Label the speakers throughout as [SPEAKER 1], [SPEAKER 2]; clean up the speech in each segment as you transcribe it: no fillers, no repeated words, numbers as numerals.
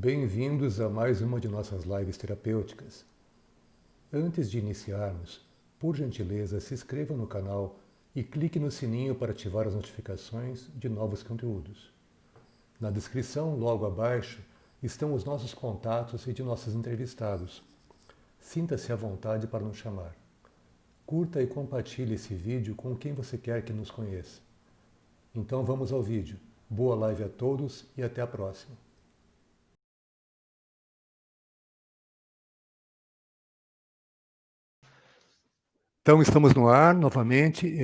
[SPEAKER 1] Bem-vindos a mais uma de nossas lives terapêuticas. Antes de iniciarmos, por gentileza, se inscreva no canal e clique no sininho para ativar as notificações de novos conteúdos. Na descrição, logo abaixo, estão os nossos contatos e de nossos entrevistados. Sinta-se à vontade para nos chamar. Curta e compartilhe esse vídeo com quem você quer que nos conheça. Então vamos ao vídeo. Boa live a todos e até a próxima. Então, estamos no ar novamente.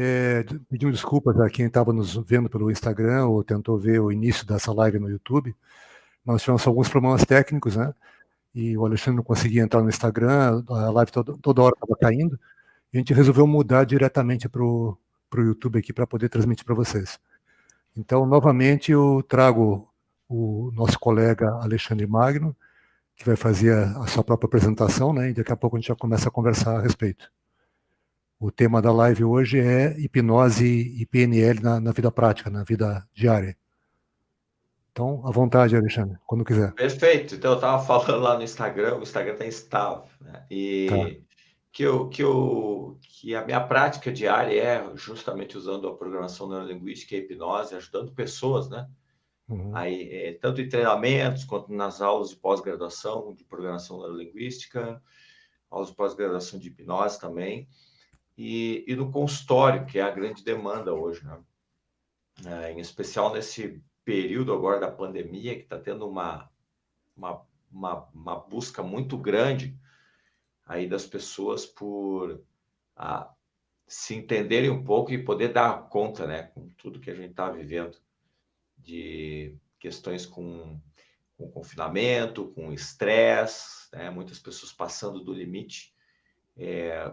[SPEAKER 1] Pedindo desculpas a quem estava nos vendo pelo Instagram ou tentou ver o início dessa live no YouTube. Nós tivemos alguns problemas técnicos, né? E o Alexandre não conseguia entrar no Instagram, a live toda hora estava caindo. E a gente resolveu mudar diretamente para o YouTube aqui para poder transmitir para vocês. Então, novamente, eu trago o nosso colega Alexandre Magno, que vai fazer a sua própria apresentação, né? E daqui a pouco a gente já começa a conversar a respeito. O tema da live hoje é hipnose e PNL na vida prática, na vida diária. Então, à vontade, Alexandre, quando quiser.
[SPEAKER 2] Perfeito. Então, eu estava falando lá no Instagram, o Instagram está instável, né? E que a minha prática diária é justamente usando a programação neurolinguística e a hipnose, ajudando pessoas, né? Aí, tanto em treinamentos quanto nas aulas de pós-graduação de programação neurolinguística, aulas de pós-graduação de hipnose também, e no consultório, que é a grande demanda hoje, né? Em especial nesse período agora da pandemia, que está tendo uma busca muito grande aí das pessoas por se entenderem um pouco e poder dar conta, né, com tudo que a gente está vivendo, de questões com confinamento, com estresse, né, muitas pessoas passando do limite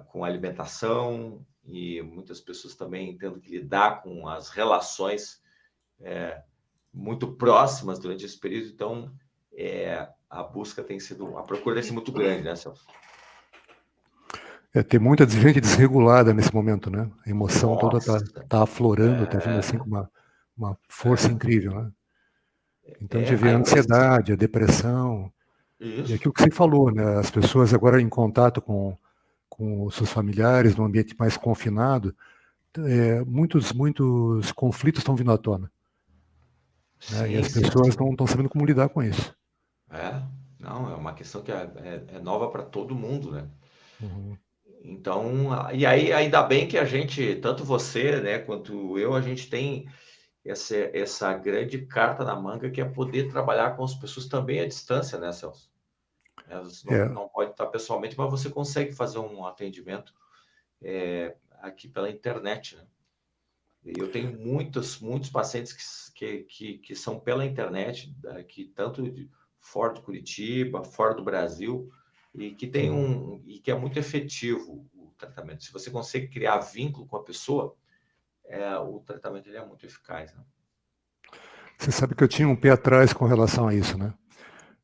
[SPEAKER 2] com alimentação e muitas pessoas também tendo que lidar com as relações muito próximas durante esse período. Então, a procura tem sido muito grande, né, Celso?
[SPEAKER 1] Tem muita gente desregulada nesse momento, né? A emoção toda
[SPEAKER 2] Nossa,
[SPEAKER 1] tá aflorando, tá vindo assim com uma força incrível, né? Então a gente vê
[SPEAKER 2] a
[SPEAKER 1] a
[SPEAKER 2] impressão.
[SPEAKER 1] ansiedade, a depressão, e
[SPEAKER 2] Isso.
[SPEAKER 1] aquilo que você falou, né? As pessoas agora em contato com os seus familiares, num ambiente mais confinado, muitos conflitos estão vindo à tona, né? E
[SPEAKER 2] Sim,
[SPEAKER 1] as
[SPEAKER 2] sim,
[SPEAKER 1] pessoas não
[SPEAKER 2] sim.
[SPEAKER 1] estão sabendo como lidar com isso.
[SPEAKER 2] Não, é uma questão que é nova para todo mundo, né?
[SPEAKER 1] Uhum.
[SPEAKER 2] Então, e aí ainda bem que a gente, tanto você, né, quanto eu, a gente tem essa grande carta na manga que é poder trabalhar com as pessoas também à distância, né, Celso? Você
[SPEAKER 1] É,
[SPEAKER 2] não pode estar pessoalmente, mas você consegue fazer um atendimento aqui pela internet, né? E eu tenho muitos pacientes que são pela internet, aqui, tanto fora de Curitiba, fora do Brasil, e que e que é muito efetivo o tratamento. Se você consegue criar vínculo com a pessoa, o tratamento ele é muito eficaz, né?
[SPEAKER 1] você sabe que eu tinha um pé atrás com relação a isso, né?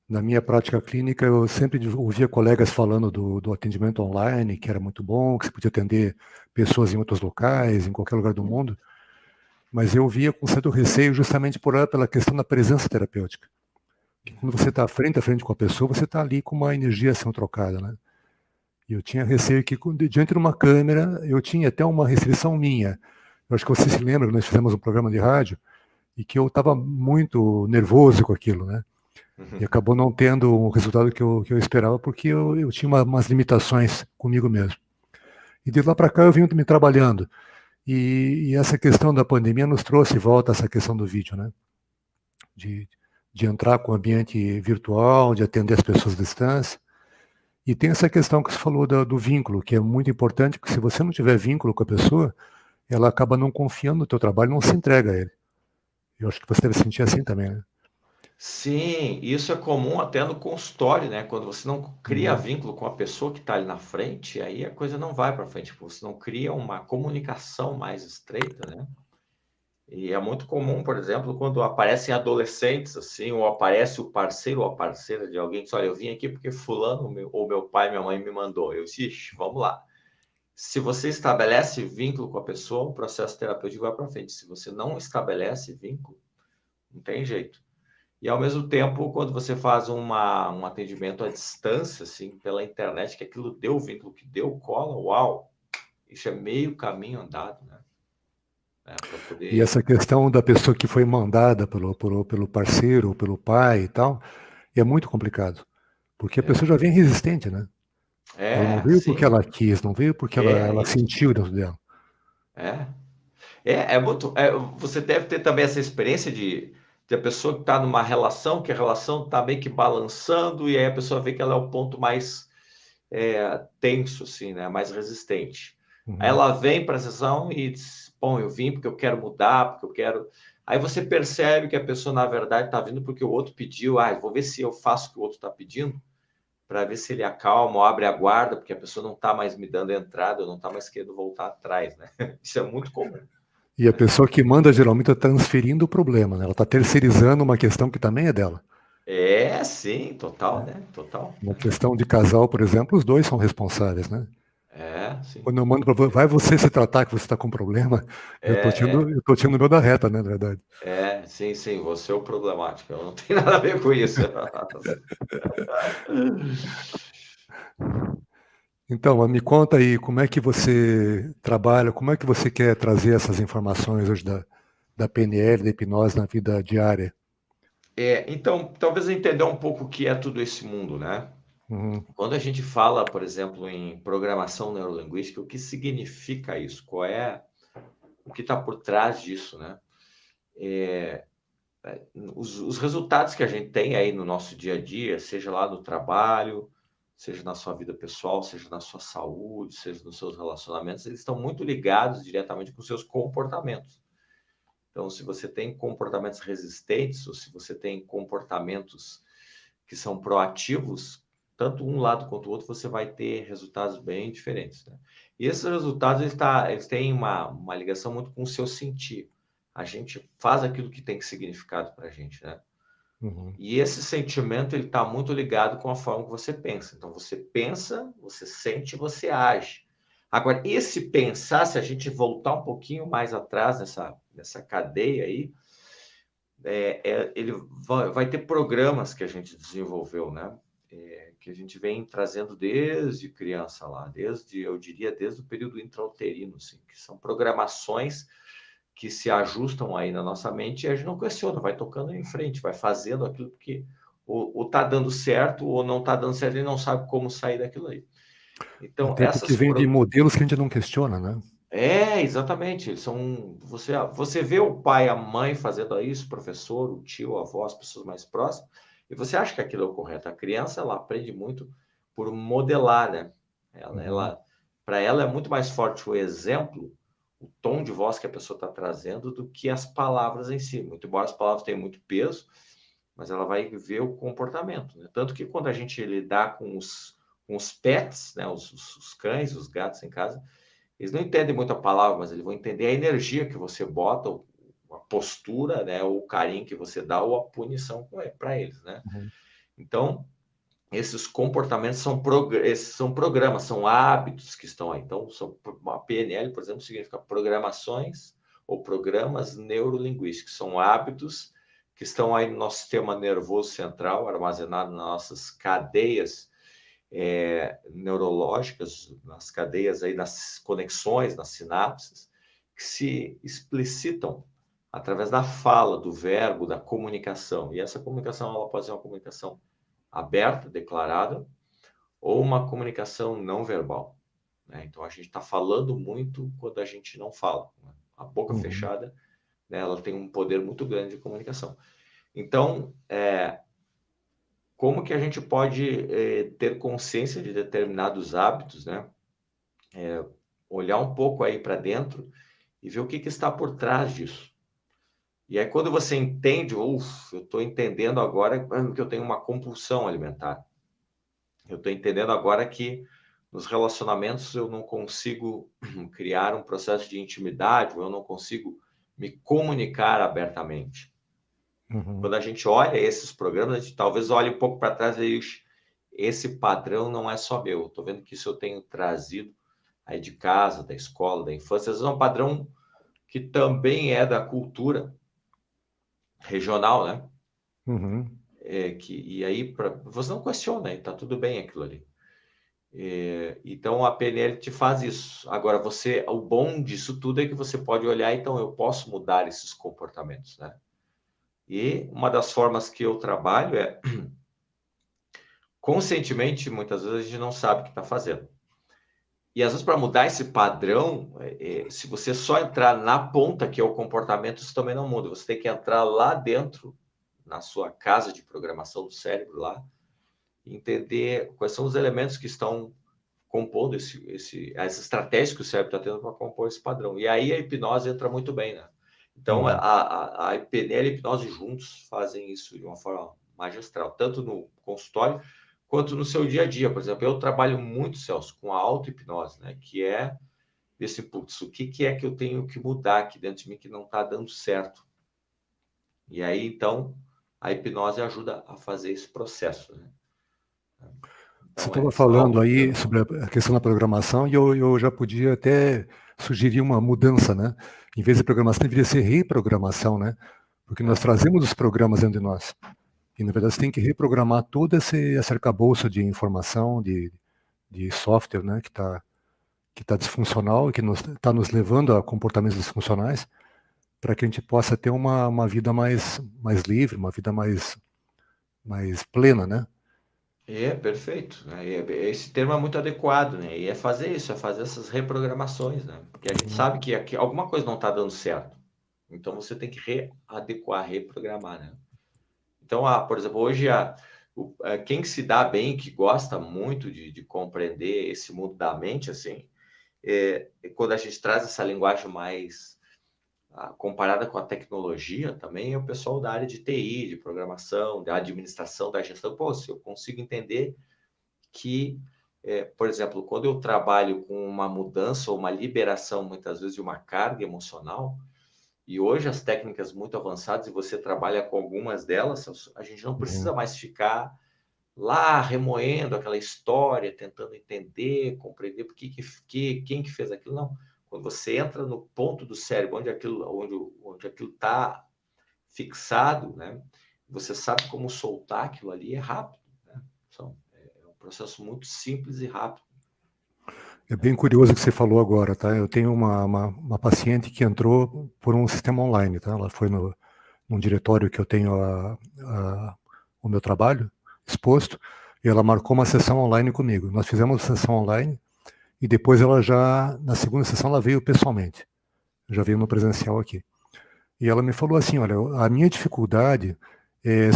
[SPEAKER 1] Na minha prática clínica, eu sempre ouvia colegas falando do atendimento online, que era muito bom, que você podia atender pessoas em outros locais, em qualquer lugar do mundo, mas eu via com certo receio justamente pela questão da presença terapêutica. Que quando você está frente a frente com a pessoa, você está ali com uma energia sendo trocada, né? E eu tinha receio que, diante de uma câmera, eu tinha até uma restrição minha. Eu acho que você se lembra, nós fizemos um programa de rádio, e que eu estava muito nervoso com aquilo, né? E acabou não tendo o resultado que eu esperava, porque eu tinha umas limitações comigo mesmo. E de lá para cá eu vim me trabalhando. E essa questão da pandemia nos trouxe de volta essa questão do vídeo, né? De, de entrar com o ambiente virtual, de atender as pessoas à distância. E tem essa questão que você falou do vínculo, que é muito importante, porque se você não tiver vínculo com a pessoa, ela acaba não confiando no teu trabalho, não se entrega a ele. Eu acho que você deve sentir assim também, né?
[SPEAKER 2] Sim, isso é comum até no consultório, né? Quando você não cria
[SPEAKER 1] Uhum.
[SPEAKER 2] vínculo com a pessoa que está ali na frente, aí a coisa não vai para frente. Você não cria uma comunicação mais estreita, né? E é muito comum, por exemplo, quando aparecem adolescentes, assim, ou aparece o parceiro ou a parceira de alguém que diz, olha, eu vim aqui porque fulano, ou meu pai, minha mãe me mandou. Eu disse, ixi, vamos lá. Se você estabelece vínculo com a pessoa, o processo terapêutico vai para frente. Se você não estabelece vínculo, não tem jeito. E, ao mesmo tempo, quando você faz um atendimento à distância, assim, pela internet, que aquilo deu vínculo, que deu cola, uau! Isso é meio caminho andado, né? Para
[SPEAKER 1] E
[SPEAKER 2] poder...
[SPEAKER 1] essa questão da pessoa que foi mandada pelo parceiro, pelo pai e tal, é muito complicado. Porque a pessoa já vem resistente, né? Ela não veio porque
[SPEAKER 2] Sim.
[SPEAKER 1] ela quis, não veio porque ela
[SPEAKER 2] Isso.
[SPEAKER 1] sentiu dentro dela.
[SPEAKER 2] É. Muito. Você deve ter também essa experiência de a pessoa que está numa relação, que a relação está meio que balançando, e aí a pessoa vê que ela é o ponto mais tenso, assim, né? Mais resistente. Aí
[SPEAKER 1] Uhum.
[SPEAKER 2] ela vem para a sessão e diz: bom, eu vim porque eu quero mudar, porque eu quero. Aí você percebe que a pessoa, na verdade, está vindo porque o outro pediu. Ah, vou ver se eu faço o que o outro está pedindo, para ver se ele acalma ou abre a guarda, porque a pessoa não está mais me dando entrada, não está mais querendo voltar atrás, né? Isso é muito comum.
[SPEAKER 1] E a pessoa que manda geralmente está transferindo o problema, né? Ela está terceirizando uma questão que também é dela.
[SPEAKER 2] Sim, total, né? Total.
[SPEAKER 1] Na questão de casal, por exemplo, os dois são responsáveis, né?
[SPEAKER 2] Sim.
[SPEAKER 1] Quando eu mando para vai você se tratar que você está com problema,
[SPEAKER 2] É,
[SPEAKER 1] eu tô tirando o meu da reta, né, na verdade.
[SPEAKER 2] sim, sim, você é o problemático, eu não tenho nada a ver com isso.
[SPEAKER 1] Então, me conta aí, como é que você trabalha, como é que você quer trazer essas informações hoje da PNL, da hipnose na vida diária?
[SPEAKER 2] Então, talvez entender um pouco o que é todo esse mundo, né?
[SPEAKER 1] Uhum,
[SPEAKER 2] Quando a gente fala, por exemplo, em programação neurolinguística, o que significa isso? Qual é o que está por trás disso, né? Os resultados que a gente tem aí no nosso dia a dia, seja lá no trabalho, seja na sua vida pessoal, seja na sua saúde, seja nos seus relacionamentos, eles estão muito ligados diretamente com os seus comportamentos. Então, se você tem comportamentos resistentes, ou se você tem comportamentos que são proativos, tanto um lado quanto o outro, você vai ter resultados bem diferentes, né? E esses resultados, eles têm uma ligação muito com o seu sentir. A gente faz aquilo que tem significado para a gente, né?
[SPEAKER 1] uhum.
[SPEAKER 2] E esse sentimento, ele está muito ligado com a forma que você pensa. Então, você pensa, você sente, você age. Agora, esse pensar, se a gente voltar um pouquinho mais atrás nessa cadeia aí, ele vai ter programas que a gente desenvolveu, né? Que a gente vem trazendo desde criança lá, eu diria, desde o período intrauterino, assim, que são programações que se ajustam aí na nossa mente e a gente não questiona, vai tocando em frente, vai fazendo aquilo que ou tá dando certo ou não tá dando certo e não sabe como sair daquilo aí. Então,
[SPEAKER 1] Até porque vem de modelos que a gente não questiona, né?
[SPEAKER 2] exatamente. Eles são. Você vê o pai, a mãe fazendo isso, o professor, o tio, a avó, as pessoas mais próximas, e você acha que aquilo é o correto. A criança, ela aprende muito por modelar, né?
[SPEAKER 1] Uhum,
[SPEAKER 2] Para ela é muito mais forte o exemplo, o tom de voz que a pessoa está trazendo, do que as palavras em si. Muito embora as palavras tenham muito peso, mas ela vai ver o comportamento, né? Tanto que quando a gente lidar com os pets, né? Os cães, os gatos em casa, eles não entendem muito a palavra, mas eles vão entender a energia que você bota, a postura, né, ou o carinho que você dá, ou a punição para eles, né?
[SPEAKER 1] uhum,
[SPEAKER 2] Então, esses comportamentos esses são programas, são hábitos que estão aí. Então, a PNL, por exemplo, significa programações ou programas neurolinguísticos. São hábitos que estão aí no nosso sistema nervoso central, armazenados nas nossas cadeias neurológicas, nas cadeias aí, nas conexões, nas sinapses, que se explicitam através da fala, do verbo, da comunicação. E essa comunicação, ela pode ser uma comunicação aberta, declarada, ou uma comunicação não verbal, né? Então, a gente está falando muito quando a gente não fala, né? A boca
[SPEAKER 1] uhum.
[SPEAKER 2] fechada, né, ela tem um poder muito grande de comunicação. Então, como que a gente pode ter consciência de determinados hábitos, né? Olhar um pouco aí para dentro e ver o que está por trás disso. E aí, quando você entende, eu estou entendendo agora que eu tenho uma compulsão alimentar. Eu estou entendendo agora que nos relacionamentos eu não consigo criar um processo de intimidade, ou eu não consigo me comunicar abertamente.
[SPEAKER 1] Uhum.
[SPEAKER 2] Quando a gente olha esses programas, a gente talvez olhe um pouco para trás e diz, esse padrão não é só meu. Estou vendo que isso eu tenho trazido aí de casa, da escola, da infância. Às vezes é um padrão que também é da cultura regional, né?
[SPEAKER 1] Uhum.
[SPEAKER 2] E aí você não questiona, está tudo bem aquilo ali. Então a PNL te faz isso. Agora o bom disso tudo é que você pode olhar, então eu posso mudar esses comportamentos, né? E uma das formas que eu trabalho é conscientemente, muitas vezes a gente não sabe o que está fazendo. E às vezes para mudar esse padrão, se você só entrar na ponta, que é o comportamento, isso também não muda. Você tem que entrar lá dentro, na sua casa de programação do cérebro lá, e entender quais são os elementos que estão compondo as estratégias que o cérebro está tendo para compor esse padrão. E aí a hipnose entra muito bem, né? Então,
[SPEAKER 1] Uhum.
[SPEAKER 2] a PNL e a hipnose juntos fazem isso de uma forma magistral, tanto no consultório quanto no seu dia a dia. Por exemplo, eu trabalho muito, Celso, com a auto-hipnose, né? Que é esse, putz, o que é que eu tenho que mudar aqui dentro de mim que não está dando certo? E aí, então, a hipnose ajuda a fazer esse processo, né?
[SPEAKER 1] Você
[SPEAKER 2] Então,
[SPEAKER 1] estava
[SPEAKER 2] são
[SPEAKER 1] falando
[SPEAKER 2] algo
[SPEAKER 1] aí sobre a questão da programação e eu já podia até sugerir uma mudança, né? Em vez de programação, deveria ser reprogramação, né? Porque nós
[SPEAKER 2] é,
[SPEAKER 1] trazemos os programas dentro de nós. E, na verdade, você tem que reprogramar todo esse arcabouço de informação, de software, né? Que tá disfuncional e que está nos levando a comportamentos disfuncionais para que a gente possa ter uma vida mais livre, uma vida mais plena, né?
[SPEAKER 2] perfeito, né? Esse termo é muito adequado, né? E é fazer isso, é fazer essas reprogramações, né? Porque a gente
[SPEAKER 1] Uhum.
[SPEAKER 2] sabe que aqui, alguma coisa não está dando certo. Então você tem que readequar, reprogramar, né? Então, por exemplo, hoje quem que se dá bem, que gosta muito de compreender esse mundo da mente, assim, quando a gente traz essa linguagem mais comparada com a tecnologia, também é o pessoal da área de TI, de programação, da administração, da gestão. Pô, se eu consigo entender que, por exemplo, quando eu trabalho com uma mudança ou uma liberação, muitas vezes, de uma carga emocional, e hoje as técnicas muito avançadas, e você trabalha com algumas delas, a gente não precisa
[SPEAKER 1] Uhum.
[SPEAKER 2] mais ficar lá remoendo aquela história, tentando entender, compreender quem que fez aquilo. Não. Quando você entra no ponto do cérebro onde aquilo está fixado, né? Você sabe como soltar aquilo ali, é rápido, né? É um processo muito simples e rápido.
[SPEAKER 1] É bem curioso o que você falou agora, tá? Eu tenho uma paciente que entrou por um sistema online, tá? Ela foi num diretório que eu tenho o meu trabalho exposto, e ela marcou uma sessão online comigo. Nós fizemos a sessão online e depois na segunda sessão, ela veio pessoalmente. Já veio no presencial aqui. E ela me falou assim, olha, a minha dificuldade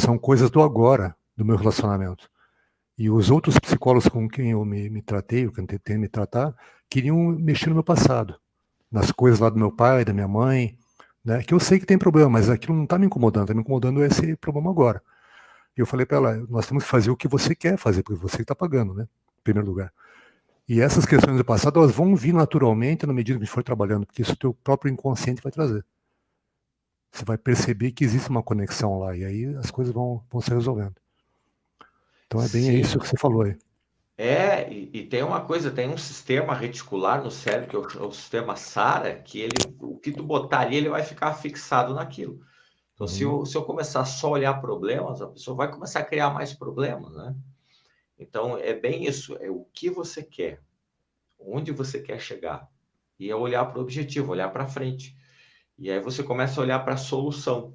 [SPEAKER 1] são coisas do agora, do meu relacionamento. E os outros psicólogos com quem eu me tratei, ou que eu tentei me tratar, queriam mexer no meu passado, nas coisas lá do meu pai, da minha mãe, né? Que eu sei que tem problema, mas aquilo não está me incomodando, está me incomodando esse problema agora. E eu falei para ela, nós temos que fazer o que você quer fazer, porque você está pagando, né? Em primeiro lugar. E essas questões do passado, elas vão vir naturalmente na medida que a gente for trabalhando, porque isso o teu próprio inconsciente vai trazer. Você vai perceber que existe uma conexão lá, e aí as coisas vão se resolvendo. Então é bem isso que
[SPEAKER 2] Sim,
[SPEAKER 1] você falou aí.
[SPEAKER 2] e tem uma coisa, tem um sistema reticular no cérebro, que é o sistema SARA, que o que tu botar ali, ele vai ficar fixado naquilo. Então, se
[SPEAKER 1] Uhum.
[SPEAKER 2] eu, se eu começar só a olhar problemas, a pessoa vai começar a criar mais problemas, né? Então, é bem isso, é o que você quer, onde você quer chegar. E é olhar para o objetivo, olhar para frente. E aí você começa a olhar para a solução.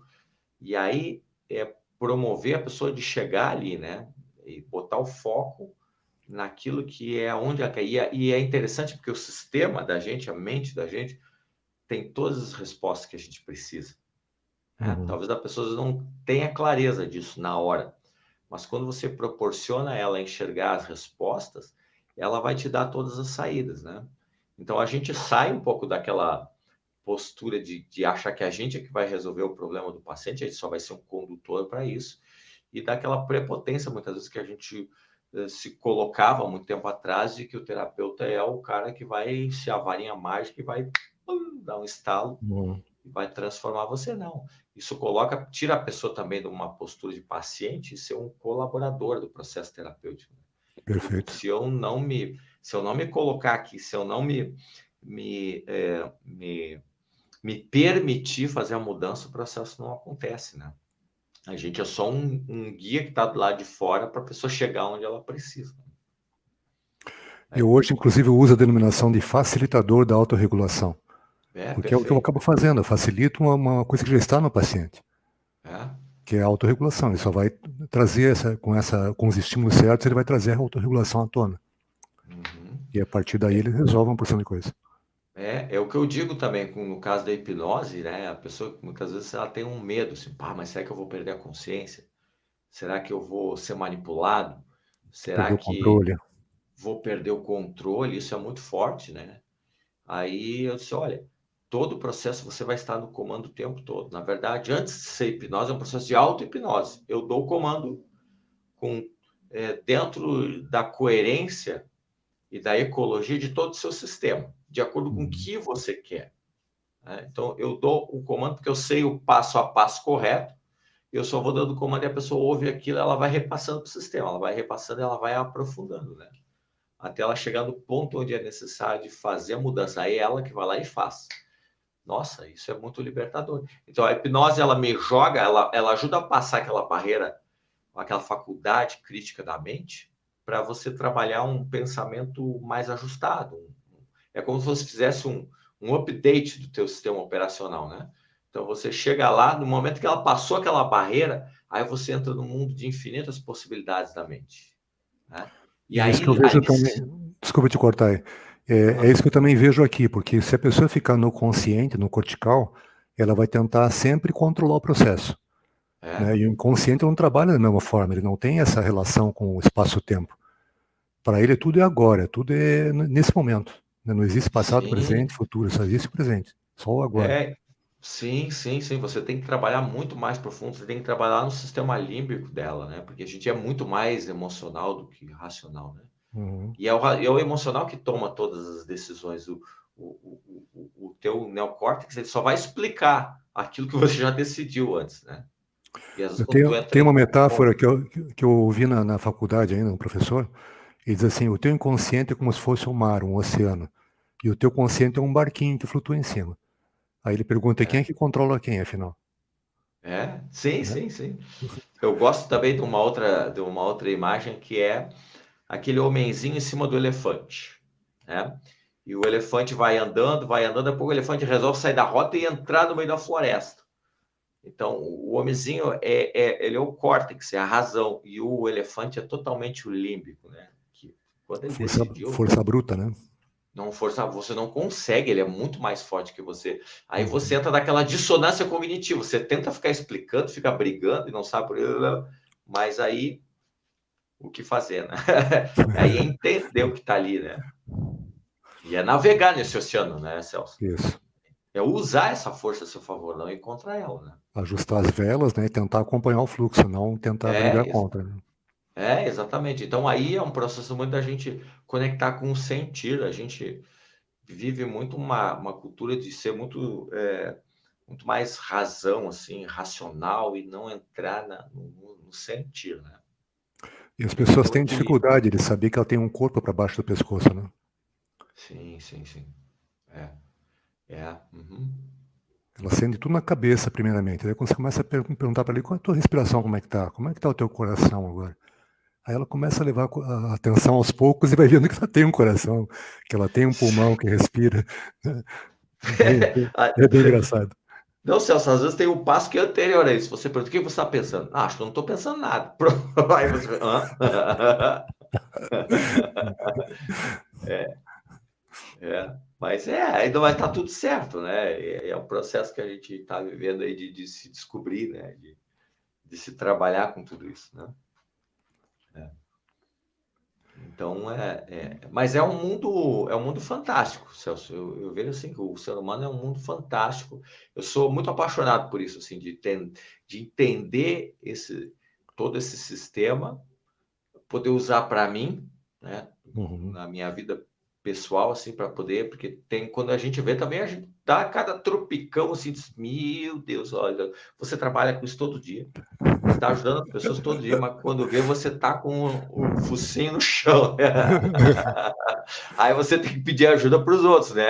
[SPEAKER 2] E aí é promover a pessoa de chegar ali, né? E botar o foco naquilo que é onde ela quer. E é interessante porque o sistema da gente, a mente da gente, tem todas as respostas que a gente precisa, né?
[SPEAKER 1] Uhum.
[SPEAKER 2] Talvez a pessoa não tenha clareza disso na hora, mas quando você proporciona a ela enxergar as respostas, ela vai te dar todas as saídas, né? Então a gente sai um pouco daquela postura de achar que a gente é que vai resolver o problema do paciente, a gente só vai ser um condutor para isso, e daquela prepotência, muitas vezes, que a gente se colocava há muito tempo atrás, de que o terapeuta é o cara que vai ser a varinha mágica e vai dar um estalo
[SPEAKER 1] Uhum.
[SPEAKER 2] e vai transformar você. Não. Isso tira a pessoa também de uma postura de paciente e ser um colaborador do processo terapêutico.
[SPEAKER 1] Perfeito.
[SPEAKER 2] Se eu não me colocar aqui, se eu não me permitir fazer a mudança, o processo não acontece, né? A gente é só um guia que está do lado de fora para a pessoa chegar onde ela precisa.
[SPEAKER 1] Eu hoje, inclusive, uso a denominação de facilitador da autorregulação, porque é o que eu
[SPEAKER 2] Perfeito.
[SPEAKER 1] acabo fazendo, eu facilito uma coisa que já está no paciente, que é a autorregulação. Ele só vai trazer com os estímulos certos, ele vai trazer a autorregulação à tona.
[SPEAKER 2] Uhum.
[SPEAKER 1] E a partir daí ele resolve uma porção de coisa.
[SPEAKER 2] É o que eu digo também no caso da hipnose, né? A pessoa muitas vezes ela tem um medo, assim, mas será que eu vou perder a consciência? Será que eu vou ser manipulado? Será
[SPEAKER 1] Perdeu o
[SPEAKER 2] que
[SPEAKER 1] controle.
[SPEAKER 2] vou perder o controle? Isso é muito forte, né? Aí eu disse, olha, todo o processo você vai estar no comando o tempo todo. Na verdade, antes de ser hipnose, é um processo de auto-hipnose. Eu dou o comando dentro da coerência e da ecologia de todo o seu sistema, de acordo com o que você quer. Né? Então, eu dou o comando porque eu sei o passo a passo correto, eu só vou dando o comando e a pessoa ouve aquilo, ela vai repassando para o sistema, ela vai repassando e ela vai aprofundando, né? Até ela chegar no ponto onde é necessário fazer a mudança. Aí é ela que vai lá e faz. Nossa, isso é muito libertador. Então, a hipnose, ela me joga, ela ajuda a passar aquela barreira, aquela faculdade crítica da mente, para você trabalhar um pensamento mais ajustado. É como se você fizesse um update do teu sistema operacional, né? Então, você chega lá, no momento que ela passou aquela barreira, aí você entra no mundo de infinitas possibilidades da mente. Né? E
[SPEAKER 1] E é isso que eu
[SPEAKER 2] aí
[SPEAKER 1] vejo também. Desculpa te cortar aí. É isso que eu também vejo aqui, porque se a pessoa ficar no consciente, no cortical, ela vai tentar sempre controlar o processo. Né? E o inconsciente não trabalha da mesma forma, ele não tem essa relação com o espaço-tempo. Para ele tudo é agora, tudo é nesse momento. Né? Não existe passado,
[SPEAKER 2] sim,
[SPEAKER 1] presente, futuro, só existe o presente, só o agora.
[SPEAKER 2] sim. Você tem que trabalhar muito mais profundo, você tem que trabalhar no sistema límbico dela, né? Porque a gente é muito mais emocional do que racional, né?
[SPEAKER 1] Uhum.
[SPEAKER 2] E é o emocional que toma todas as decisões. O teu neocórtex ele só vai explicar aquilo que você já decidiu antes, né? E às vezes
[SPEAKER 1] Eu
[SPEAKER 2] quando tu entra
[SPEAKER 1] tenho uma
[SPEAKER 2] em
[SPEAKER 1] metáfora que eu ouvi na faculdade ainda, um professor, ele diz assim, o teu inconsciente é como se fosse um mar, um oceano, e o teu consciente é um barquinho que flutua em cima. Aí ele pergunta, quem é que controla quem, afinal?
[SPEAKER 2] sim,
[SPEAKER 1] Né?
[SPEAKER 2] sim, sim. Eu gosto também de uma outra imagem que é aquele homenzinho em cima do elefante, né? E o elefante vai andando, depois o elefante resolve sair da rota e entrar no meio da floresta. Então, o homenzinho ele é o córtex, é a razão, e o elefante é totalmente o límbico, né? Que quando ele decidiu,
[SPEAKER 1] Força bruta, né?
[SPEAKER 2] não forçar, você não consegue, ele é muito mais forte que você. Aí
[SPEAKER 1] Uhum.
[SPEAKER 2] você entra naquela dissonância cognitiva, você tenta ficar explicando, fica brigando e não sabe por mas aí o que fazer, né? Aí é entender o que está ali, né? E é navegar nesse oceano, né, Celso?
[SPEAKER 1] Isso.
[SPEAKER 2] É usar essa força a seu favor, não ir contra ela, né?
[SPEAKER 1] Ajustar as velas, né? E tentar acompanhar o fluxo, não tentar brigar
[SPEAKER 2] É,
[SPEAKER 1] contra. Né?
[SPEAKER 2] exatamente. Então aí é um processo muito da gente conectar com o sentir. A gente vive muito uma cultura de ser muito mais razão, assim, racional e não entrar no sentir, né?
[SPEAKER 1] E as pessoas
[SPEAKER 2] Então,
[SPEAKER 1] têm dificuldade de saber que ela tem um corpo para baixo do pescoço, né?
[SPEAKER 2] sim, sim, sim. Uhum.
[SPEAKER 1] Ela sente tudo na cabeça, primeiramente. Daí quando você começa a perguntar para ela, qual é a tua respiração, como é que tá? Como é que tá o teu coração agora? Aí ela começa a levar a atenção aos poucos e vai vendo que ela tem um coração, que ela tem um pulmão que respira. Né? É bem engraçado.
[SPEAKER 2] Não, Celso, às vezes tem um passo que é anterior a isso. Você pergunta, o que você está pensando? Ah, acho que eu não estou pensando nada. Aí você hã? Mas ainda vai estar tudo certo, né? É um processo que a gente está vivendo aí de se descobrir, né? De se trabalhar com tudo isso, né? Então, mas é um mundo fantástico, Celso. Eu vejo assim que o ser humano é um mundo fantástico. Eu sou muito apaixonado por isso, assim, de entender todo esse sistema, poder usar para mim, né,
[SPEAKER 1] Uhum.
[SPEAKER 2] na minha vida pessoal, assim, para poder, porque quando a gente vê também, a gente dá cada tropicão, assim, diz, meu Deus, olha, você trabalha com isso todo dia. Você está ajudando as pessoas todo dia, mas quando vê, você está com o focinho no chão. Né? Aí você tem que pedir ajuda para os outros, né?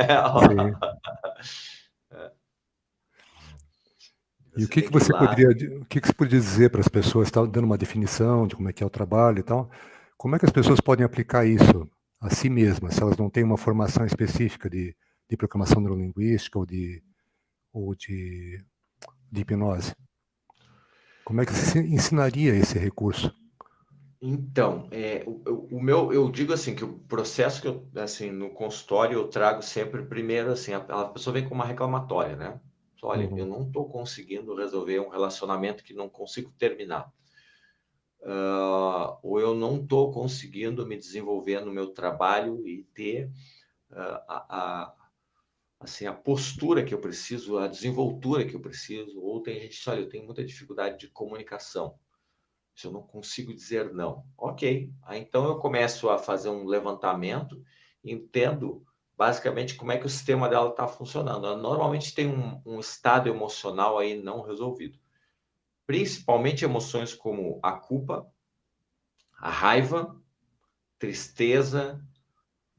[SPEAKER 1] Sim. E o
[SPEAKER 2] Você
[SPEAKER 1] que
[SPEAKER 2] tem
[SPEAKER 1] que
[SPEAKER 2] que ir
[SPEAKER 1] você
[SPEAKER 2] lá.
[SPEAKER 1] poderia dizer para as pessoas, tá dando uma definição de como é que é o trabalho e tal, como é que as pessoas podem aplicar isso a si mesmas, se elas não têm uma formação específica de programação neurolinguística ou de hipnose? Como é que se ensinaria esse recurso?
[SPEAKER 2] Então, eu digo assim que o processo que eu, assim, no consultório eu trago sempre primeiro, assim, a pessoa vem com uma reclamatória, né? Olha, eu
[SPEAKER 1] Uhum,
[SPEAKER 2] não estou conseguindo resolver um relacionamento que não consigo terminar. Ou eu não estou conseguindo me desenvolver no meu trabalho e ter assim, a postura que eu preciso, a desenvoltura que eu preciso. Ou tem gente que diz, olha, eu tenho muita dificuldade de comunicação. Se eu não consigo dizer não. Ok. Aí, então eu começo a fazer um levantamento, entendo basicamente como é que o sistema dela está funcionando. Ela normalmente tem um estado emocional aí não resolvido. Principalmente emoções como a culpa, a raiva, tristeza,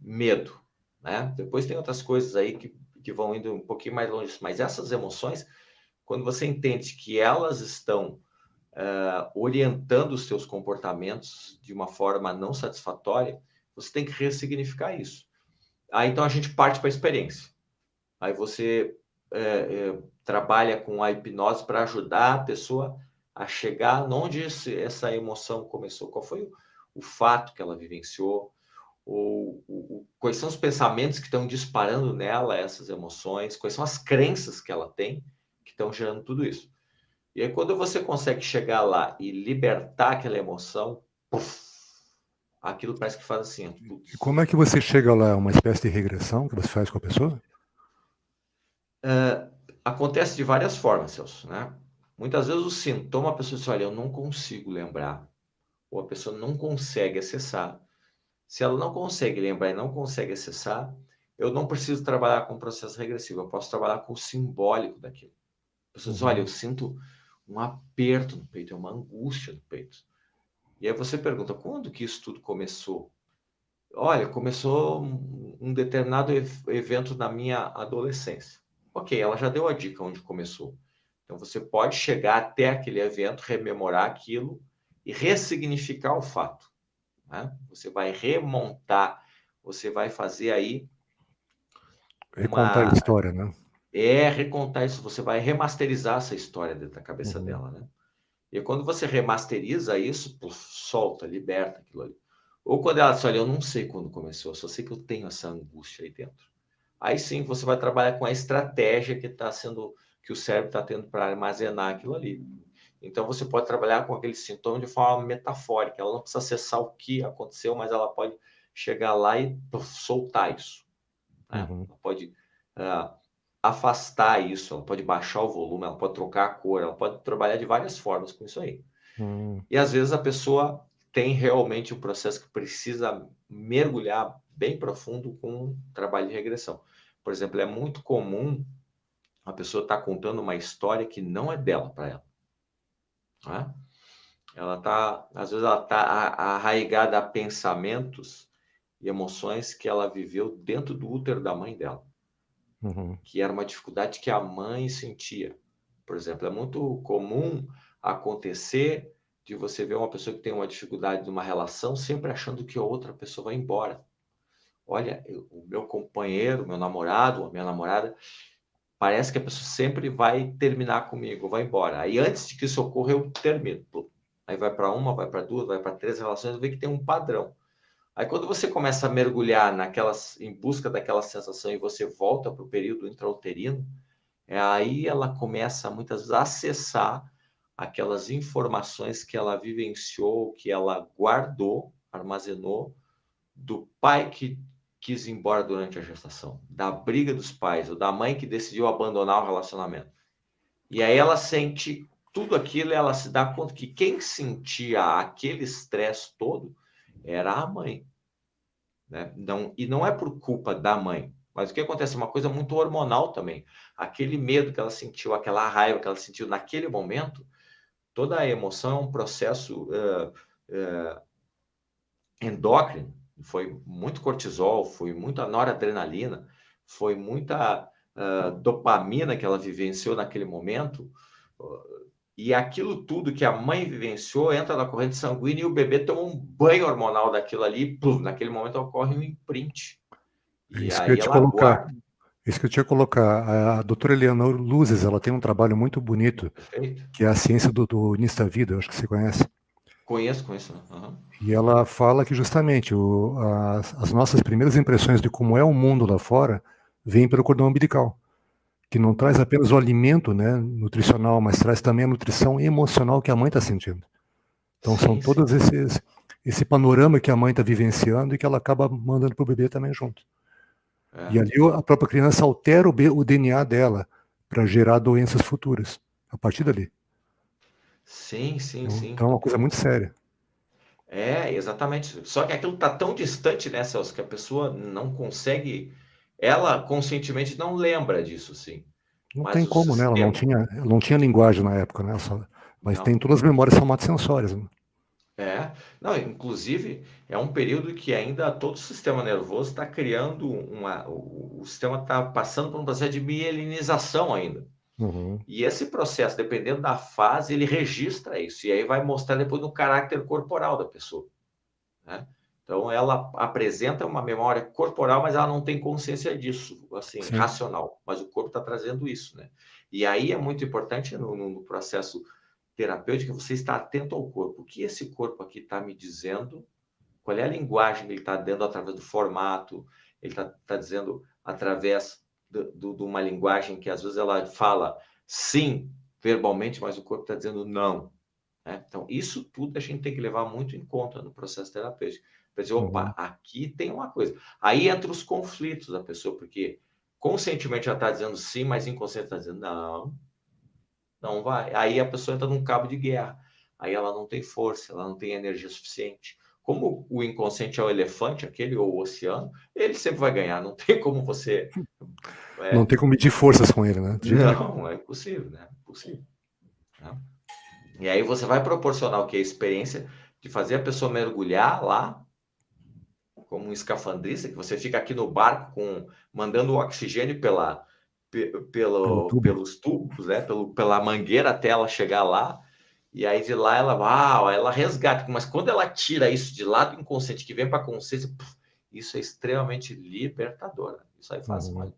[SPEAKER 2] medo. Né? Depois tem outras coisas aí que vão indo um pouquinho mais longe. Mas essas emoções, quando você entende que elas estão orientando os seus comportamentos de uma forma não satisfatória, você tem que ressignificar isso. Aí então a gente parte para a experiência. Aí você trabalha com a hipnose para ajudar a pessoa a chegar onde essa emoção começou, qual foi o fato que ela vivenciou, ou quais são os pensamentos que estão disparando nela essas emoções, quais são as crenças que ela tem que estão gerando tudo isso. E aí, quando você consegue chegar lá e libertar aquela emoção, puff, aquilo parece que faz assim, ó,
[SPEAKER 1] e como é
[SPEAKER 2] putz.
[SPEAKER 1] que você chega lá? Uma espécie de regressão que você faz com a pessoa?
[SPEAKER 2] Acontece de várias formas, Celso, né? Muitas vezes o sintoma, a pessoa diz, olha, eu não consigo lembrar, ou a pessoa não consegue acessar. Se ela não consegue lembrar e não consegue acessar, eu não preciso trabalhar com o processo regressivo, eu posso trabalhar com o simbólico daquilo. A pessoa diz, olha, eu
[SPEAKER 1] Uhum.
[SPEAKER 2] sinto um aperto no peito, é uma angústia no peito. E aí você pergunta, quando que isso tudo começou? Olha, começou um determinado evento na minha adolescência. Ok, ela já deu a dica onde começou. Então você pode chegar até aquele evento, rememorar aquilo e ressignificar o fato. Né? Você vai remontar, você vai fazer aí
[SPEAKER 1] Recontar a
[SPEAKER 2] uma.
[SPEAKER 1] história, né?
[SPEAKER 2] Recontar isso, você vai remasterizar essa história dentro da cabeça
[SPEAKER 1] Uhum.
[SPEAKER 2] dela, né? E quando você remasteriza isso, puf, solta, liberta aquilo ali. Ou quando ela diz, olha, eu não sei quando começou, eu só sei que eu tenho essa angústia aí dentro. Aí sim você vai trabalhar com a estratégia que o cérebro está tendo para armazenar aquilo ali. Então você pode trabalhar com aquele sintoma de forma metafórica. Ela não precisa acessar o que aconteceu, mas ela pode chegar lá e puf, soltar isso. Né?
[SPEAKER 1] Uhum.
[SPEAKER 2] Ela pode uh, afastar isso, ela pode baixar o volume, ela pode trocar a cor, ela pode trabalhar de várias formas com isso aí.
[SPEAKER 1] Uhum.
[SPEAKER 2] E às vezes a pessoa tem realmente um processo que precisa mergulhar bem profundo com um trabalho de regressão. Por exemplo, é muito comum a pessoa estar contando uma história que não é dela para ela. Né? Às vezes ela está arraigada a pensamentos e emoções que ela viveu dentro do útero da mãe dela,
[SPEAKER 1] Uhum.
[SPEAKER 2] que era uma dificuldade que a mãe sentia. Por exemplo, é muito comum acontecer de você ver uma pessoa que tem uma dificuldade numa relação sempre achando que a outra pessoa vai embora. Olha, o meu companheiro, meu namorado, a minha namorada, parece que a pessoa sempre vai terminar comigo, vai embora. Aí antes de que isso ocorra, eu termino. Aí vai para uma, vai para duas, vai para três relações, vê que tem um padrão. Aí quando você começa a mergulhar em busca daquela sensação e você volta para o período intrauterino, aí ela começa muitas vezes a acessar aquelas informações que ela vivenciou, que ela guardou, armazenou, do pai que quis ir embora durante a gestação, da briga dos pais, ou da mãe que decidiu abandonar o relacionamento. E aí ela sente tudo aquilo e ela se dá conta que quem sentia aquele estresse todo era a mãe. Né? Não, e não é por culpa da mãe. Mas o que acontece? Uma coisa muito hormonal também. Aquele medo que ela sentiu, aquela raiva que ela sentiu naquele momento, toda a emoção é um processo endócrino. Foi muito cortisol, foi muita noradrenalina, foi muita dopamina que ela vivenciou naquele momento. E aquilo tudo que a mãe vivenciou entra na corrente sanguínea e o bebê toma um banho hormonal daquilo ali, plum, naquele momento ocorre um imprint.
[SPEAKER 1] É
[SPEAKER 2] E
[SPEAKER 1] isso que eu ia
[SPEAKER 2] aí
[SPEAKER 1] te
[SPEAKER 2] ela
[SPEAKER 1] colocar.
[SPEAKER 2] guarda.
[SPEAKER 1] Isso que eu tinha que colocar. A doutora Eleanor Luzes, ela tem um trabalho muito bonito,
[SPEAKER 2] Perfeito?
[SPEAKER 1] que é a ciência do início da vida, eu acho que você conhece.
[SPEAKER 2] Conheço, né? Uhum.
[SPEAKER 1] E ela fala que justamente as nossas primeiras impressões de como é o mundo lá fora vêm pelo cordão umbilical, que não traz apenas o alimento, né, nutricional, mas traz também a nutrição emocional que a mãe está sentindo. Então são
[SPEAKER 2] Sim, sim.
[SPEAKER 1] todos esse panorama que a mãe está vivenciando e que ela acaba mandando para o bebê também junto. E
[SPEAKER 2] É.
[SPEAKER 1] ali a própria criança altera o DNA dela para gerar doenças futuras, a partir dali.
[SPEAKER 2] Sim, sim, sim.
[SPEAKER 1] Então é uma coisa muito séria.
[SPEAKER 2] É, exatamente. Só que aquilo está tão distante, né, Celso, que a pessoa não consegue, ela conscientemente não lembra disso, sim.
[SPEAKER 1] Não
[SPEAKER 2] Mas
[SPEAKER 1] tem
[SPEAKER 2] o
[SPEAKER 1] como, né?
[SPEAKER 2] sistema,
[SPEAKER 1] Ela não tinha linguagem na época, né? Mas tem
[SPEAKER 2] não.
[SPEAKER 1] todas as memórias somatosensórias, né?
[SPEAKER 2] É, não, inclusive é um período que ainda todo o sistema nervoso está criando o sistema está passando por um processo de mielinização ainda.
[SPEAKER 1] Uhum,
[SPEAKER 2] E esse processo, dependendo da fase, ele registra isso. E aí vai mostrar depois no caráter corporal da pessoa, né? Então, ela apresenta uma memória corporal, mas ela não tem consciência disso, assim,
[SPEAKER 1] sim.
[SPEAKER 2] racional. Mas o corpo está trazendo isso, né? E aí é muito importante no processo terapêutico você estar atento ao corpo. O que esse corpo aqui está me dizendo? Qual é a linguagem que ele está dando através do formato? Ele está dizendo através de uma linguagem que às vezes ela fala sim verbalmente, mas o corpo está dizendo não, né? Então, isso tudo a gente tem que levar muito em conta no processo terapêutico. Para dizer, opa,
[SPEAKER 1] Uhum,
[SPEAKER 2] aqui tem uma coisa. Aí entra os conflitos da pessoa, porque conscientemente ela está dizendo sim, mas inconsciente está dizendo não, não vai. Aí a pessoa entra num cabo de guerra. Aí ela não tem força, ela não tem energia suficiente. Como o inconsciente é o elefante, aquele ou o oceano, ele sempre vai ganhar. Não tem como você.
[SPEAKER 1] não
[SPEAKER 2] É,
[SPEAKER 1] tem como medir forças com ele, né? De jeito nenhum.
[SPEAKER 2] não, é impossível, né? Impossível, né? E aí você vai proporcionar o que? A experiência de fazer a pessoa mergulhar lá como um escafandrista, que você fica aqui no barco mandando o oxigênio
[SPEAKER 1] Pelo tubo.
[SPEAKER 2] pelos tubos, né? Pela mangueira até ela chegar lá. E aí de lá ela resgata. Mas quando ela tira isso de lá do inconsciente, que vem para a consciência, isso é extremamente libertador, né? Isso aí faz
[SPEAKER 1] Uhum.
[SPEAKER 2] uma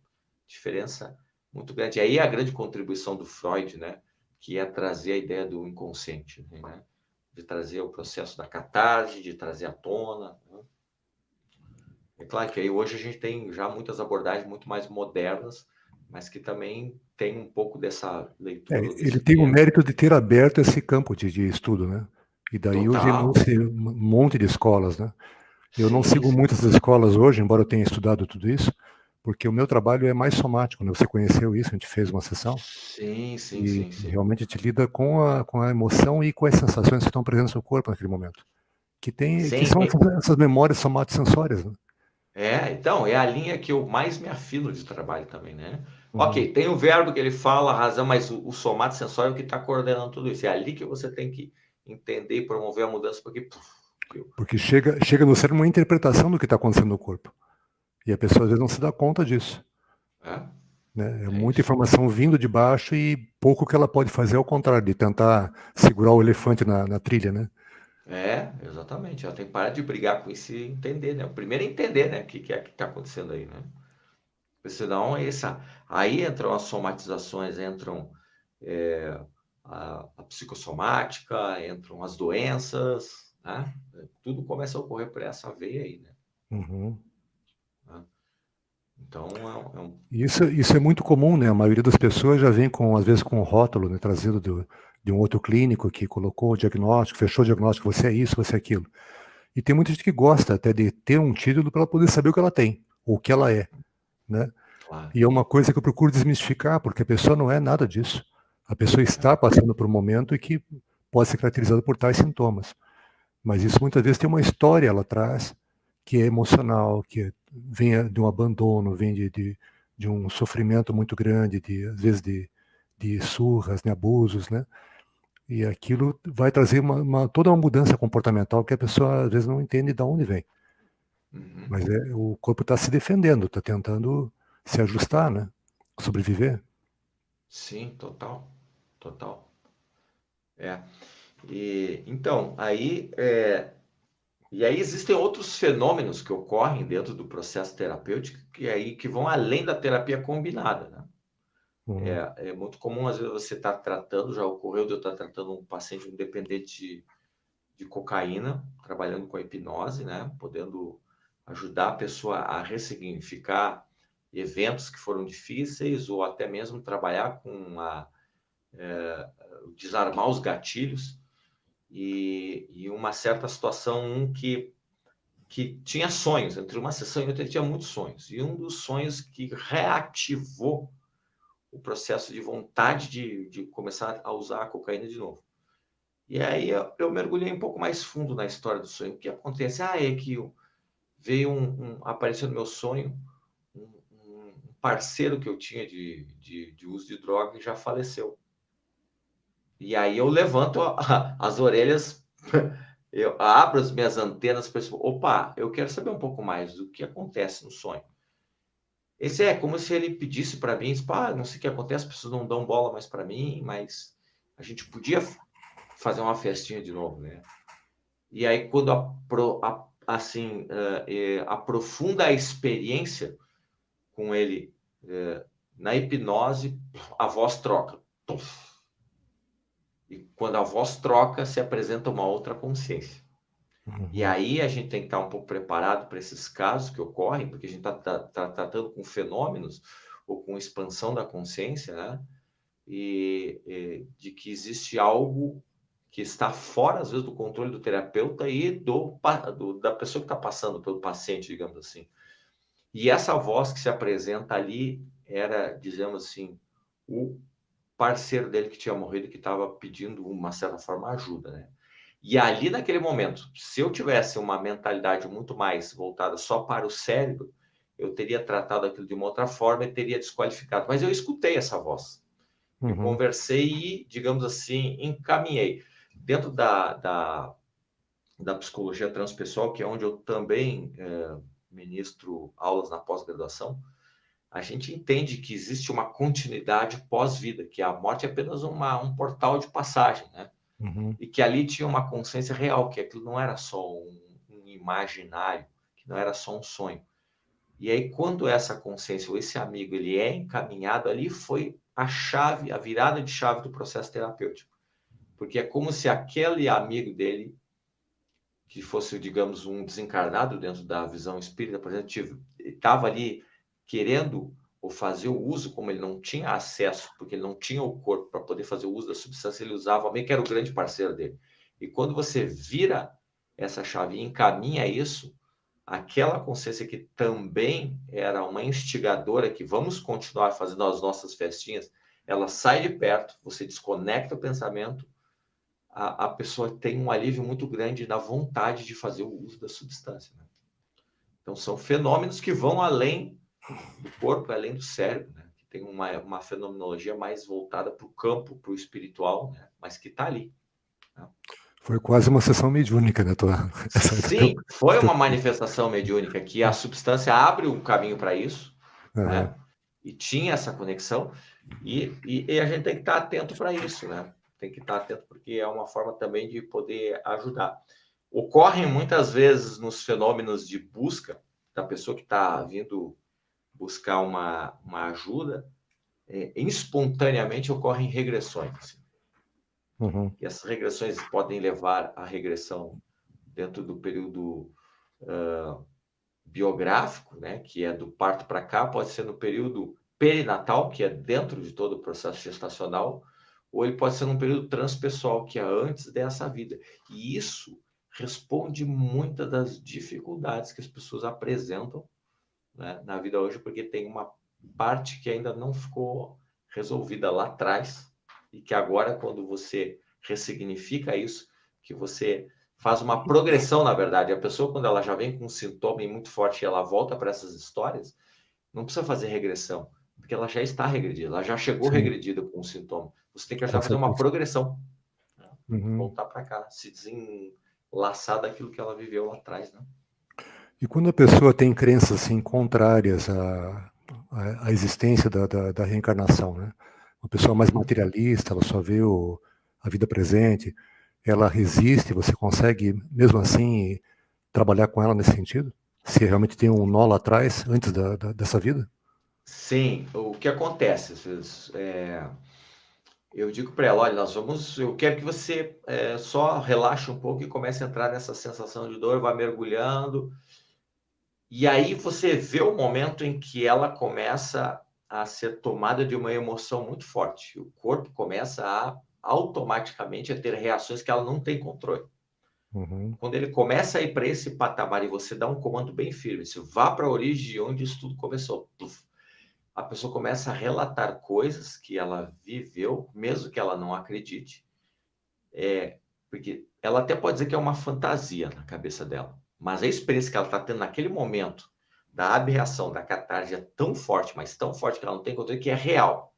[SPEAKER 2] diferença muito grande. E aí a grande contribuição do Freud, né? Que é trazer a ideia do inconsciente, né? De trazer o processo da catarse, de trazer à tona, né? É claro que aí hoje a gente tem já muitas abordagens muito mais modernas, mas que também tem um pouco dessa leitura ou
[SPEAKER 1] Ele
[SPEAKER 2] desse
[SPEAKER 1] tem o
[SPEAKER 2] viés.
[SPEAKER 1] mérito de ter aberto esse campo de estudo, né? E daí hoje
[SPEAKER 2] Total.
[SPEAKER 1] tem um monte de escolas, né? Eu não
[SPEAKER 2] Sim,
[SPEAKER 1] sigo
[SPEAKER 2] sim.
[SPEAKER 1] muitas escolas hoje, embora eu tenha estudado tudo isso, porque o meu trabalho é mais somático, né? Você conheceu isso, a gente fez uma sessão,
[SPEAKER 2] Sim, sim,
[SPEAKER 1] e
[SPEAKER 2] sim, sim.
[SPEAKER 1] realmente a gente lida com a emoção e com as sensações que estão presentes no corpo naquele momento. Que
[SPEAKER 2] Sim,
[SPEAKER 1] são essas memórias somatosensórias, né?
[SPEAKER 2] então, é a linha que eu mais me afino de trabalho também, né?
[SPEAKER 1] Uhum.
[SPEAKER 2] Ok, tem o verbo que ele fala, a razão, mas o somato sensório é o que está coordenando tudo isso. É ali que você tem que entender e promover a mudança, porque
[SPEAKER 1] Porque chega no cérebro uma interpretação do que está acontecendo no corpo. E a pessoa às vezes não se dá conta disso.
[SPEAKER 2] é,
[SPEAKER 1] Né? É
[SPEAKER 2] é
[SPEAKER 1] muita
[SPEAKER 2] isso.
[SPEAKER 1] informação vindo de baixo e pouco que ela pode fazer ao contrário, de tentar segurar o elefante na trilha, né?
[SPEAKER 2] É, exatamente. Ela tem que parar de brigar com isso e entender, né? O primeiro é entender, né? O que é que está acontecendo aí, né? Porque senão aí entram as somatizações, entram é, a psicossomática, entram as doenças, né? Tudo começa a ocorrer por essa veia aí, né?
[SPEAKER 1] Uhum.
[SPEAKER 2] Né? Então,
[SPEAKER 1] Isso é muito comum, né? A maioria das pessoas já vem com, às vezes, com o rótulo, né, trazido de um outro clínico que colocou o diagnóstico, fechou o diagnóstico, você é isso, você é aquilo. E tem muita gente que gosta até de ter um título para ela poder saber o que ela tem, ou o que ela é, né?
[SPEAKER 2] claro.
[SPEAKER 1] E é uma coisa que eu procuro desmistificar, porque a pessoa não é nada disso. A pessoa está
[SPEAKER 2] É.
[SPEAKER 1] passando por um momento e que pode ser caracterizado por tais sintomas. Mas isso muitas vezes tem uma história lá atrás, que é emocional, que vem de um abandono, vem de um sofrimento muito grande, às vezes de surras, né, abusos, né? E aquilo vai trazer toda uma mudança comportamental que a pessoa às vezes não entende de onde vem.
[SPEAKER 2] Uhum.
[SPEAKER 1] Mas o corpo está se defendendo, está tentando se ajustar, né? Sobreviver.
[SPEAKER 2] Sim, total. Total. É. Então, e aí existem outros fenômenos que ocorrem dentro do processo terapêutico que vão além da terapia combinada, né?
[SPEAKER 1] Uhum.
[SPEAKER 2] É muito comum, às vezes, você estar tratando, já ocorreu de eu estar tratando um paciente, um dependente de cocaína, trabalhando com a hipnose, né? Podendo ajudar a pessoa a ressignificar eventos que foram difíceis ou até mesmo trabalhar com desarmar os gatilhos e uma certa situação que tinha sonhos, entre uma sessão e outra ele tinha muitos sonhos, e um dos sonhos que reativou o processo de vontade de começar a usar a cocaína de novo. E aí eu mergulhei um pouco mais fundo na história do sonho. O que acontece? É que veio apareceu no meu sonho um parceiro que eu tinha de uso de droga e já faleceu. E aí eu levanto as orelhas, eu abro as minhas antenas para opa, eu quero saber um pouco mais do que acontece no sonho. Esse é como se ele pedisse para mim, não sei o que acontece, as pessoas não dão bola mais para mim, mas a gente podia fazer uma festinha de novo, né? E aí quando assim aprofunda a experiência com ele na hipnose, a voz troca. E quando a voz troca, se apresenta uma outra consciência. E
[SPEAKER 1] Uhum.
[SPEAKER 2] aí a gente tem que estar um pouco preparado para esses casos que ocorrem, porque a gente está tratando com fenômenos ou com expansão da consciência, né? E de que existe algo que está fora, às vezes, do controle do terapeuta e da pessoa que está passando, pelo paciente, digamos assim. E essa voz que se apresenta ali era, digamos assim, o parceiro dele que tinha morrido, que estava pedindo, uma certa forma, ajuda, né? E ali, naquele momento, se eu tivesse uma mentalidade muito mais voltada só para o cérebro, eu teria tratado aquilo de uma outra forma e teria desqualificado. Mas eu escutei essa voz. Eu
[SPEAKER 1] Uhum.
[SPEAKER 2] conversei e, digamos assim, encaminhei. Dentro da psicologia transpessoal, que é onde eu também ministro aulas na pós-graduação, a gente entende que existe uma continuidade pós-vida, que a morte é apenas um portal de passagem, né?
[SPEAKER 1] Uhum.
[SPEAKER 2] E que ali tinha uma consciência real, que aquilo não era só um imaginário, que não era só um sonho. E aí, quando essa consciência ou esse amigo ele é encaminhado, ali foi a chave, a virada de chave do processo terapêutico. Porque é como se aquele amigo dele, que fosse, digamos, um desencarnado dentro da visão espírita, por exemplo, estava ali querendo ou fazer o uso, como ele não tinha acesso, porque ele não tinha o corpo para poder fazer o uso da substância, ele usava meio que era o grande parceiro dele. E quando você vira essa chave e encaminha isso, aquela consciência que também era uma instigadora, que vamos continuar fazendo as nossas festinhas, ela sai de perto, você desconecta o pensamento, a pessoa tem um alívio muito grande na vontade de fazer o uso da substância, né? Então, são fenômenos que vão além do corpo, além do cérebro, né? Que tem uma fenomenologia mais voltada para o campo, para o espiritual, né? Mas que está ali, né?
[SPEAKER 1] Foi quase uma sessão mediúnica, né? Essa
[SPEAKER 2] Sim, foi uma manifestação mediúnica que a substância abre um caminho para isso,
[SPEAKER 1] Uhum.
[SPEAKER 2] né? E tinha essa conexão, e a gente tem que estar atento para isso, né? Tem que estar atento, porque é uma forma também de poder ajudar. Ocorrem muitas vezes nos fenômenos de busca da pessoa que está vindo buscar uma ajuda, espontaneamente ocorrem regressões. Assim.
[SPEAKER 1] Uhum.
[SPEAKER 2] E essas regressões podem levar à regressão dentro do período biográfico, né, que é do parto para cá, pode ser no período perinatal, que é dentro de todo o processo gestacional, ou ele pode ser num período transpessoal, que é antes dessa vida. E isso responde muitas das dificuldades que as pessoas apresentam, né, na vida hoje, porque tem uma parte que ainda não ficou resolvida lá atrás, e que agora, quando você ressignifica isso, que você faz uma progressão, na verdade. A pessoa, quando ela já vem com um sintoma muito forte e ela volta para essas histórias, não precisa fazer regressão, porque ela já está regredida, ela já chegou
[SPEAKER 1] Sim,
[SPEAKER 2] regredida com o sintoma. Você tem que ajudar
[SPEAKER 1] com
[SPEAKER 2] a fazer uma
[SPEAKER 1] certeza.
[SPEAKER 2] progressão, né?
[SPEAKER 1] Uhum.
[SPEAKER 2] Voltar para cá, se desenlaçar daquilo que ela viveu lá atrás, né?
[SPEAKER 1] E quando a pessoa tem crenças assim contrárias à existência da reencarnação, né? Uma pessoa mais
[SPEAKER 2] Uhum.
[SPEAKER 1] materialista, ela só vê a vida presente, ela resiste, você consegue, mesmo assim, trabalhar com ela nesse sentido? Se realmente tem um nó lá atrás, antes dessa vida?
[SPEAKER 2] Sim, o que acontece? Eu digo para ela, olha, eu quero que você só relaxe um pouco e comece a entrar nessa sensação de dor, vai mergulhando, e aí você vê o momento em que ela começa a ser tomada de uma emoção muito forte. O corpo começa a automaticamente a ter reações que ela não tem controle.
[SPEAKER 1] Uhum.
[SPEAKER 2] Quando ele começa a ir para esse patamar e você dá um comando bem firme, você vá para a origem de onde isso tudo começou. Puf, a pessoa começa a relatar coisas que ela viveu, mesmo que ela não acredite, porque ela até pode dizer que é uma fantasia na cabeça dela, mas a experiência que ela está tendo naquele momento, da aberração, da catarse, é tão forte, mas tão forte que ela não tem controle, que é real.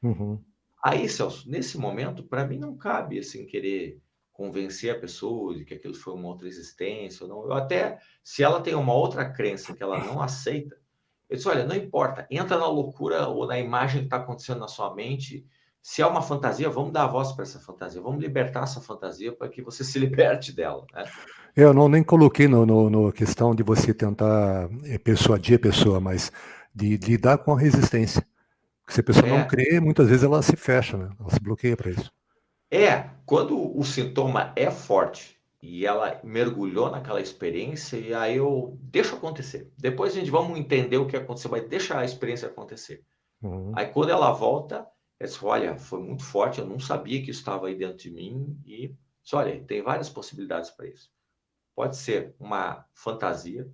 [SPEAKER 1] Uhum.
[SPEAKER 2] Aí, Celso, nesse momento, para mim não cabe assim querer convencer a pessoa de que aquilo foi uma outra existência ou não. Eu até, se ela tem uma outra crença que ela não aceita, eu disse, olha, não importa, entra na loucura ou na imagem que está acontecendo na sua mente. Se é uma fantasia, vamos dar voz para essa fantasia, vamos libertar essa fantasia para que você se liberte dela, né?
[SPEAKER 1] Eu não nem coloquei no questão de você tentar persuadir a pessoa, mas de lidar com a resistência. Porque se a pessoa não
[SPEAKER 2] É,
[SPEAKER 1] crê, muitas vezes ela se fecha, né? Ela se bloqueia para isso.
[SPEAKER 2] quando o sintoma é forte e ela mergulhou naquela experiência, e aí eu deixo acontecer. Depois a gente vamos entender o que aconteceu, mas deixa a experiência acontecer.
[SPEAKER 1] Uhum.
[SPEAKER 2] Aí quando ela volta, ela diz, olha, foi muito forte, eu não sabia que isso estava aí dentro de mim, e diz, olha, tem várias possibilidades para isso. Pode ser uma fantasia,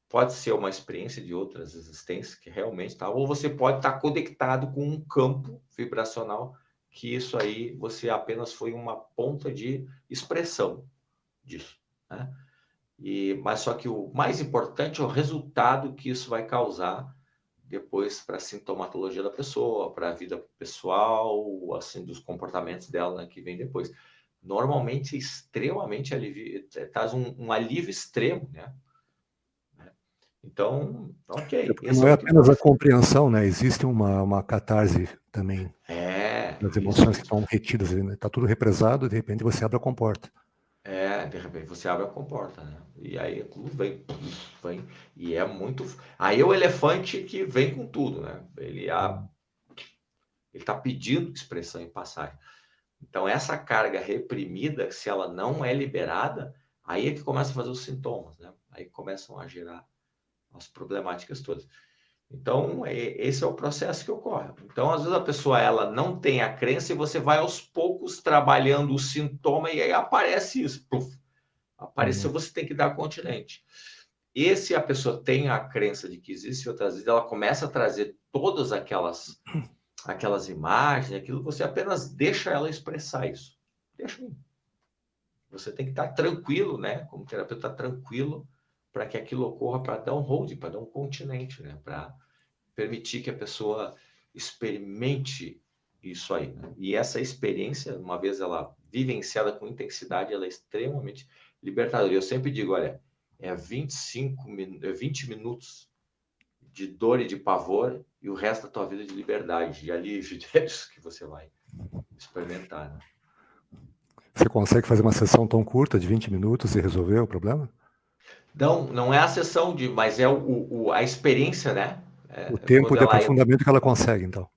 [SPEAKER 2] pode ser uma experiência de outras existências que realmente está, ou você pode estar conectado com um campo vibracional que isso aí você apenas foi uma ponta de expressão disso, né? Mas só que o mais importante é o resultado que isso vai causar depois para a sintomatologia da pessoa, para a vida pessoal, assim, dos comportamentos dela, né, que vem depois. Normalmente, extremamente alivio, traz um alívio extremo, né? Então,
[SPEAKER 1] É
[SPEAKER 2] ok,
[SPEAKER 1] porque
[SPEAKER 2] esse
[SPEAKER 1] não
[SPEAKER 2] é
[SPEAKER 1] é
[SPEAKER 2] o
[SPEAKER 1] apenas a
[SPEAKER 2] primeiro.
[SPEAKER 1] compreensão, né? Existe uma catarse também das
[SPEAKER 2] Isso,
[SPEAKER 1] emoções que
[SPEAKER 2] isso.
[SPEAKER 1] estão retidas ali, né? Tá tudo represado, de repente você abre a comporta.
[SPEAKER 2] De repente você abre a comporta, né? E aí aquilo vem, e é muito. Aí é o elefante que vem com tudo, né? Ele tá pedindo expressão em passagem. Então, essa carga reprimida, se ela não é liberada, aí é que começa a fazer os sintomas, né? Aí começam a gerar as problemáticas todas. Então, esse é o processo que ocorre. Então, às vezes a pessoa ela não tem a crença e você vai aos poucos trabalhando o sintoma e aí aparece isso. Puf,
[SPEAKER 1] Uhum.
[SPEAKER 2] apareceu, você tem que dar continente. E se a pessoa tem a crença de que existe outras vidas, ela começa a trazer todas aquelas imagens, aquilo, você apenas deixa ela expressar isso. Deixa aí. Você tem que estar tranquilo, né? Como terapeuta, tranquilo para que aquilo ocorra, para dar um hold, para dar um continente, né? Para permitir que a pessoa experimente isso aí, né? E essa experiência, uma vez ela vivenciada com intensidade, ela é extremamente libertadora. Eu sempre digo, olha, é 20 minutos de dor e de pavor e o resto da tua vida de liberdade, de alívio, é isso que você vai experimentar, né?
[SPEAKER 1] Você consegue fazer uma sessão tão curta de 20 minutos e resolver o problema?
[SPEAKER 2] Não, não é a sessão mas é a experiência, né?
[SPEAKER 1] O tempo
[SPEAKER 2] Quando
[SPEAKER 1] de
[SPEAKER 2] ela
[SPEAKER 1] aprofundamento que ela consegue, então.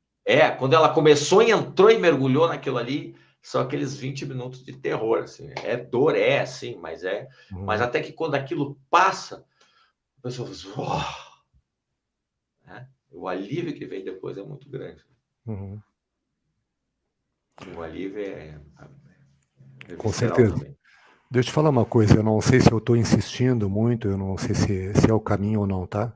[SPEAKER 2] quando ela começou e entrou e mergulhou naquilo ali, são aqueles 20 minutos de terror, assim. É dor, assim, mas
[SPEAKER 1] Uhum.
[SPEAKER 2] até que quando aquilo passa, a pessoa diz, oh, né? O alívio que vem depois é muito grande.
[SPEAKER 1] Uhum.
[SPEAKER 2] O alívio é
[SPEAKER 1] Com
[SPEAKER 2] visceral
[SPEAKER 1] certeza.
[SPEAKER 2] também.
[SPEAKER 1] Deixa eu te falar uma coisa, eu não sei se eu estou insistindo muito, eu não sei se é o caminho ou não, tá?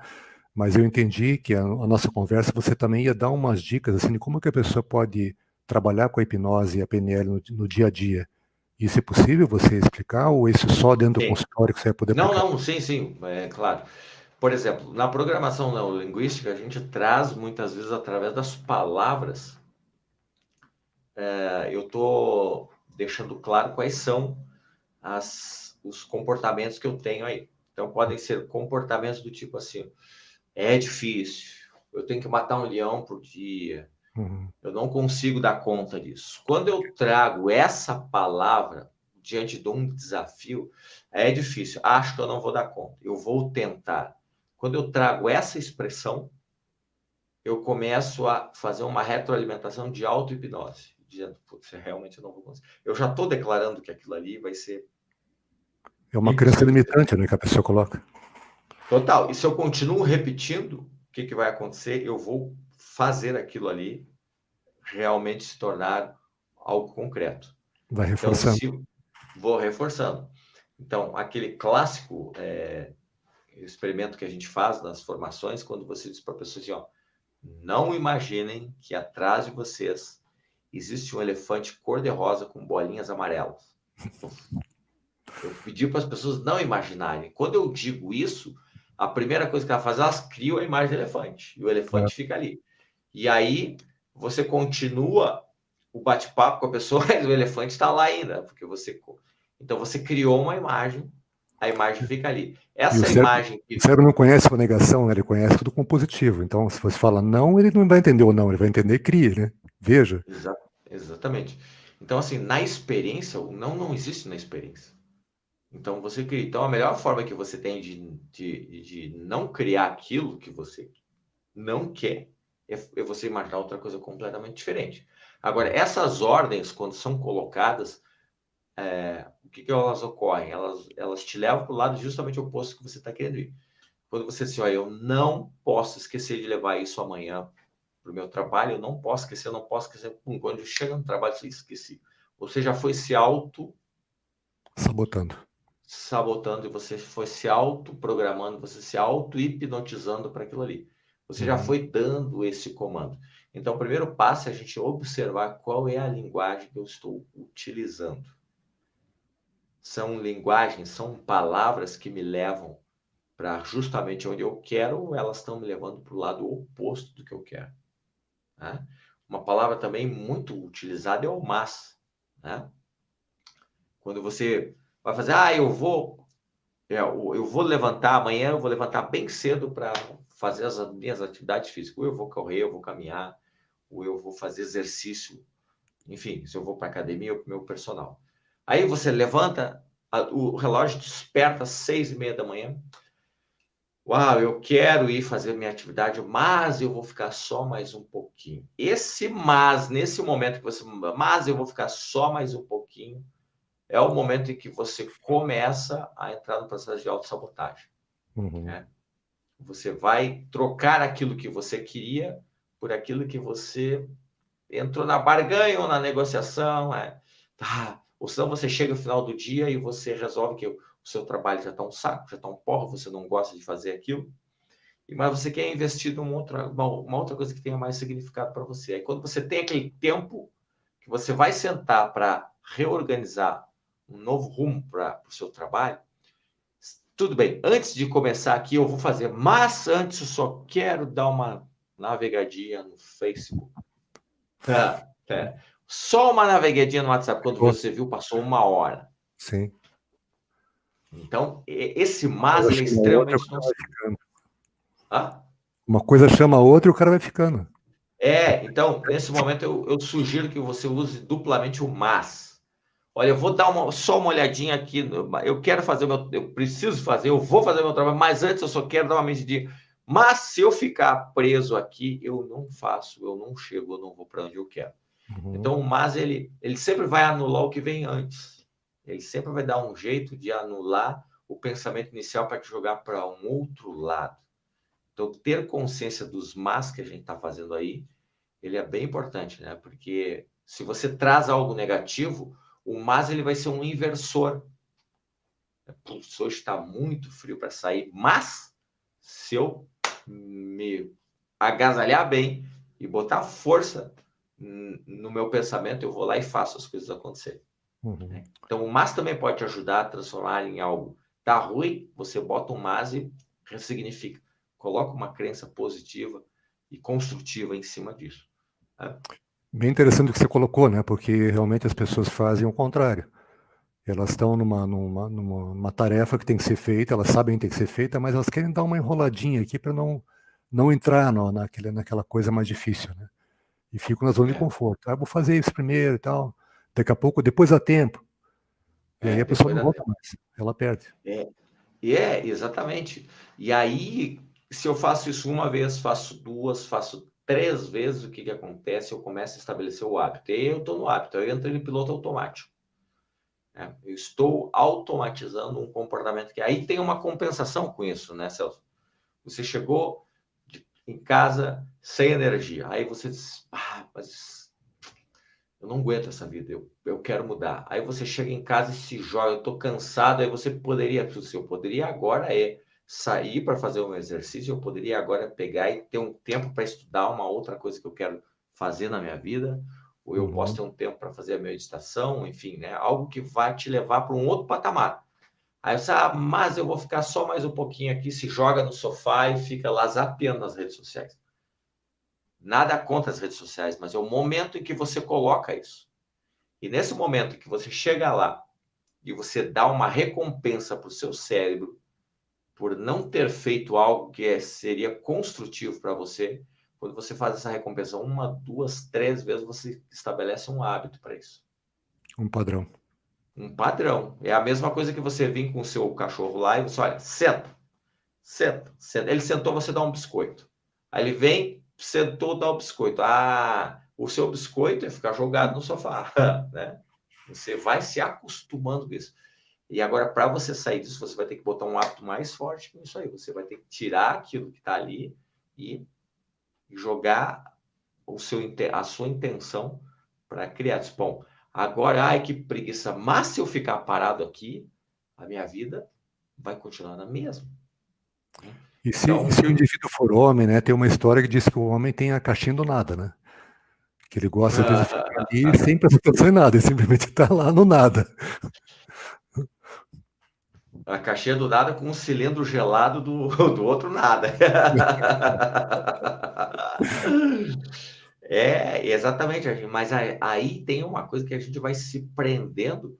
[SPEAKER 1] Mas eu entendi que a nossa conversa você também ia dar umas dicas assim de como que a pessoa pode trabalhar com a hipnose e a PNL no dia a dia. Isso é possível você explicar ou isso só dentro do
[SPEAKER 2] Sim.
[SPEAKER 1] consultório que você vai poder
[SPEAKER 2] Não,
[SPEAKER 1] aplicar?
[SPEAKER 2] não, sim, sim, é claro. Por exemplo, na programação neurolinguística, a gente traz muitas vezes através das palavras, eu estou deixando claro quais são os comportamentos que eu tenho aí. Então, podem ser comportamentos do tipo assim: é difícil, eu tenho que matar um leão por dia,
[SPEAKER 1] Uhum.
[SPEAKER 2] Eu não consigo dar conta disso. Quando eu trago essa palavra diante de um desafio, é difícil. Acho que eu não vou dar conta. Eu vou tentar. Quando eu trago essa expressão, eu começo a fazer uma retroalimentação de auto-hipnose, dizendo, putz, realmente eu não vou conseguir. Eu já estou declarando que aquilo ali vai ser
[SPEAKER 1] É uma crença
[SPEAKER 2] impossível.
[SPEAKER 1] limitante, né, que a pessoa coloca.
[SPEAKER 2] Total. E se eu continuo repetindo, o que vai acontecer? Eu vou fazer aquilo ali realmente se tornar algo concreto.
[SPEAKER 1] Vai
[SPEAKER 2] Então,
[SPEAKER 1] reforçando.
[SPEAKER 2] se vou reforçando. Então, aquele clássico experimento que a gente faz nas formações, quando você diz para a pessoa assim, ó, não imaginem que atrás de vocês existe um elefante cor-de-rosa com bolinhas amarelas. Eu pedi para as pessoas não imaginarem. Quando eu digo isso, a primeira coisa que ela faz, elas criam a imagem do elefante. E o elefante fica ali. E aí, você continua o bate-papo com a pessoa, mas o elefante está lá ainda. Porque você... Então, você criou uma imagem, a imagem fica ali.
[SPEAKER 1] E o
[SPEAKER 2] Essa
[SPEAKER 1] cérebro,
[SPEAKER 2] imagem...
[SPEAKER 1] o cérebro não conhece uma negação, né? Ele conhece tudo como positivo. Então, se você fala não, ele não vai entender o não, ele vai entender crie, né? Veja.
[SPEAKER 2] Exatamente. Então, assim, na experiência, o não existe na experiência. Então, você cria. Então, a melhor forma que você tem de não criar aquilo que você não quer é você imaginar outra coisa completamente diferente. Agora, essas ordens, quando são colocadas, o que elas ocorrem? Elas te levam para o lado justamente oposto que você está querendo ir. Quando você diz, olha, eu não posso esquecer de levar isso amanhã para o meu trabalho, eu não posso esquecer, eu não posso esquecer. Pum, quando eu chego no trabalho, eu esqueci. Você já foi se
[SPEAKER 1] Sabotando.
[SPEAKER 2] sabotando e você foi se autoprogramando, você se auto-hipnotizando para aquilo ali. Você já foi dando esse comando. Então, o primeiro passo é a gente observar qual é a linguagem que eu estou utilizando. São linguagens, são palavras que me levam para justamente onde eu quero, ou elas estão me levando para o lado oposto do que eu quero. Né? Uma palavra também muito utilizada é o mas. Né? Quando você vai fazer, eu vou levantar amanhã, eu vou levantar bem cedo para fazer as minhas atividades físicas. Ou eu vou correr, eu vou caminhar, ou eu vou fazer exercício. Enfim, se eu vou para academia ou para o meu personal. Aí você levanta, o relógio desperta às 6:30 da manhã. Uau, eu quero ir fazer minha atividade, mas eu vou ficar só mais um pouquinho. Esse mas, nesse momento que você... Mas eu vou ficar só mais um pouquinho, é o momento em que você começa a entrar no processo de autossabotagem. Né? Você vai trocar aquilo que você queria por aquilo que você entrou na barganha ou na negociação. Ou senão você chega no final do dia e você resolve que o seu trabalho já está um saco, já está um porro, você não gosta de fazer aquilo, mas você quer investir numa uma outra coisa que tenha mais significado para você. Aí quando você tem aquele tempo que você vai sentar para reorganizar um novo rumo para o seu trabalho, tudo bem, antes de começar aqui eu vou fazer, mas antes eu só quero dar uma navegadinha no Facebook. Só uma navegadinha no WhatsApp, quando você viu, passou 1 hora.
[SPEAKER 1] Sim.
[SPEAKER 2] Então, esse mas ele é extremamente nocivo.
[SPEAKER 1] Uma coisa chama a outra e o cara vai ficando.
[SPEAKER 2] Então, nesse momento eu sugiro que você use duplamente o mas. Olha, eu vou dar só uma olhadinha aqui, eu quero fazer eu preciso fazer, eu vou fazer o meu trabalho, mas antes eu só quero dar uma medidinha. Mas se eu ficar preso aqui, eu não faço, eu não chego, eu não vou para onde eu quero. Então, o mas, ele sempre vai anular o que vem antes. Ele sempre vai dar um jeito de anular o pensamento inicial para te jogar para um outro lado. Então, ter consciência dos mas que a gente está fazendo aí, ele é bem importante, né? Porque se você traz algo negativo, o mas ele vai ser um inversor. Putz, hoje está muito frio para sair, mas se eu me agasalhar bem e botar força no meu pensamento, eu vou lá e faço as coisas acontecerem. Então, o mas também pode te ajudar a transformar em algo. Tá ruim, você bota um mas e ressignifica. Coloca uma crença positiva e construtiva em cima disso. Né?
[SPEAKER 1] Bem interessante o que você colocou, né? Porque realmente as pessoas fazem o contrário. Elas estão numa tarefa que tem que ser feita, elas sabem que tem que ser feita, mas elas querem dar uma enroladinha aqui para não entrar naquela coisa mais difícil, né? E fico na zona de conforto. Vou fazer isso primeiro e tal. Daqui a pouco, depois dá tempo. E aí a pessoa
[SPEAKER 2] depois
[SPEAKER 1] não
[SPEAKER 2] dá
[SPEAKER 1] volta
[SPEAKER 2] tempo.
[SPEAKER 1] mais. Ela perde.
[SPEAKER 2] Exatamente. E aí, se eu faço isso uma vez, faço duas, faço 3 vezes, o que que acontece? Eu começo a estabelecer o hábito. E aí eu estou no hábito, eu entro em piloto automático. Eu estou automatizando um comportamento que aí tem uma compensação com isso, né, Celso? Você chegou em casa sem energia, aí você diz, mas eu não aguento essa vida, eu quero mudar. Aí você chega em casa e se joga, eu estou cansado, aí você poderia, eu poderia agora sair para fazer um exercício, eu poderia agora pegar e ter um tempo para estudar uma outra coisa que eu quero fazer na minha vida, ou eu posso ter um tempo para fazer a meditação, enfim, né? Algo que vai te levar para um outro patamar. Aí você, mas eu vou ficar só mais um pouquinho aqui, se joga no sofá e fica lá zapeando nas redes sociais. Nada contra as redes sociais, mas é o momento em que você coloca isso. E nesse momento que você chega lá e você dá uma recompensa para o seu cérebro por não ter feito algo que seria construtivo para você, quando você faz essa recompensa 1, 2, 3 vezes, você estabelece um hábito para isso.
[SPEAKER 1] Um padrão.
[SPEAKER 2] Um padrão. É a mesma coisa que você vir com o seu cachorro lá e você olha, senta, senta, senta. Ele sentou, você dá um biscoito. Aí ele vem, sentou, dá o biscoito. O seu biscoito é ficar jogado no sofá, né? Você vai se acostumando com isso. E agora, para você sair disso, você vai ter que botar um hábito mais forte que isso aí. Você vai ter que tirar aquilo que está ali e jogar a sua intenção para criar. Bom, agora, ai, que preguiça. Mas se eu ficar parado aqui, a minha vida vai continuar na mesma.
[SPEAKER 1] E
[SPEAKER 2] Então,
[SPEAKER 1] se o indivíduo for homem, né, tem uma história que diz que o homem tem a caixinha do nada, né? Que ele gosta, às vezes, de ficar ali sem prestar atenção em nada, ele simplesmente está lá no nada.
[SPEAKER 2] a caixinha do nada com um cilindro gelado do outro nada. Exatamente. Mas aí tem uma coisa que a gente vai se prendendo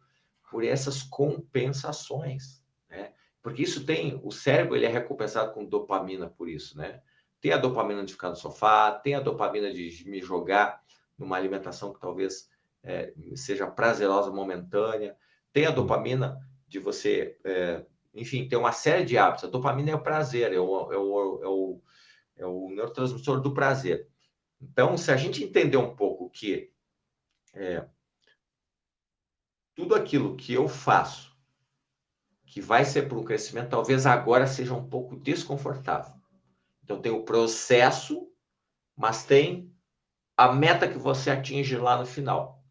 [SPEAKER 2] por essas compensações, né? Porque isso tem, o cérebro ele é recompensado com dopamina por isso, né? Tem a dopamina de ficar no sofá, tem a dopamina de me jogar numa alimentação que talvez seja prazerosa, momentânea, tem a dopamina de você, enfim, ter uma série de hábitos. A dopamina é o prazer, é o neurotransmissor do prazer. Então, se a gente entender um pouco que tudo aquilo que eu faço que vai ser para o crescimento, talvez agora seja um pouco desconfortável. Então, tem o processo, mas tem a meta que você atinge lá no final.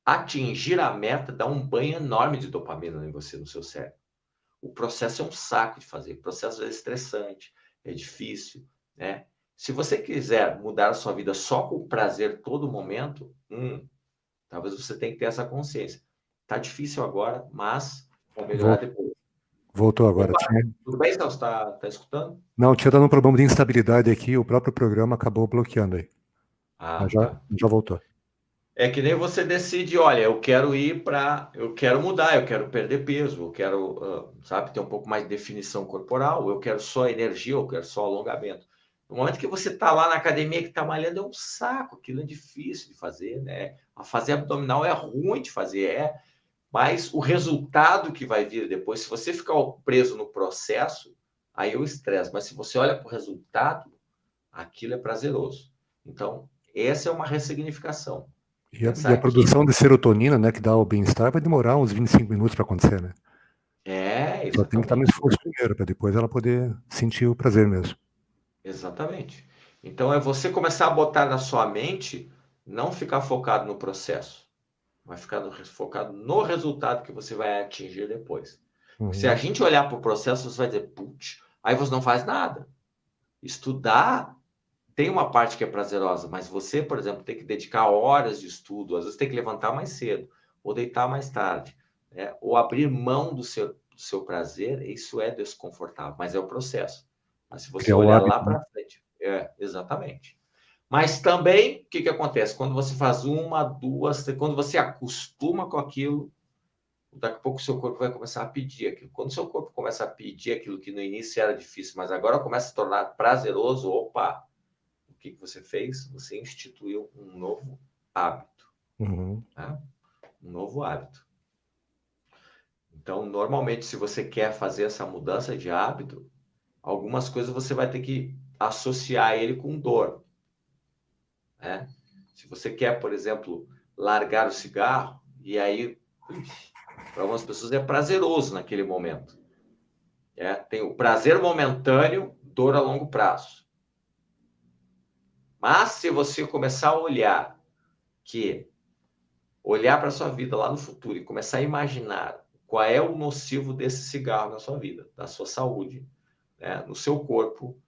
[SPEAKER 2] Atingir a meta dá um banho enorme de dopamina em você, no seu cérebro. O processo é um saco de fazer, o processo é estressante, é difícil, né? Se você quiser mudar a sua vida só com prazer todo momento, talvez você tenha que ter essa consciência. Tá difícil agora, mas vai melhorar depois.
[SPEAKER 1] Voltou agora.
[SPEAKER 2] Opa, tudo bem, Celso? Tá escutando?
[SPEAKER 1] Não, tinha dado um problema de instabilidade aqui, o próprio programa acabou bloqueando aí. Mas
[SPEAKER 2] Tá.
[SPEAKER 1] já voltou.
[SPEAKER 2] É que nem você decide, olha, eu quero mudar, eu quero perder peso, eu quero, sabe, ter um pouco mais de definição corporal, eu quero só energia, eu quero só alongamento. No momento que você está lá na academia que está malhando, é um saco, aquilo é difícil de fazer, né? A fazer abdominal é ruim de fazer, mas o resultado que vai vir depois, se você ficar preso no processo, aí é o estresse, mas se você olha para o resultado, aquilo é prazeroso. Então, essa é uma ressignificação.
[SPEAKER 1] E a
[SPEAKER 2] Pensar que
[SPEAKER 1] produção de serotonina, né, que dá o bem-estar, vai demorar uns 25 minutos para acontecer, né? Só tem que estar no
[SPEAKER 2] exatamente,
[SPEAKER 1] esforço primeiro, para depois ela poder sentir o prazer mesmo.
[SPEAKER 2] exatamente. Então é você começar a botar na sua mente, não ficar focado no processo, mas ficar focado no resultado que você vai atingir depois. Se a gente olhar para o processo, você vai dizer, putz, aí você não faz nada. Estudar tem uma parte que é prazerosa, mas você, por exemplo, tem que dedicar horas de estudo, às vezes tem que levantar mais cedo, ou deitar mais tarde, né? Ou abrir mão do seu prazer, isso é desconfortável, mas é o processo. Mas se você
[SPEAKER 1] Criar o
[SPEAKER 2] olhar
[SPEAKER 1] hábito,
[SPEAKER 2] lá
[SPEAKER 1] né?
[SPEAKER 2] para frente, exatamente. Mas também, o que acontece? Quando você faz uma, duas, quando você acostuma com aquilo, daqui a pouco o seu corpo vai começar a pedir aquilo. Quando o seu corpo começa a pedir aquilo que no início era difícil, mas agora começa a se tornar prazeroso, opa, que você fez? Você instituiu um novo hábito. Tá? Um novo hábito. Então, normalmente, se você quer fazer essa mudança de hábito, algumas coisas você vai ter que associar ele com dor. Né? Se você quer, por exemplo, largar o cigarro, e aí, para algumas pessoas é prazeroso naquele momento. Tem o prazer momentâneo, dor a longo prazo. Mas se você começar a olhar para a sua vida lá no futuro e começar a imaginar qual é o nocivo desse cigarro na sua vida, na sua saúde, né, no seu corpo,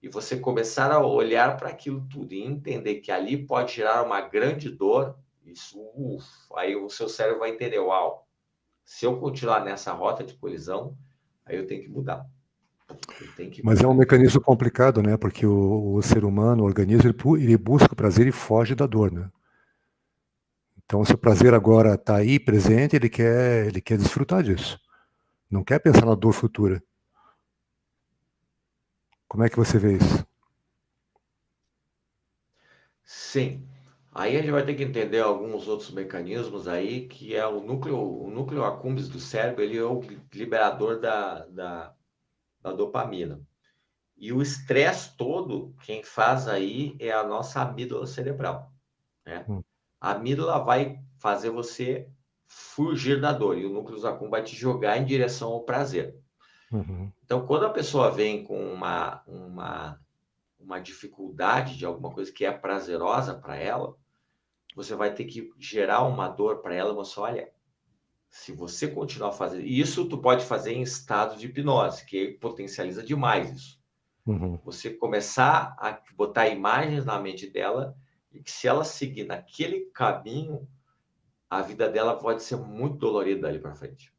[SPEAKER 2] e você começar a olhar para aquilo tudo e entender que ali pode gerar uma grande dor, isso, aí o seu cérebro vai entender, uau, se eu continuar nessa rota de colisão, aí eu tenho que mudar.
[SPEAKER 1] Mas é um mecanismo complicado, né? Porque o ser humano, o organismo, ele busca o prazer e foge da dor, né? Então, se o prazer agora está aí presente, ele quer desfrutar disso. Não quer pensar na dor futura. Como é que você vê isso?
[SPEAKER 2] Sim. Aí a gente vai ter que entender alguns outros mecanismos aí, que é o núcleo accumbens do cérebro, ele é o liberador da dopamina. E o estresse todo, quem faz aí é a nossa amígdala cerebral. Né? A amígdala vai fazer você fugir da dor, e o núcleo accumbens vai te jogar em direção ao prazer. Então, quando a pessoa vem com uma dificuldade de alguma coisa que é prazerosa para ela, você vai ter que gerar uma dor para ela, mas olha, se você continuar fazendo isso, tu pode fazer em estado de hipnose, que potencializa demais isso. Você começar a botar imagens na mente dela e que se ela seguir naquele caminho, a vida dela pode ser muito dolorida dali para frente.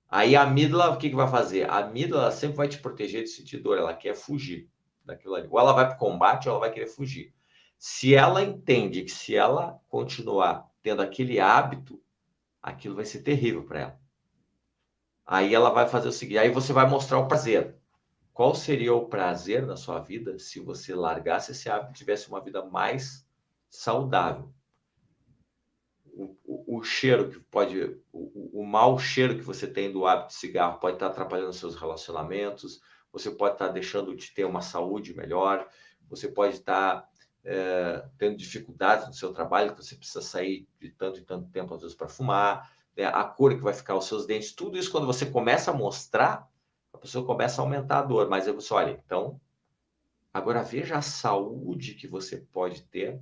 [SPEAKER 2] Aí a amígdala, o que vai fazer? A amígdala sempre vai te proteger de sentir dor, ela quer fugir daquilo ali. Ou ela vai para o combate ou ela vai querer fugir. Se ela entende que se ela continuar tendo aquele hábito, aquilo vai ser terrível para ela. Aí ela vai fazer o seguinte, aí você vai mostrar o prazer. Qual seria o prazer na sua vida se você largasse esse hábito e tivesse uma vida mais saudável? O cheiro que pode, o mau cheiro que você tem do hábito de cigarro pode estar atrapalhando seus relacionamentos, você pode estar deixando de ter uma saúde melhor, você pode estar tendo dificuldades no seu trabalho, que você precisa sair de tanto em tanto tempo, às vezes, para fumar, né? A cor que vai ficar os seus dentes, tudo isso, quando você começa a mostrar, a pessoa começa a aumentar a dor. Mas aí você olha, então, agora veja a saúde que você pode ter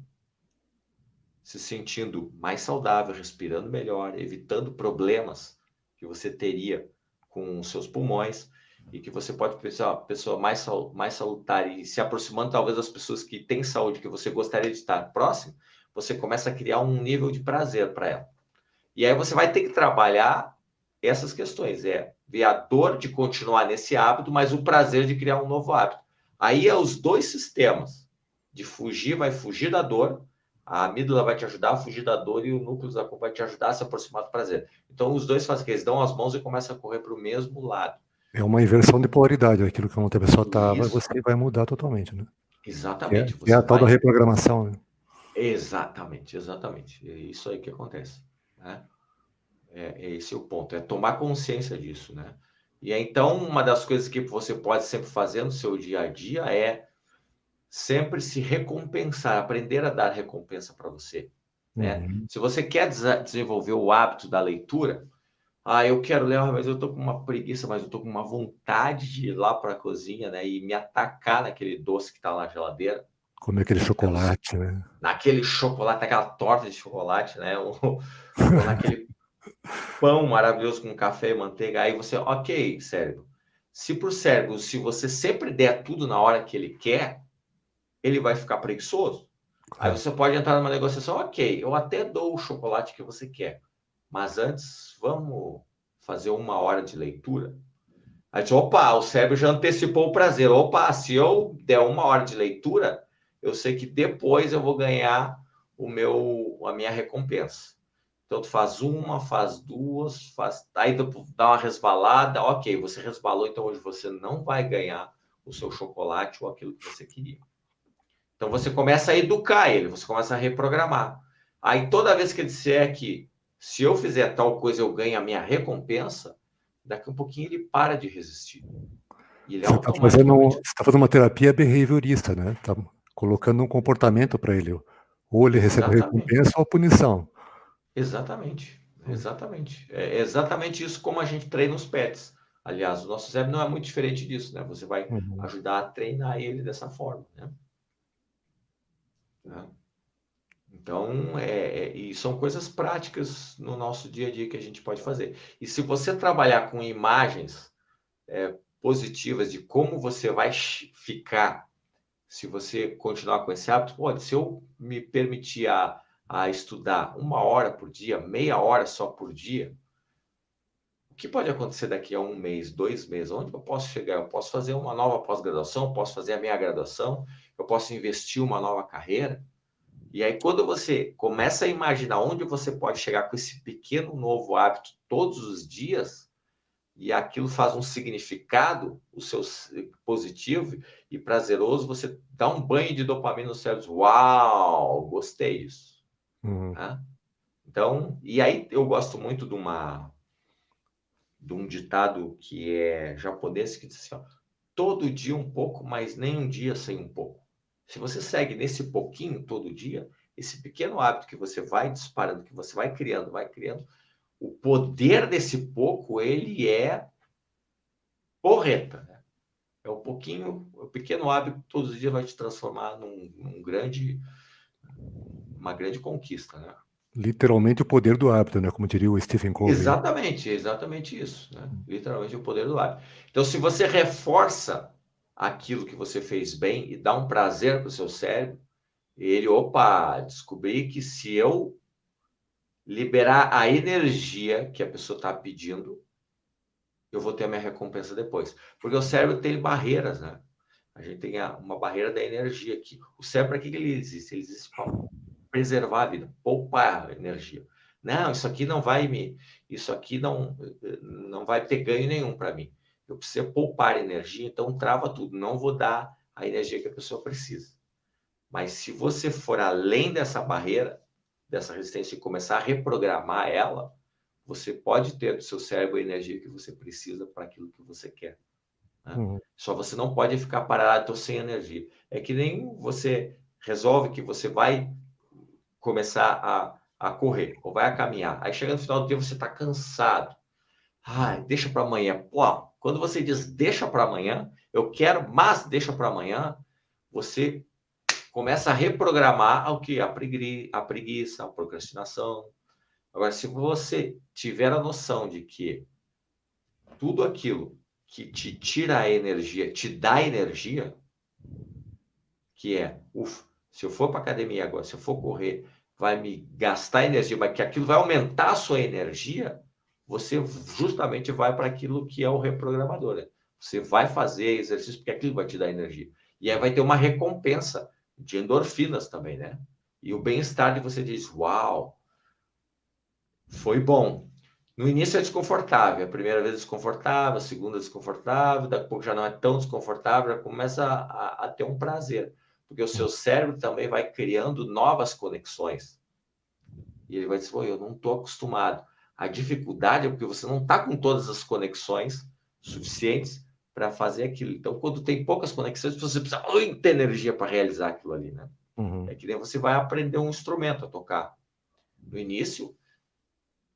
[SPEAKER 2] se sentindo mais saudável, respirando melhor, evitando problemas que você teria com os seus pulmões e que você pode ser uma pessoa mais salutar e se aproximando talvez das pessoas que têm saúde, que você gostaria de estar próximo, você começa a criar um nível de prazer para ela. E aí você vai ter que trabalhar essas questões, ver a dor de continuar nesse hábito, mas o prazer de criar um novo hábito. Aí é os dois sistemas de fugir, vai fugir da dor, a amígdala vai te ajudar a fugir da dor e o núcleo accumbens vai te ajudar a se aproximar do prazer. Então, os dois fazem o que? Eles dão as mãos e começam a correr para o mesmo lado.
[SPEAKER 1] É uma inversão de polaridade. Aquilo que ontem a pessoa estava, você vai mudar totalmente, né?
[SPEAKER 2] Exatamente.
[SPEAKER 1] É a tal da reprogramação, né?
[SPEAKER 2] Exatamente. É isso aí que acontece. Né? É esse o ponto. É tomar consciência disso, né? E então, uma das coisas que você pode sempre fazer no seu dia a dia é sempre se recompensar, aprender a dar recompensa para você. Né? Se você quer desenvolver o hábito da leitura, eu quero ler, mas eu estou com uma preguiça, mas eu estou com uma vontade de ir lá para a cozinha, né, e me atacar naquele doce que está na geladeira.
[SPEAKER 1] Comer aquele chocolate, né?
[SPEAKER 2] Naquele chocolate, aquela torta de chocolate, né? Ou naquele pão maravilhoso com café e manteiga. Aí você, ok, cérebro. Se para o cérebro, se você sempre der tudo na hora que ele quer, ele vai ficar preguiçoso. Aí você pode entrar numa negociação, ok, eu até dou o chocolate que você quer, mas antes vamos fazer 1 hora de leitura? Aí diz, opa, o cérebro já antecipou o prazer. Opa, se eu der 1 hora de leitura, eu sei que depois eu vou ganhar a minha recompensa. Então, tu faz uma, faz duas, aí dá uma resbalada, ok, você resbalou, então hoje você não vai ganhar o seu chocolate ou aquilo que você queria. Então você começa a educar ele, você começa a reprogramar. Aí toda vez que ele disser que se eu fizer tal coisa eu ganho a minha recompensa, daqui um pouquinho ele para de resistir. E ele automaticamente...
[SPEAKER 1] Você tá fazendo uma terapia behaviorista, né? Tá colocando um comportamento para ele. Ou ele recebe a
[SPEAKER 2] Exatamente.
[SPEAKER 1] recompensa ou a punição.
[SPEAKER 2] Exatamente. Exatamente. É exatamente isso como a gente treina os pets. Aliás, o nosso cérebro não é muito diferente disso, né? Você vai
[SPEAKER 1] Uhum.
[SPEAKER 2] ajudar a treinar ele dessa forma, né? Então, e são coisas práticas no nosso dia a dia que a gente pode fazer. E se você trabalhar com imagens positivas de como você vai ficar, se você continuar com esse hábito, pode, se eu me permitir a estudar 1 hora por dia, meia hora só por dia, o que pode acontecer daqui a 1 mês, 2 meses? Onde eu posso chegar? Eu posso fazer uma nova pós-graduação, posso fazer a minha graduação, eu posso investir uma nova carreira. E aí, quando você começa a imaginar onde você pode chegar com esse pequeno novo hábito todos os dias, e aquilo faz um significado, o seu positivo e prazeroso, você dá um banho de dopamina no cérebro. Uau, gostei disso.
[SPEAKER 1] Uhum.
[SPEAKER 2] Né? Então, e aí eu gosto muito de um ditado que é japonês, que diz assim, ó, todo dia um pouco, mas nem um dia sem um pouco. Se você segue nesse pouquinho todo dia, esse pequeno hábito que você vai disparando, que você vai criando, o poder desse pouco, ele é porreta, né? É um pouquinho, o pequeno hábito todos os dias vai te transformar uma grande conquista, né?
[SPEAKER 1] Literalmente o poder do hábito, né? Como diria o Stephen Covey.
[SPEAKER 2] Exatamente isso, né? Literalmente o poder do hábito. Então, se você reforça aquilo que você fez bem e dá um prazer para o seu cérebro, descobri que se eu liberar a energia que a pessoa está pedindo, eu vou ter a minha recompensa depois. Porque o cérebro tem barreiras, né? A gente tem uma barreira da energia aqui. O cérebro, para que ele existe? Ele existe para preservar a vida, poupar energia. Não, isso aqui não vai ter ganho nenhum para mim. Eu preciso poupar energia, então trava tudo. Não vou dar a energia que a pessoa precisa. Mas se você for além dessa barreira, dessa resistência e começar a reprogramar ela, você pode ter do seu cérebro a energia que você precisa para aquilo que você quer. Né?
[SPEAKER 1] Uhum.
[SPEAKER 2] Só você não pode ficar parado, estou sem energia. É que nem você resolve que você vai começar a correr ou vai a caminhar. Aí chega no final do dia, você está cansado. Ai, deixa para amanhã. Pô, quando você diz deixa para amanhã, eu quero, mas deixa para amanhã, você começa a reprogramar o que? A preguiça, a procrastinação. Agora, se você tiver a noção de que tudo aquilo que te tira a energia, te dá energia, que se eu for para academia agora, se eu for correr, vai me gastar energia, mas que aquilo vai aumentar a sua energia, você justamente vai para aquilo que é o reprogramador. Né? Você vai fazer exercício porque aquilo vai te dar energia. E aí vai ter uma recompensa de endorfinas também, né? E o bem-estar de você diz, uau, foi bom. No início é desconfortável, a primeira vez desconfortável, a segunda desconfortável, daqui a pouco já não é tão desconfortável, já começa a ter um prazer, porque o seu cérebro também vai criando novas conexões. E ele vai dizer, eu não estou acostumado. A dificuldade é porque você não está com todas as conexões suficientes para fazer aquilo. Então, quando tem poucas conexões, você precisa muita energia para realizar aquilo ali, né?
[SPEAKER 1] Uhum.
[SPEAKER 2] É que nem você vai aprender um instrumento a tocar. No início,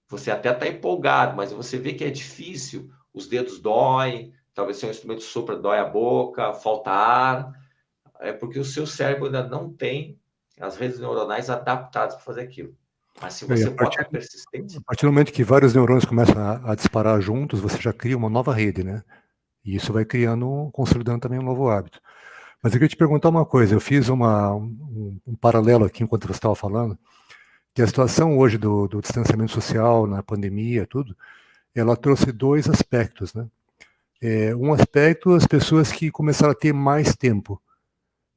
[SPEAKER 2] você até está empolgado, mas você vê que é difícil, os dedos doem, talvez seja um instrumento de sopro, dói a boca, falta ar, é porque o seu cérebro ainda não tem as redes neuronais adaptadas para fazer aquilo. Mas se você bota persistência...
[SPEAKER 1] A partir do momento que vários neurônios começam a disparar juntos, você já cria uma nova rede, né? E isso vai consolidando também um novo hábito. Mas eu queria te perguntar uma coisa, eu fiz um paralelo aqui enquanto você estava falando, que a situação hoje do distanciamento social, na pandemia, tudo, ela trouxe dois aspectos, né? Um aspecto, as pessoas que começaram a ter mais tempo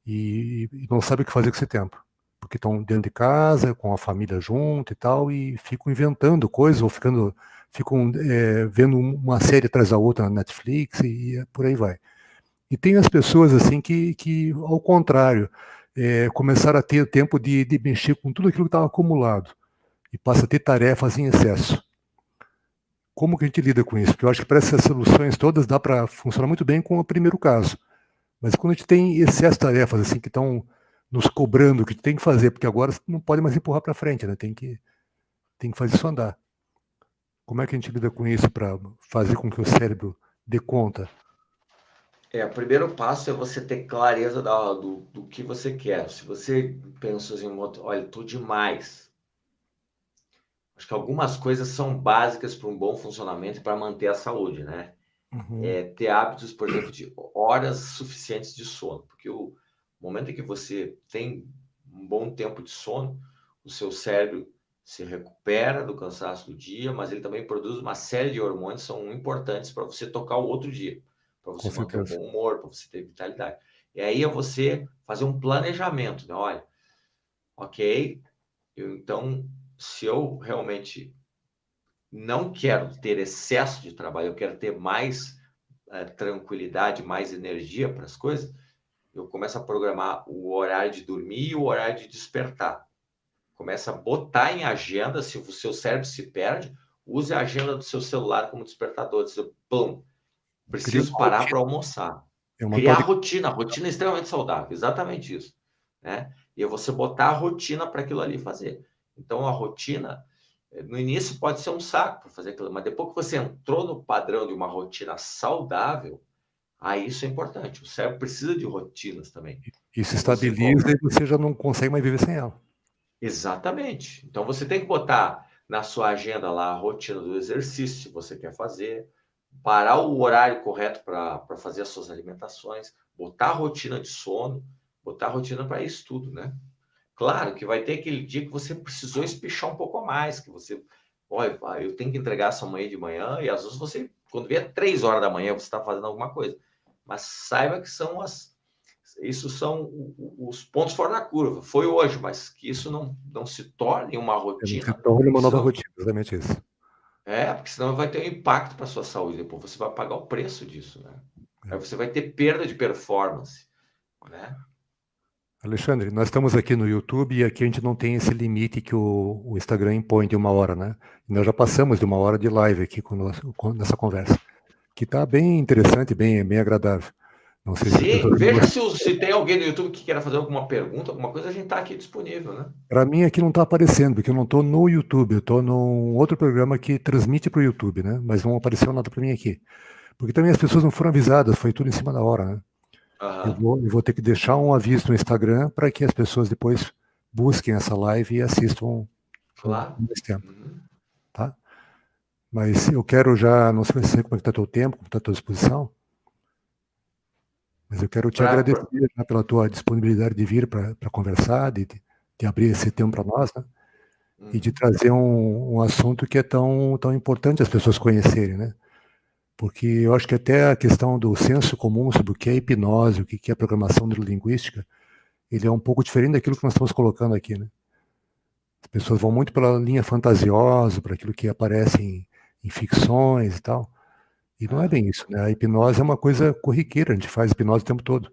[SPEAKER 1] e não sabem o que fazer com esse tempo, porque estão dentro de casa, com a família junto e tal, e ficam inventando coisas, ou ficam vendo uma série atrás da outra na Netflix e por aí vai. E tem as pessoas assim que ao contrário, começar a ter tempo de mexer com tudo aquilo que estava acumulado e passa a ter tarefas em excesso. Como que a gente lida com isso? Porque eu acho que para essas soluções todas dá para funcionar muito bem com o primeiro caso. Mas quando a gente tem excesso de tarefas assim que estão nos cobrando o que tem que fazer, porque agora não pode mais empurrar para frente, né? Tem que fazer isso andar. Como é que a gente lida com isso para fazer com que o cérebro dê conta?
[SPEAKER 2] O primeiro passo é você ter clareza do que você quer. Se você pensa assim, olha, estou demais. Acho que algumas coisas são básicas para um bom funcionamento e para manter a saúde, né?
[SPEAKER 1] Uhum.
[SPEAKER 2] Ter hábitos, por exemplo, de horas suficientes de sono, porque o momento em que você tem um bom tempo de sono, o seu cérebro se recupera do cansaço do dia, mas ele também produz uma série de hormônios que são importantes para você tocar o outro dia, para
[SPEAKER 1] Com
[SPEAKER 2] você manter um
[SPEAKER 1] certeza.
[SPEAKER 2] bom humor, para você ter vitalidade. E aí é você fazer um planejamento, né? Olha, ok, então, se eu realmente não quero ter excesso de trabalho, eu quero ter mais tranquilidade, mais energia para as coisas, eu começo a programar o horário de dormir e o horário de despertar. Começa a botar em agenda, se o seu cérebro se perde, use a agenda do seu celular como despertador. Diz, pum,
[SPEAKER 1] Cria
[SPEAKER 2] preciso
[SPEAKER 1] uma
[SPEAKER 2] parar para
[SPEAKER 1] rotina.
[SPEAKER 2] almoçar.
[SPEAKER 1] É uma tal
[SPEAKER 2] Criar
[SPEAKER 1] de
[SPEAKER 2] rotina, rotina é extremamente saudável, exatamente isso. Né? E é você botar a rotina para aquilo ali fazer. Então, a rotina, no início pode ser um saco para fazer aquilo, mas depois que você entrou no padrão de uma rotina saudável, aí isso é importante. O cérebro precisa de rotinas também.
[SPEAKER 1] isso
[SPEAKER 2] Então, você
[SPEAKER 1] estabiliza e você já não consegue mais viver sem ela.
[SPEAKER 2] exatamente. Então, você tem que botar na sua agenda lá a rotina do exercício, se você quer fazer, parar o horário correto para fazer as suas alimentações, botar a rotina de sono, botar a rotina para isso tudo, né? Claro que vai ter aquele dia que você precisou espichar um pouco a mais, que você, olha, eu tenho que entregar essa manhã de manhã, e às vezes você, quando vê 3 horas da manhã, você está fazendo alguma coisa. Mas saiba que isso são os pontos fora da curva. Foi hoje, mas que isso não se torne uma
[SPEAKER 1] Não se
[SPEAKER 2] rotina,
[SPEAKER 1] torna uma
[SPEAKER 2] porque
[SPEAKER 1] nova
[SPEAKER 2] senão,
[SPEAKER 1] rotina, exatamente isso.
[SPEAKER 2] porque senão vai ter um impacto para a sua saúde. Depois você vai pagar o preço disso, né? Aí você vai ter perda de performance, né?
[SPEAKER 1] Alexandre, nós estamos aqui no YouTube e aqui a gente não tem esse limite que o Instagram impõe de 1 hora, né? E nós já passamos de 1 hora de live aqui nessa conversa, que está bem interessante, bem agradável. Não sei se as
[SPEAKER 2] Sim,
[SPEAKER 1] pessoas vão
[SPEAKER 2] veja
[SPEAKER 1] gostar.
[SPEAKER 2] se tem alguém no YouTube que queira fazer alguma pergunta, alguma coisa, a gente está aqui disponível, né?
[SPEAKER 1] Para mim aqui não está aparecendo, porque eu não estou no YouTube, eu estou num outro programa que transmite para o YouTube, né? Mas não apareceu nada para mim aqui. Porque também as pessoas não foram avisadas, foi tudo em cima da hora, né?
[SPEAKER 2] Aham,
[SPEAKER 1] Eu vou ter que deixar um aviso no Instagram para que as pessoas depois busquem essa live e assistam com
[SPEAKER 2] claro.
[SPEAKER 1] mais tempo,
[SPEAKER 2] Uhum.
[SPEAKER 1] tá? Mas eu quero já, não sei como é que está teu tempo, como está a tua disposição, mas eu quero te
[SPEAKER 2] Pra,
[SPEAKER 1] agradecer,
[SPEAKER 2] pra-
[SPEAKER 1] né, pela tua disponibilidade de vir para conversar, de abrir esse tempo para nós, né? E de
[SPEAKER 2] Uhum.
[SPEAKER 1] trazer um assunto que é tão importante as pessoas conhecerem, né? Porque eu acho que até a questão do senso comum sobre o que é hipnose, o que é programação neurolinguística, ele é um pouco diferente daquilo que nós estamos colocando aqui, né? As pessoas vão muito pela linha fantasiosa, para aquilo que aparece em ficções e tal. E não é
[SPEAKER 2] Ah.
[SPEAKER 1] bem isso, né? A hipnose é uma coisa corriqueira, a gente faz hipnose o tempo todo.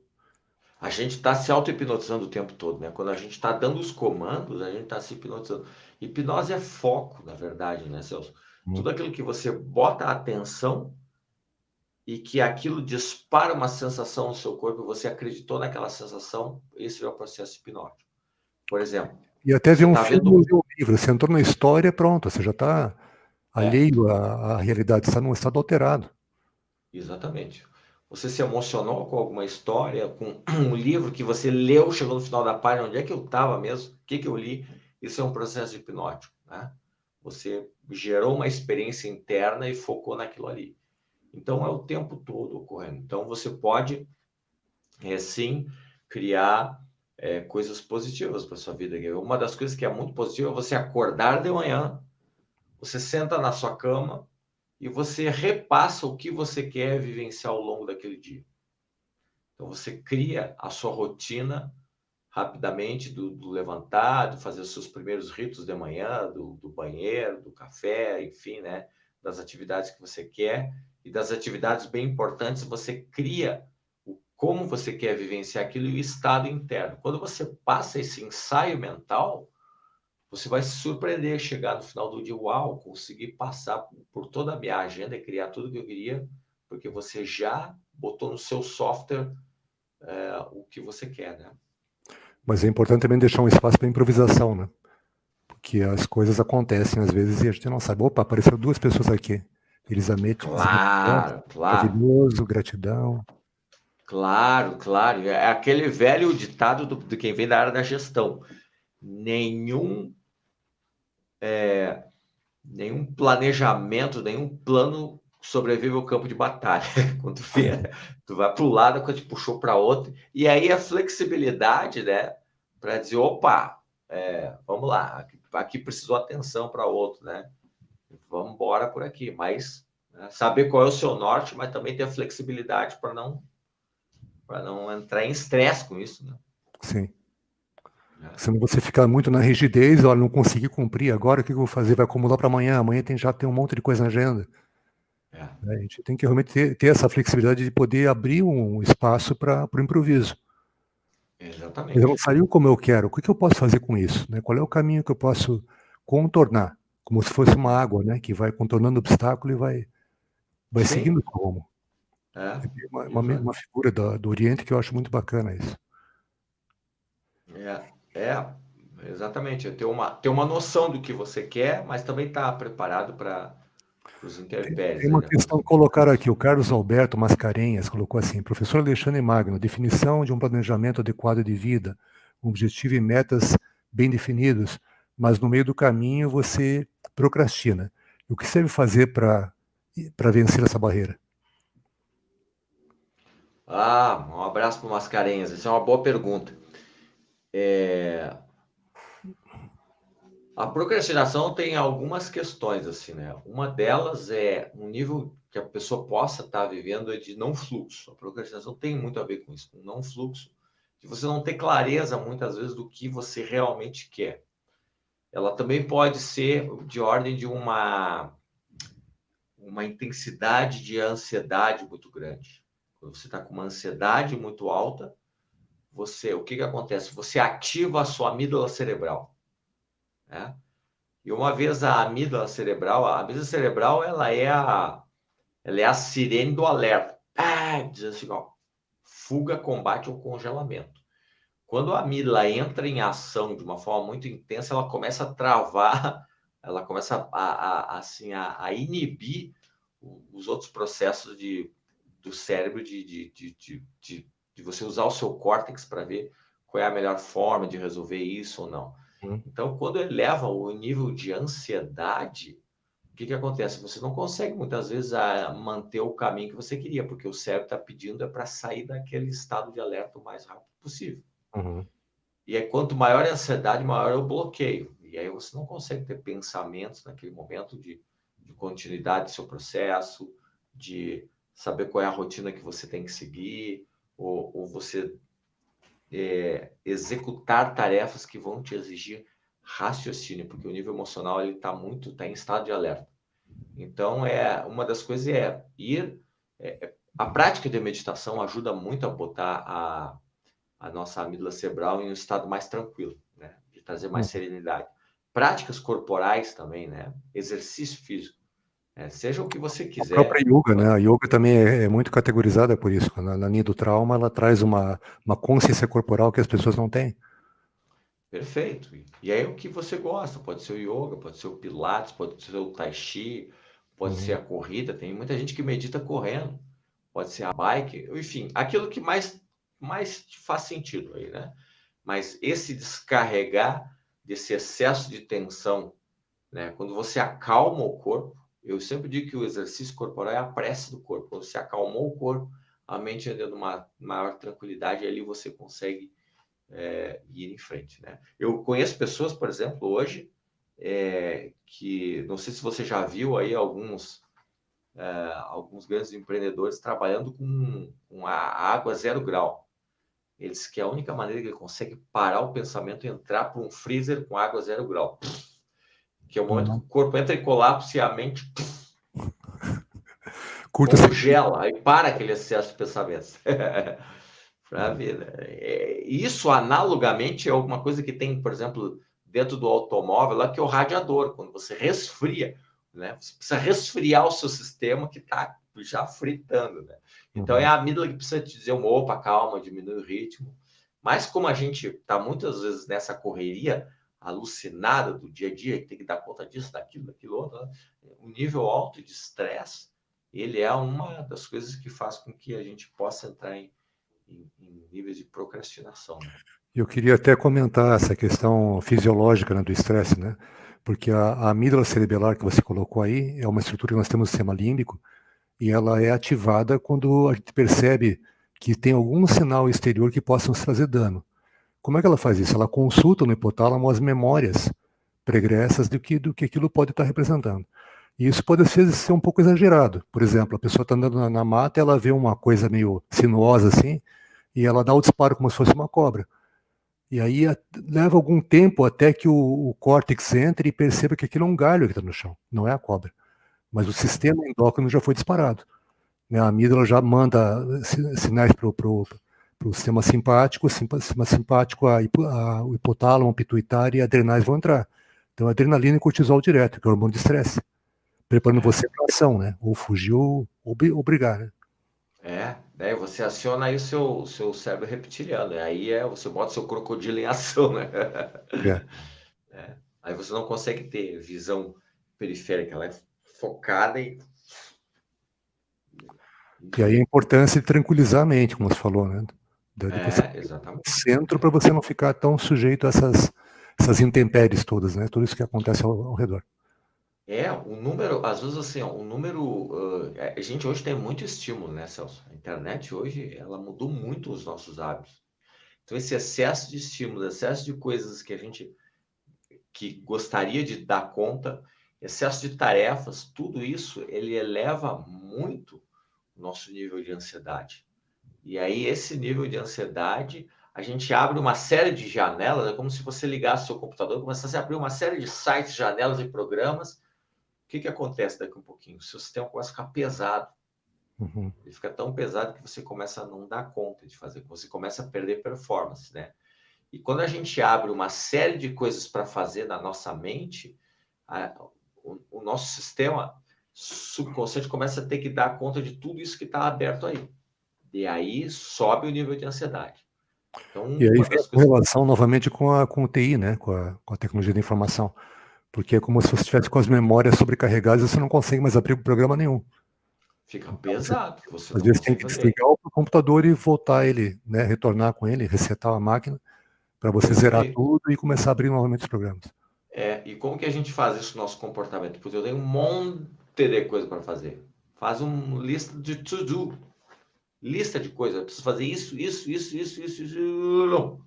[SPEAKER 2] A gente está se auto-hipnotizando o tempo todo, né? Quando a gente está dando os comandos, a gente está se hipnotizando. Hipnose é foco, na verdade, né, Celso?
[SPEAKER 1] Hum.
[SPEAKER 2] Tudo aquilo que você bota a atenção e que aquilo dispara uma sensação no seu corpo, você acreditou naquela sensação, esse é o processo hipnótico. Por exemplo,
[SPEAKER 1] E até ver
[SPEAKER 2] você
[SPEAKER 1] um
[SPEAKER 2] está
[SPEAKER 1] filme ou
[SPEAKER 2] vendo.
[SPEAKER 1] ler um livro, você entrou na história, pronto, você já está
[SPEAKER 2] É,
[SPEAKER 1] alheio à realidade, está num estado alterado.
[SPEAKER 2] exatamente. Você se emocionou com alguma história, com um livro que você leu, chegou no final da página, onde é que eu estava mesmo? O que eu li? Isso é um processo hipnótico, né? Você gerou uma experiência interna e focou naquilo ali. Então, é o tempo todo ocorrendo. Então, você pode, sim, criar coisas positivas para sua vida. Uma das coisas que é muito positiva é você acordar de manhã, você senta na sua cama e você repassa o que você quer vivenciar ao longo daquele dia. Então, você cria a sua rotina rapidamente do levantar, de fazer os seus primeiros ritos de manhã, do banheiro, do café, enfim, né? Das atividades que você quer e das atividades bem importantes, você cria como você quer vivenciar aquilo e o estado interno. Quando você passa esse ensaio mental, você vai se surpreender, chegar no final do dia, uau, consegui passar por toda a minha agenda e criar tudo que eu queria, porque você já botou no seu software o que você quer, né?
[SPEAKER 1] Mas é importante também deixar um espaço para improvisação, né? Porque as coisas acontecem às vezes e a gente não sabe. Opa, apareceram 2 pessoas aqui. Elizabeth,
[SPEAKER 2] Claro, claro,
[SPEAKER 1] maravilhoso, gratidão.
[SPEAKER 2] claro, claro. É aquele velho ditado de quem vem da área da gestão. Nenhum, nenhum planejamento, nenhum plano sobrevive ao campo de batalha. Quando vê, tu vai para o lado, quando te puxou para outro. E aí a flexibilidade, né? Para dizer, opa, vamos lá, aqui precisou atenção para outro, né? Vamos embora por aqui. Mas né, saber qual é o seu norte, mas também ter a flexibilidade para não entrar em estresse com isso, né?
[SPEAKER 1] Sim.
[SPEAKER 2] É.
[SPEAKER 1] Senão você fica muito na rigidez, olha, não consegui cumprir, agora o que eu vou fazer? Vai acumular para amanhã, amanhã já tem um monte de coisa na agenda.
[SPEAKER 2] É.
[SPEAKER 1] Né? A gente tem que realmente ter essa flexibilidade de poder abrir um espaço para o improviso. Mas não
[SPEAKER 2] Exatamente.
[SPEAKER 1] saiu como eu quero, o que eu posso fazer com isso? Né? Qual é o caminho que eu posso contornar? Como se fosse uma água, né? Que vai contornando o obstáculo e vai seguindo
[SPEAKER 2] Sim,
[SPEAKER 1] o rumo.
[SPEAKER 2] é.
[SPEAKER 1] Tem
[SPEAKER 2] Exa-
[SPEAKER 1] uma figura do Oriente que eu acho muito bacana isso.
[SPEAKER 2] exatamente. É ter uma noção do que você quer, mas também estar preparado para os
[SPEAKER 1] Tem
[SPEAKER 2] intempéries aí,
[SPEAKER 1] uma
[SPEAKER 2] né?
[SPEAKER 1] questão que colocaram aqui, o Carlos Alberto Mascarenhas colocou assim, professor Alexandre Magno, definição de um planejamento adequado de vida, um objetivo e metas bem definidos, mas no meio do caminho você procrastina. E o que você deve fazer para vencer essa barreira?
[SPEAKER 2] Ah, um abraço para o Mascarenhas. Essa é uma boa pergunta. A procrastinação tem algumas questões, assim, né? Uma delas é um nível que a pessoa possa estar vivendo de não fluxo. A procrastinação tem muito a ver com isso, com não fluxo, de você não ter clareza, muitas vezes, do que você realmente quer. Ela também pode ser de ordem de uma intensidade de ansiedade muito grande. Quando você está com uma ansiedade muito alta, o que acontece? Você ativa a sua amígdala cerebral, né? E uma vez a amígdala cerebral, ela é a sirene do alerta. Diz assim, ó, fuga, combate ou congelamento. Quando a amígdala entra em ação de uma forma muito intensa, ela começa a travar, ela começa assim, a inibir os outros processos do cérebro de você usar o seu córtex para ver qual é a melhor forma de resolver isso ou não. Então, quando eleva o nível de ansiedade, o que acontece? Você não consegue muitas vezes manter o caminho que você queria, porque o cérebro está pedindo para sair daquele estado de alerta o mais rápido possível.
[SPEAKER 1] Uhum.
[SPEAKER 2] E aí, quanto maior a ansiedade, maior é o bloqueio. E aí você não consegue ter pensamentos naquele momento de continuidade do seu processo, de saber qual é a rotina que você tem que seguir, ou você executar tarefas que vão te exigir raciocínio, porque o nível emocional ele está em estado de alerta. Então, uma das coisas a prática de meditação ajuda muito a botar a nossa amígdala cerebral em um estado mais tranquilo, né? De trazer mais
[SPEAKER 1] Uhum.
[SPEAKER 2] serenidade. Práticas corporais também, né? Exercício físico, né? Seja o que você
[SPEAKER 1] A própria
[SPEAKER 2] quiser.
[SPEAKER 1] yoga, né? A yoga também é muito categorizada por isso. Na linha do trauma, ela traz uma consciência corporal que as pessoas não têm.
[SPEAKER 2] Perfeito. E aí o que você gosta? Pode ser o yoga, pode ser o pilates, pode ser o tai chi, pode ser
[SPEAKER 1] Uhum.
[SPEAKER 2] a corrida. Tem muita gente que medita correndo. Pode ser a bike, enfim, aquilo que mais te faz sentido aí, né? Mas esse descarregar desse excesso de tensão, né? Quando você acalma o corpo, eu sempre digo que o exercício corporal é a prece do corpo. Quando você acalmou o corpo, a mente entra numa maior tranquilidade e ali você consegue ir em frente, né? Eu conheço pessoas, por exemplo, hoje, que não sei se você já viu aí alguns grandes empreendedores trabalhando com a água 0 grau. Eles que a única maneira que ele consegue parar o pensamento é entrar para um freezer com água 0 grau, que é o momento que
[SPEAKER 1] Uhum.
[SPEAKER 2] o corpo entra em colapso e a mente
[SPEAKER 1] Curta essa.
[SPEAKER 2] congela, aí para aquele excesso de pensamentos. Para ver, né? Isso, analogamente, é alguma coisa que tem, por exemplo, dentro do automóvel, lá que é o radiador, quando você resfria, né? Você precisa resfriar o seu sistema que está já fritando, né? Então, é
[SPEAKER 1] Uhum.
[SPEAKER 2] a amígdala que precisa te dizer, opa, calma, diminui o ritmo. Mas como a gente está muitas vezes nessa correria alucinada do dia a dia, que tem que dar conta disso, daquilo outro, né? O nível alto de estresse, ele é uma das coisas que faz com que a gente possa entrar em níveis de procrastinação, né?
[SPEAKER 1] Eu queria até comentar essa questão fisiológica, né, do estresse, né? Porque a amígdala cerebelar que você colocou aí é uma estrutura que nós temos no sistema límbico e ela é ativada quando a gente percebe que tem algum sinal exterior que possa nos trazer dano. Como é que ela faz isso? Ela consulta no hipotálamo as memórias pregressas do que aquilo pode estar representando. E isso pode às vezes ser um pouco exagerado. Por exemplo, a pessoa está andando na mata, ela vê uma coisa meio sinuosa assim, e ela dá o disparo como se fosse uma cobra. E aí leva algum tempo até que o córtex entre e perceba que aquilo é um galho que está no chão, não é a cobra. Mas o sistema endócrino já foi disparado, né? A amígdala já manda sinais para o sistema simpático, sistema simpático, o hipotálamo, a pituitária e a adrenais vão entrar. Então, adrenalina e cortisol direto, que é o hormônio de estresse, preparando
[SPEAKER 2] É,
[SPEAKER 1] você para ação, né? Ou fugir ou brigar, né?
[SPEAKER 2] daí você aciona aí o seu cérebro reptiliano, né? Aí você bota seu crocodilo em ação, né?
[SPEAKER 1] É.
[SPEAKER 2] Aí você não consegue ter visão periférica, ela é focada em.
[SPEAKER 1] E aí a
[SPEAKER 2] Enfim,
[SPEAKER 1] importância de tranquilizar a mente, como você falou, né? De você
[SPEAKER 2] exatamente.
[SPEAKER 1] centro para você não ficar tão sujeito a essas intempéries todas, né? Tudo isso que acontece ao redor.
[SPEAKER 2] O número, às vezes assim, ó, o número, a gente hoje tem muito estímulo, né, Celso? A internet hoje, ela mudou muito os nossos hábitos. Então, esse excesso de estímulo, excesso de coisas que a gente que gostaria de dar conta, excesso de tarefas, tudo isso, ele eleva muito o nosso nível de ansiedade. E aí, esse nível de ansiedade, a gente abre uma série de janelas, é como se você ligasse o seu computador, começasse a abrir uma série de sites, janelas e programas. O que acontece daqui a um pouquinho? O seu sistema começa a ficar pesado.
[SPEAKER 1] Uhum.
[SPEAKER 2] Ele fica tão pesado que você começa a não dar conta de fazer, você começa a perder performance, né? E quando a gente abre uma série de coisas para fazer na nossa mente, o nosso sistema subconsciente começa a ter que dar conta de tudo isso que está aberto aí. E aí sobe o nível de ansiedade. Então,
[SPEAKER 1] E aí
[SPEAKER 2] uma
[SPEAKER 1] vem a
[SPEAKER 2] das coisas.
[SPEAKER 1] correlação novamente com o TI, né? Com a tecnologia da informação. Porque é como se você estivesse com as memórias sobrecarregadas e você não consegue mais abrir programa nenhum.
[SPEAKER 2] Fica
[SPEAKER 1] Então, você,
[SPEAKER 2] pesado, você
[SPEAKER 1] às
[SPEAKER 2] não
[SPEAKER 1] vezes tem
[SPEAKER 2] consegue
[SPEAKER 1] que
[SPEAKER 2] fazer.
[SPEAKER 1] desligar o computador e voltar ele, né? Retornar com ele, resetar a máquina, para você
[SPEAKER 2] É isso
[SPEAKER 1] zerar
[SPEAKER 2] aí.
[SPEAKER 1] tudo e começar a abrir novamente os programas.
[SPEAKER 2] E como que a gente faz isso no nosso comportamento? Porque eu tenho um monte de coisa para fazer. Faz uma lista de to-do. Lista de coisas. Eu preciso fazer isso, isso, isso, isso, isso, isso. Não.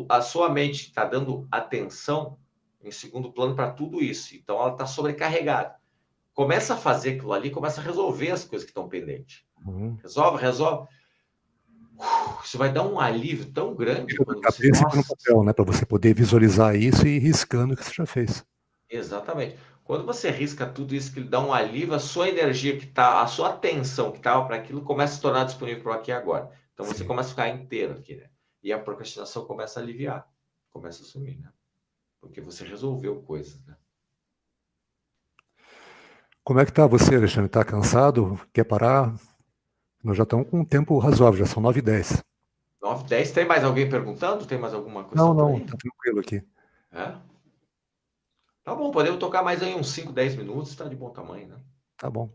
[SPEAKER 2] A sua mente está dando atenção em segundo plano para tudo isso. Então ela está sobrecarregada. Começa a fazer aquilo ali, começa a resolver as coisas que estão pendentes.
[SPEAKER 1] Uhum.
[SPEAKER 2] Resolve, resolve. Isso vai dar um alívio tão grande
[SPEAKER 1] Tira da
[SPEAKER 2] quando você.
[SPEAKER 1] cabeça e põe no
[SPEAKER 2] Nossa,
[SPEAKER 1] papel, né? Para você poder visualizar isso e ir riscando o que você já fez.
[SPEAKER 2] exatamente. Quando você risca tudo isso, que ele dá um alívio, a sua energia que tá, a sua atenção que estava para aquilo começa a se tornar disponível para aqui e agora. Então você
[SPEAKER 1] Sim.
[SPEAKER 2] começa a ficar inteiro aqui, né? E a procrastinação começa a aliviar, começa a sumir, né? Porque você resolveu coisas, né?
[SPEAKER 1] Como é que tá você, Alexandre? Tá cansado? Quer parar? Nós já estamos com um tempo razoável, já são 9h10.
[SPEAKER 2] 9, 10. Tem mais alguém perguntando? Tem mais alguma
[SPEAKER 1] Não,
[SPEAKER 2] questão por
[SPEAKER 1] não,
[SPEAKER 2] aí?
[SPEAKER 1] tá tranquilo aqui.
[SPEAKER 2] É? Tá bom, podemos tocar mais aí uns 5, 10 minutos, tá de bom tamanho, né?
[SPEAKER 1] Tá bom.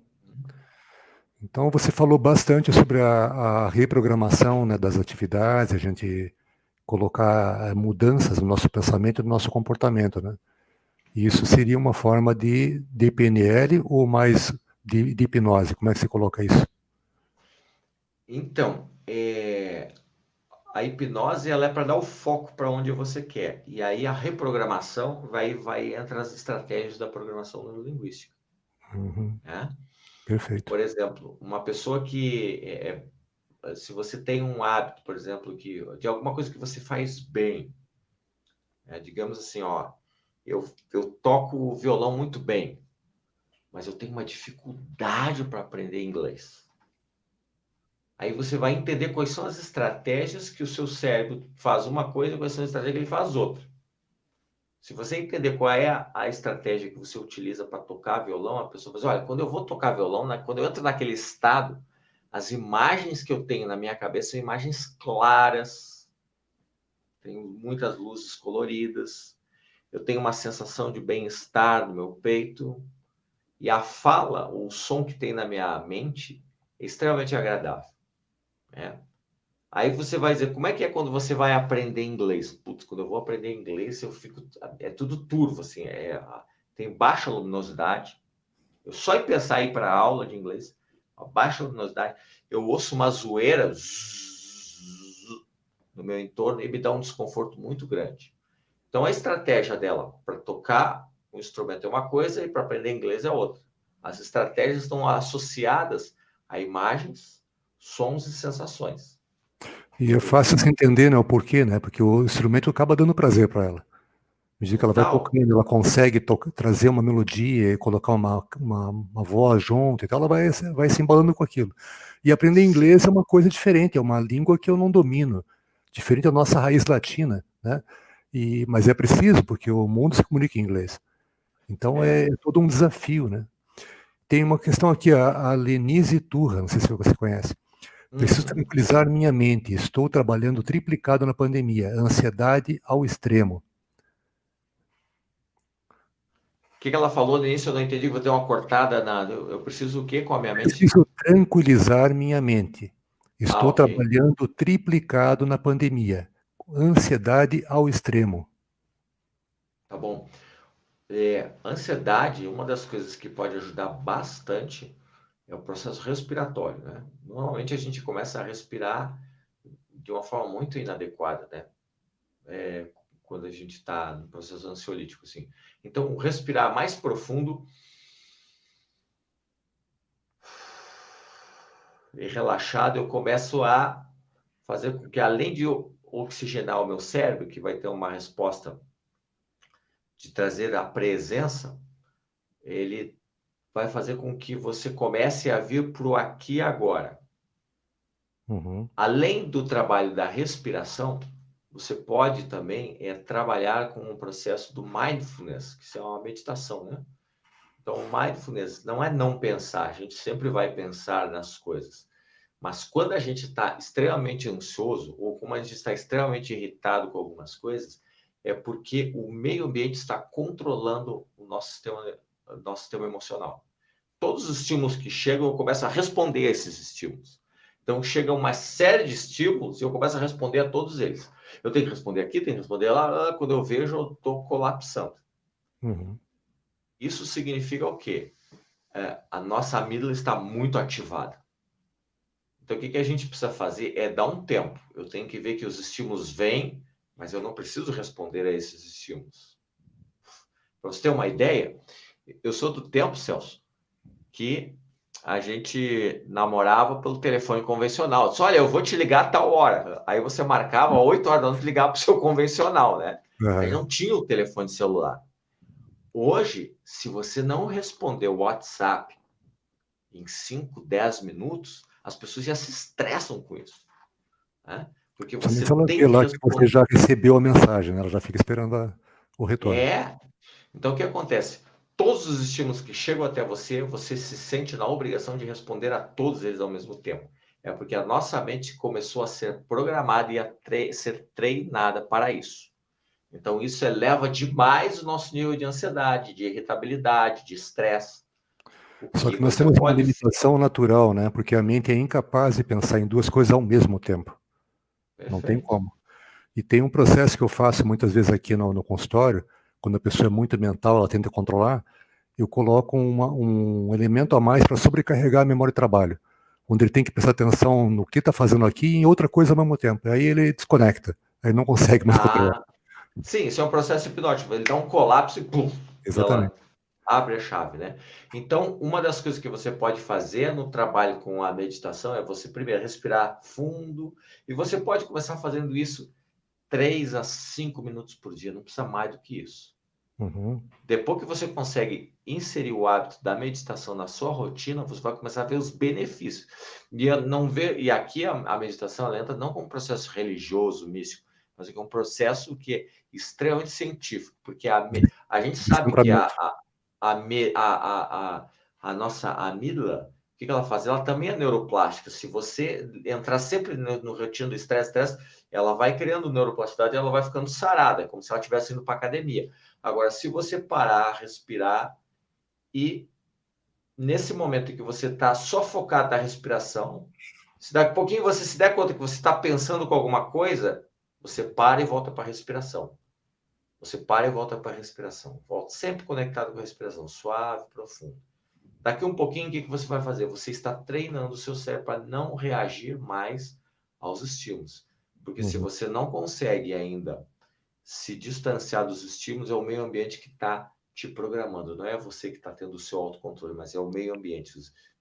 [SPEAKER 1] Então você falou bastante sobre a reprogramação, né, das atividades, a gente colocar mudanças no nosso pensamento e no nosso comportamento, né? E isso seria uma forma de PNL ou mais de hipnose? Como é que você coloca isso?
[SPEAKER 2] Então, a hipnose ela é para dar o foco para onde você quer. E aí a reprogramação vai entre as estratégias da programação neurolinguística,
[SPEAKER 1] Uhum,
[SPEAKER 2] né?
[SPEAKER 1] perfeito.
[SPEAKER 2] Por exemplo, uma pessoa que se você tem um hábito, por exemplo, de alguma coisa que você faz bem, né? Digamos assim, ó, eu toco o violão muito bem, mas eu tenho uma dificuldade para aprender inglês. Aí você vai entender quais são as estratégias que o seu cérebro faz uma coisa, quais são as estratégias que ele faz outra. Se você entender qual é a estratégia que você utiliza para tocar violão, a pessoa fala assim, olha, quando eu vou tocar violão, quando eu entro naquele estado, as imagens que eu tenho na minha cabeça são imagens claras, tenho muitas luzes coloridas, eu tenho uma sensação de bem-estar no meu peito, e a fala, o som que tem na minha mente é extremamente agradável, né? Aí você vai dizer, como é que é quando você vai aprender inglês? Putz, quando eu vou aprender inglês, eu fico... É tudo turvo, assim. Tem baixa luminosidade. Eu só em pensar em ir para a aula de inglês, a baixa luminosidade, eu ouço uma zoeira no meu entorno e me dá um desconforto muito grande. Então, a estratégia dela para tocar um instrumento é uma coisa e para aprender inglês é outra. As estratégias estão associadas a imagens, sons e sensações.
[SPEAKER 1] E é fácil se entender, né, o porquê, né? Porque o instrumento acaba dando prazer para ela. À medida que ela vai
[SPEAKER 2] Total.
[SPEAKER 1] tocando, ela consegue trazer uma melodia e colocar uma voz junto e tal, ela vai se embalando com aquilo. E aprender inglês é uma coisa diferente, é uma língua que eu não domino, diferente da nossa raiz latina, né? Mas é preciso, porque o mundo se comunica em inglês. Então
[SPEAKER 2] É.
[SPEAKER 1] é todo um desafio, né? Tem uma questão aqui, a Lenise Turra, não sei se você conhece. Preciso
[SPEAKER 2] Uhum.
[SPEAKER 1] tranquilizar minha mente. Estou trabalhando triplicado na pandemia. Ansiedade ao extremo.
[SPEAKER 2] O que ela falou no início, eu não entendi, vou ter uma cortada na... Eu preciso o quê com a minha mente?
[SPEAKER 1] Preciso tranquilizar minha mente.
[SPEAKER 2] Ah,
[SPEAKER 1] Estou
[SPEAKER 2] ok.
[SPEAKER 1] trabalhando triplicado na pandemia. Ansiedade ao extremo.
[SPEAKER 2] Tá bom. Ansiedade, uma das coisas que pode ajudar bastante é o processo respiratório, né? Normalmente a gente começa a respirar de uma forma muito inadequada, né? Quando a gente está no processo ansiolítico, assim. Então, respirar mais profundo e relaxado, eu começo a fazer com que, além de oxigenar o meu cérebro, que vai ter uma resposta de trazer a presença, ele vai fazer com que você comece a vir para o aqui e agora.
[SPEAKER 1] Uhum.
[SPEAKER 2] Além do trabalho da respiração, você pode também trabalhar com um processo do mindfulness, que é uma meditação, né? Então, o mindfulness não é não pensar, a gente sempre vai pensar nas coisas. Mas quando a gente está extremamente ansioso, ou como a gente está extremamente irritado com algumas coisas, é porque o meio ambiente está controlando o nosso sistema emocional. Todos os estímulos que chegam, eu começo a responder a esses estímulos. Então, chega uma série de estímulos e eu começo a responder a todos eles. Eu tenho que responder aqui, tenho que responder lá. Quando eu vejo, eu estou colapsando.
[SPEAKER 1] Uhum.
[SPEAKER 2] Isso significa o quê? A nossa amígdala está muito ativada. Então, o que a gente precisa fazer é dar um tempo. Eu tenho que ver que os estímulos vêm, mas eu não preciso responder a esses estímulos. Para você ter uma ideia, eu sou do tempo, Celso, que a gente namorava pelo telefone convencional. Só, olha, eu vou te ligar a tal hora. Aí você marcava 8 horas da noite ligar para o seu convencional, né? Aí
[SPEAKER 1] Uhum.
[SPEAKER 2] não tinha o telefone celular. Hoje, se você não responder o WhatsApp em 5, 10 minutos, as pessoas já se estressam com isso, né? Porque
[SPEAKER 1] Principalmente
[SPEAKER 2] você
[SPEAKER 1] se ela
[SPEAKER 2] tem
[SPEAKER 1] vê
[SPEAKER 2] que
[SPEAKER 1] lá que você
[SPEAKER 2] responder.
[SPEAKER 1] já recebeu a mensagem, né? Ela já fica esperando o retorno.
[SPEAKER 2] Então, o que acontece? Todos os estímulos que chegam até você, você se sente na obrigação de responder a todos eles ao mesmo tempo. É porque a nossa mente começou a ser programada e a ser treinada para isso. Então, isso eleva demais o nosso nível de ansiedade, de irritabilidade, de estresse. O
[SPEAKER 1] Só
[SPEAKER 2] que
[SPEAKER 1] que nós
[SPEAKER 2] você
[SPEAKER 1] temos uma
[SPEAKER 2] pode...
[SPEAKER 1] limitação natural, né? Porque a mente é incapaz de pensar em duas coisas ao mesmo tempo. Não tem
[SPEAKER 2] Perfeito.
[SPEAKER 1] como. E tem um processo que eu faço muitas vezes aqui no consultório, quando a pessoa é muito mental, ela tenta controlar, eu coloco um elemento a mais para sobrecarregar a memória de trabalho, onde ele tem que prestar atenção no que está fazendo aqui e em outra coisa ao mesmo tempo. Aí ele desconecta, aí não consegue mais controlar.
[SPEAKER 2] Ah, sim, isso é um processo hipnótico. Ele dá um colapso e pum, e
[SPEAKER 1] Exatamente.
[SPEAKER 2] ela abre a chave, né? Então, uma das coisas que você pode fazer no trabalho com a meditação é você primeiro respirar fundo e você pode começar fazendo isso 3 a 5 minutos por dia, não precisa mais do que isso.
[SPEAKER 1] Uhum.
[SPEAKER 2] Depois que você consegue inserir o hábito da meditação na sua rotina, você vai começar a ver os benefícios. E aqui a meditação ela entra não como um processo religioso, místico, mas é um processo que é extremamente científico, porque a gente sabe que
[SPEAKER 1] Desdobramento.
[SPEAKER 2] a nossa amígdala, o que ela faz? Ela também é neuroplástica. Se você entrar sempre no rotina do estresse, ela vai criando neuroplasticidade e ela vai ficando sarada, como se ela estivesse indo para academia. Agora, se você parar, respirar e nesse momento em que você está só focado na respiração, se daqui a pouquinho você se der conta que você está pensando com alguma coisa, você para e volta para a respiração. Você para e volta para a respiração. Volta sempre conectado com a respiração, suave, profundo. Daqui um pouquinho, o que você vai fazer? Você está treinando o seu cérebro para não reagir mais aos estímulos. Porque se
[SPEAKER 1] Uhum.
[SPEAKER 2] você não consegue ainda se distanciar dos estímulos, é o meio ambiente que está te programando. Não é você que está tendo o seu autocontrole, mas é o meio ambiente,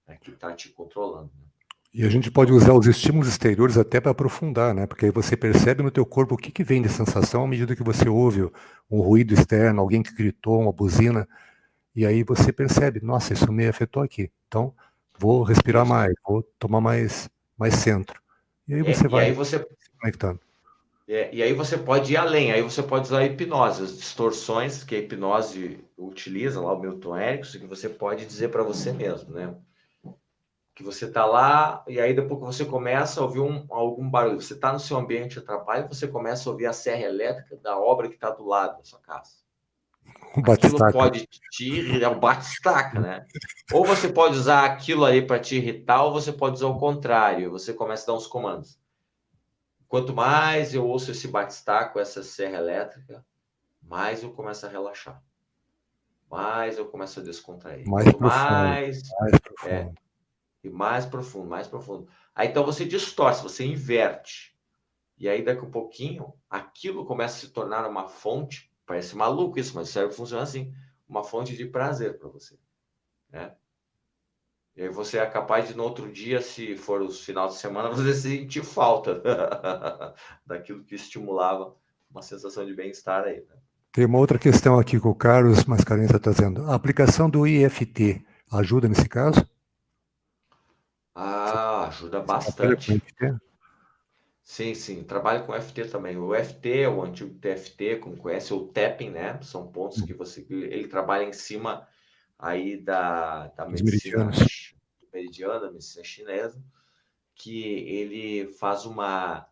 [SPEAKER 2] né, que está te controlando. Né?
[SPEAKER 1] E a gente pode
[SPEAKER 2] Então,
[SPEAKER 1] usar os estímulos exteriores até para aprofundar, né? Porque aí você percebe no teu corpo o que, que vem de sensação à medida que você ouve um ruído externo, alguém que gritou, uma buzina, e aí você percebe, nossa, isso me afetou aqui. Então, vou respirar
[SPEAKER 2] isso.
[SPEAKER 1] mais, vou tomar mais centro. E aí você
[SPEAKER 2] E
[SPEAKER 1] vai
[SPEAKER 2] aí você
[SPEAKER 1] se conectando.
[SPEAKER 2] e aí você pode ir além, aí você pode usar a hipnose, as distorções que a hipnose utiliza, lá o Milton Erickson, que você pode dizer para você mesmo, né? Que você está lá e aí depois que você começa a ouvir algum barulho, você está no seu ambiente de trabalho, você começa a ouvir a serra elétrica da obra que está do lado da sua casa.
[SPEAKER 1] O
[SPEAKER 2] Aquilo
[SPEAKER 1] batistaca.
[SPEAKER 2] pode te irritar, é o bate-estaca, né? Ou você pode usar aquilo ali para te irritar, ou você pode usar o contrário, você começa a dar uns comandos. Quanto mais eu ouço esse bate-estaca, essa serra elétrica, mais eu começo a relaxar, mais eu começo a descontrair.
[SPEAKER 1] Mais
[SPEAKER 2] Quanto
[SPEAKER 1] profundo,
[SPEAKER 2] mais
[SPEAKER 1] mais
[SPEAKER 2] é,
[SPEAKER 1] profundo.
[SPEAKER 2] e mais profundo, mais profundo. Aí então você distorce, você inverte. E aí daqui a um pouquinho, aquilo começa a se tornar uma fonte, parece maluco isso, mas o cérebro funciona assim, uma fonte de prazer para você, né? E aí você é capaz de no outro dia, se for os final de semana, você sentir falta daquilo que estimulava uma sensação de bem-estar aí, né?
[SPEAKER 1] Tem uma outra questão aqui que o Carlos Mascarenhas está trazendo. A aplicação do IFT ajuda nesse caso? Você,
[SPEAKER 2] Ah, ajuda
[SPEAKER 1] você trabalha com
[SPEAKER 2] bastante.
[SPEAKER 1] IFT?
[SPEAKER 2] Sim, sim, trabalho com FT também. O FT é o antigo TFT, como conhece, ou tapping, né? São pontos que ele trabalha em cima aí da
[SPEAKER 1] Dos
[SPEAKER 2] medicina
[SPEAKER 1] meridianos.
[SPEAKER 2] meridiana, medicina chinesa, que ele faz uma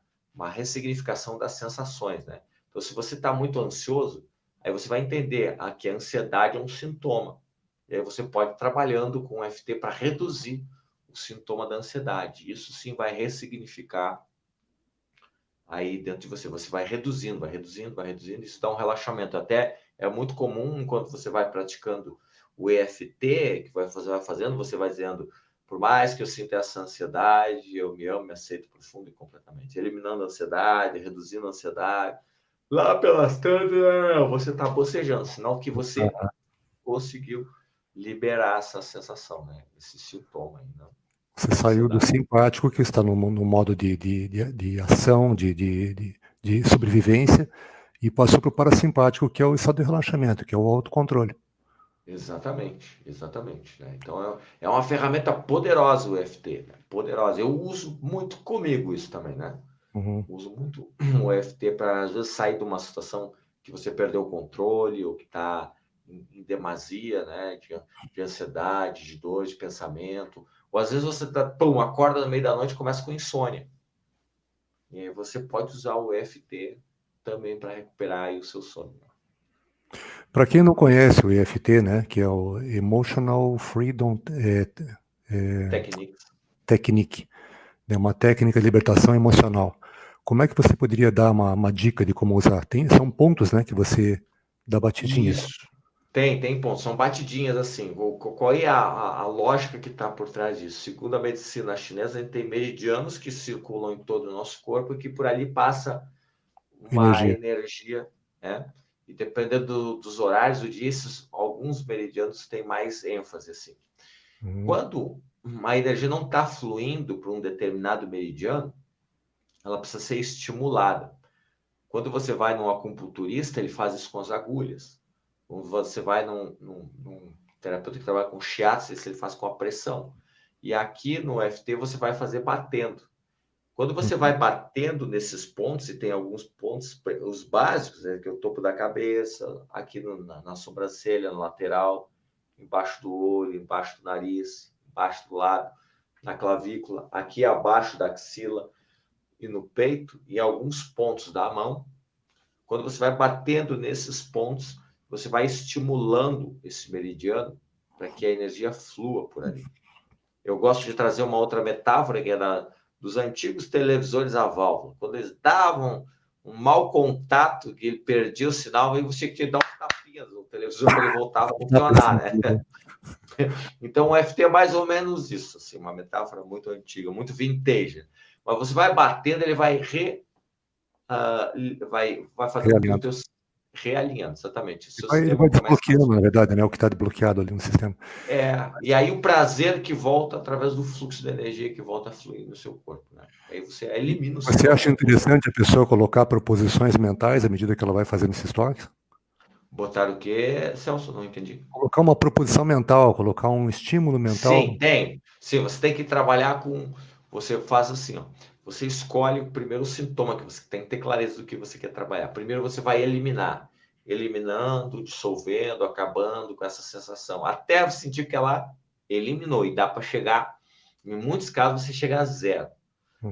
[SPEAKER 2] ressignificação das sensações, né? Então, se você está muito ansioso, aí você vai entender que a ansiedade é um sintoma. E aí você pode ir trabalhando com o FT para reduzir o sintoma da ansiedade. Isso sim vai ressignificar aí dentro de você. Você vai reduzindo, vai reduzindo, vai reduzindo. Isso dá um relaxamento. Até é muito comum, enquanto você vai praticando o EFT, que vai fazendo, você vai dizendo, por mais que eu sinta essa ansiedade, eu me amo, me aceito profundo e completamente. Eliminando a ansiedade, reduzindo a ansiedade. Lá pelas tantas, você está bocejando, sinal que você conseguiu liberar essa sensação, né? Esse sintoma aí, né?
[SPEAKER 1] Você
[SPEAKER 2] Da
[SPEAKER 1] saiu do
[SPEAKER 2] ansiedade.
[SPEAKER 1] simpático, que está no modo de ação, de sobrevivência, e passou para o parasimpático, que é o estado de relaxamento, que é o autocontrole.
[SPEAKER 2] Exatamente, exatamente. Né? Então é uma ferramenta poderosa o EFT, né? Poderosa. Eu uso muito comigo isso também, né?
[SPEAKER 1] Uhum.
[SPEAKER 2] Uso muito o EFT para às vezes sair de uma situação que você perdeu o controle ou que está em demasia, né? De ansiedade, de dor, de pensamento. Ou às vezes você tá, pum, acorda no meio da noite e começa com insônia. E aí você pode usar o EFT também para recuperar aí o seu sono.
[SPEAKER 1] Para quem não conhece o EFT, né, que é o Emotional Freedom
[SPEAKER 2] Techniques.
[SPEAKER 1] Technique, é uma técnica de libertação emocional. Como é que você poderia dar uma dica de como usar? São pontos, né, que você dá batidinhas.
[SPEAKER 2] Isso. Tem pontos, são batidinhas assim. Qual é a lógica que está por trás disso? Segundo a medicina chinesa, a gente tem meridianos que circulam em todo o nosso corpo e que por ali passa uma
[SPEAKER 1] Energia.
[SPEAKER 2] energia, né? E dependendo dos horários do dia, alguns meridianos têm mais ênfase assim.
[SPEAKER 1] Uhum.
[SPEAKER 2] Quando a energia não está fluindo para um determinado meridiano, ela precisa ser estimulada. Quando você vai num acupunturista, ele faz isso com as agulhas. Quando você vai num terapeuta que trabalha com shiatsu, ele faz com a pressão. E aqui no EFT você vai fazer batendo. Quando você vai batendo nesses pontos, e tem alguns pontos, os básicos, né, que é o topo da cabeça, aqui na sobrancelha, no lateral, embaixo do olho, embaixo do nariz, embaixo do lábio, na clavícula, aqui abaixo da axila e no peito, e alguns pontos da mão. Quando você vai batendo nesses pontos, você vai estimulando esse meridiano para que a energia flua por ali. Eu gosto de trazer uma outra metáfora, que é dos antigos televisores a válvula. Quando eles davam um mau contato, que ele perdia o sinal, aí você tinha que dar um tapinha no televisor para ele voltar a funcionar, né? Então, o EFT é mais ou menos isso, assim, uma metáfora muito antiga, muito vintage. Mas você vai batendo, ele vai vai fazer com que o teu realinhando, exatamente. O seu
[SPEAKER 1] Ele vai desbloqueando, na verdade, né? O que está desbloqueado ali no sistema.
[SPEAKER 2] E aí o prazer que volta através do fluxo de energia que volta a fluir no seu corpo, né? Aí você elimina o
[SPEAKER 1] Você acha interessante a pessoa colocar proposições mentais à medida que ela vai fazendo esses toques?
[SPEAKER 2] Botar o quê, Celso? Não entendi.
[SPEAKER 1] Colocar uma proposição mental, colocar um estímulo mental.
[SPEAKER 2] Sim, tem. Sim, você tem que trabalhar com... Você faz assim, ó. Você escolhe o primeiro sintoma que você tem que ter clareza do que você quer trabalhar. Primeiro você vai eliminar. Eliminando, dissolvendo, acabando com essa sensação. Até sentir que ela eliminou. E dá para chegar... Em muitos casos, você chega a zero.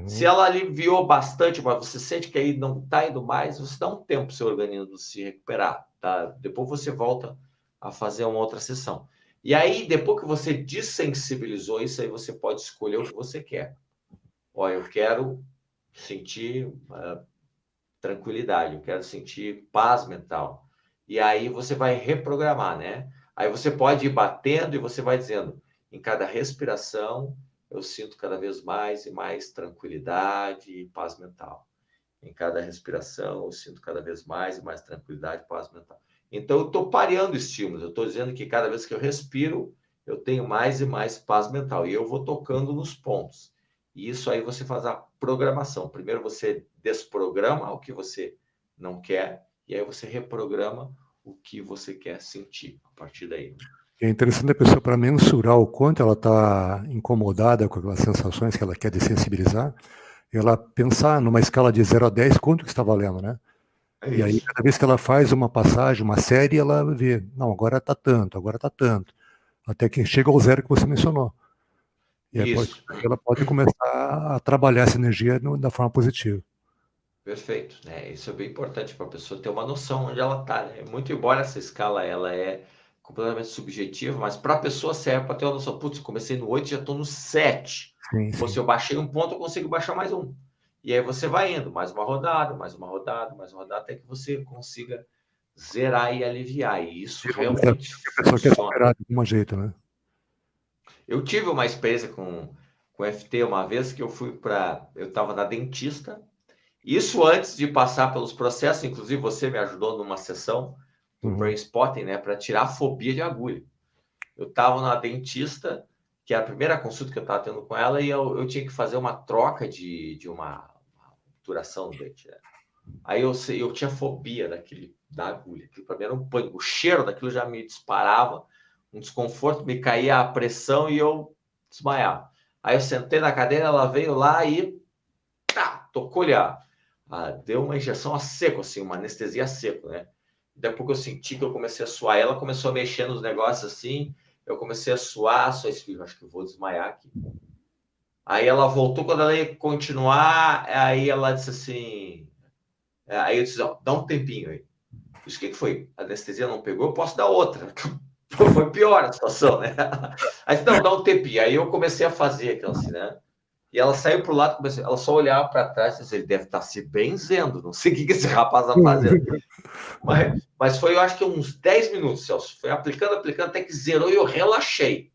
[SPEAKER 2] Se ela aliviou bastante, mas você sente que aí não está indo mais, você dá um tempo para o seu organismo se recuperar. Tá? Depois você volta a fazer uma outra sessão. E aí, depois que você desensibilizou isso, aí você pode escolher o que você quer. Olha, eu quero sentir tranquilidade, eu quero sentir paz mental. E aí você vai reprogramar, né? Aí você pode ir batendo e você vai dizendo, em cada respiração, eu sinto cada vez mais e mais tranquilidade e paz mental. Em cada respiração, eu sinto cada vez mais e mais tranquilidade e paz mental. Então, eu estou pareando estímulos. Eu estou dizendo que cada vez que eu respiro, eu tenho mais e mais paz mental. E eu vou tocando nos pontos. E isso aí você faz a programação. Primeiro você desprograma o que você não quer. E aí você reprograma o que você quer sentir a partir daí.
[SPEAKER 1] É interessante a pessoa, para mensurar o quanto ela está incomodada com aquelas sensações que ela quer desensibilizar, ela pensar numa escala de 0 a 10 quanto que está valendo, né? E aí, cada vez que ela faz uma passagem, uma série, ela vê, não, agora está tanto, agora está tanto. Até que chega ao zero que você mencionou. E aí ela pode começar a trabalhar essa energia da forma positiva.
[SPEAKER 2] Perfeito, né? Isso é bem importante para a pessoa ter uma noção onde ela está, né? Muito embora essa escala ela é completamente subjetiva, mas para a pessoa serve para ter uma noção. Putz, comecei no 8, já estou no 7. Sim. Se eu baixei um ponto, eu consigo baixar mais um. E aí você vai indo, mais uma rodada, mais uma rodada, mais uma rodada, até que você consiga zerar e aliviar. E isso realmente
[SPEAKER 1] a pessoa quer superar de algum jeito, né?
[SPEAKER 2] Eu tive uma experiência com FT uma vez que eu estava na dentista. Isso antes de passar pelos processos, inclusive você me ajudou numa sessão do Brain Spotting, né, para tirar a fobia de agulha. Eu estava na dentista, que era a primeira consulta que eu estava tendo com ela, e eu tinha que fazer uma troca de uma obturação do dente. Né? Aí eu tinha fobia da agulha. Aquilo para mim era um pânico. O cheiro daquilo já me disparava, um desconforto, me caía a pressão e eu desmaiava. Aí eu sentei na cadeira, ela veio lá e tocou-lhe deu uma injeção a seco, assim, uma anestesia a seco, né? Daí a pouco eu senti que eu comecei a suar. Ela começou a mexer nos negócios assim, eu comecei a suar, só esse filho, acho que eu vou desmaiar aqui. Aí ela voltou, quando ela ia continuar, aí ela disse assim... Aí eu disse, dá um tempinho aí. Isso o que foi? A anestesia não pegou, eu posso dar outra. Foi pior a situação, né? Aí disse, não, dá um tempinho. Aí eu comecei a fazer aquilo assim, né? E ela saiu para o lado, ela só olhava para trás e disse, ele deve estar se benzendo, não sei o que esse rapaz está fazendo. Mas foi, eu acho que uns 10 minutos, Celso. Foi aplicando, até que zerou e eu relaxei.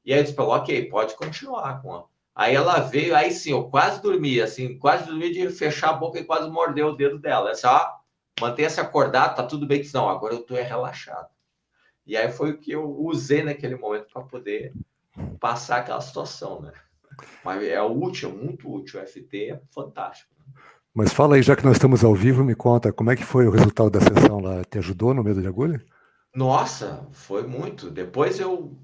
[SPEAKER 2] E aí eu disse para ela, ok, pode continuar com ela. Aí ela veio, aí sim, eu quase dormi, assim, quase dormi de fechar a boca e quase mordeu o dedo dela. Essa, mantenha-se acordado, tá tudo bem. Não, agora eu estou relaxado. E aí foi o que eu usei naquele momento para poder passar aquela situação, né? Mas é útil, muito útil. O FT é fantástico.
[SPEAKER 1] Mas fala aí, já que nós estamos ao vivo, me conta, como é que foi o resultado da sessão lá? Te ajudou no medo de agulha?
[SPEAKER 2] Nossa, foi muito. Depois eu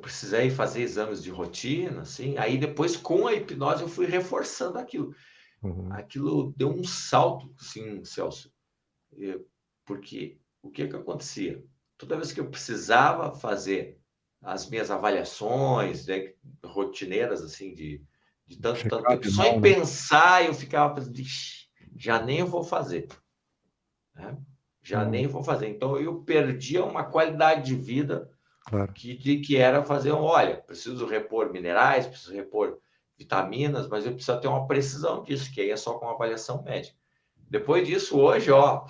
[SPEAKER 2] precisei fazer exames de rotina, assim. Aí depois, com a hipnose, eu fui reforçando aquilo.
[SPEAKER 1] Uhum.
[SPEAKER 2] Aquilo deu um salto, sim, Celso. Porque o que que acontecia? Toda vez que eu precisava fazer as minhas avaliações, né, rotineiras, assim, de tanto
[SPEAKER 1] Check-up
[SPEAKER 2] tempo, só
[SPEAKER 1] anual,
[SPEAKER 2] em
[SPEAKER 1] né?
[SPEAKER 2] pensar eu ficava pensando, "Ixi, já nem eu vou fazer, né? Já
[SPEAKER 1] Hum,
[SPEAKER 2] nem vou fazer." Então eu perdia uma qualidade de vida
[SPEAKER 1] claro.
[SPEAKER 2] que era fazer olha, preciso repor minerais, preciso repor vitaminas, mas eu preciso ter uma precisão disso, que aí é só com avaliação médica. Depois disso, hoje, ó,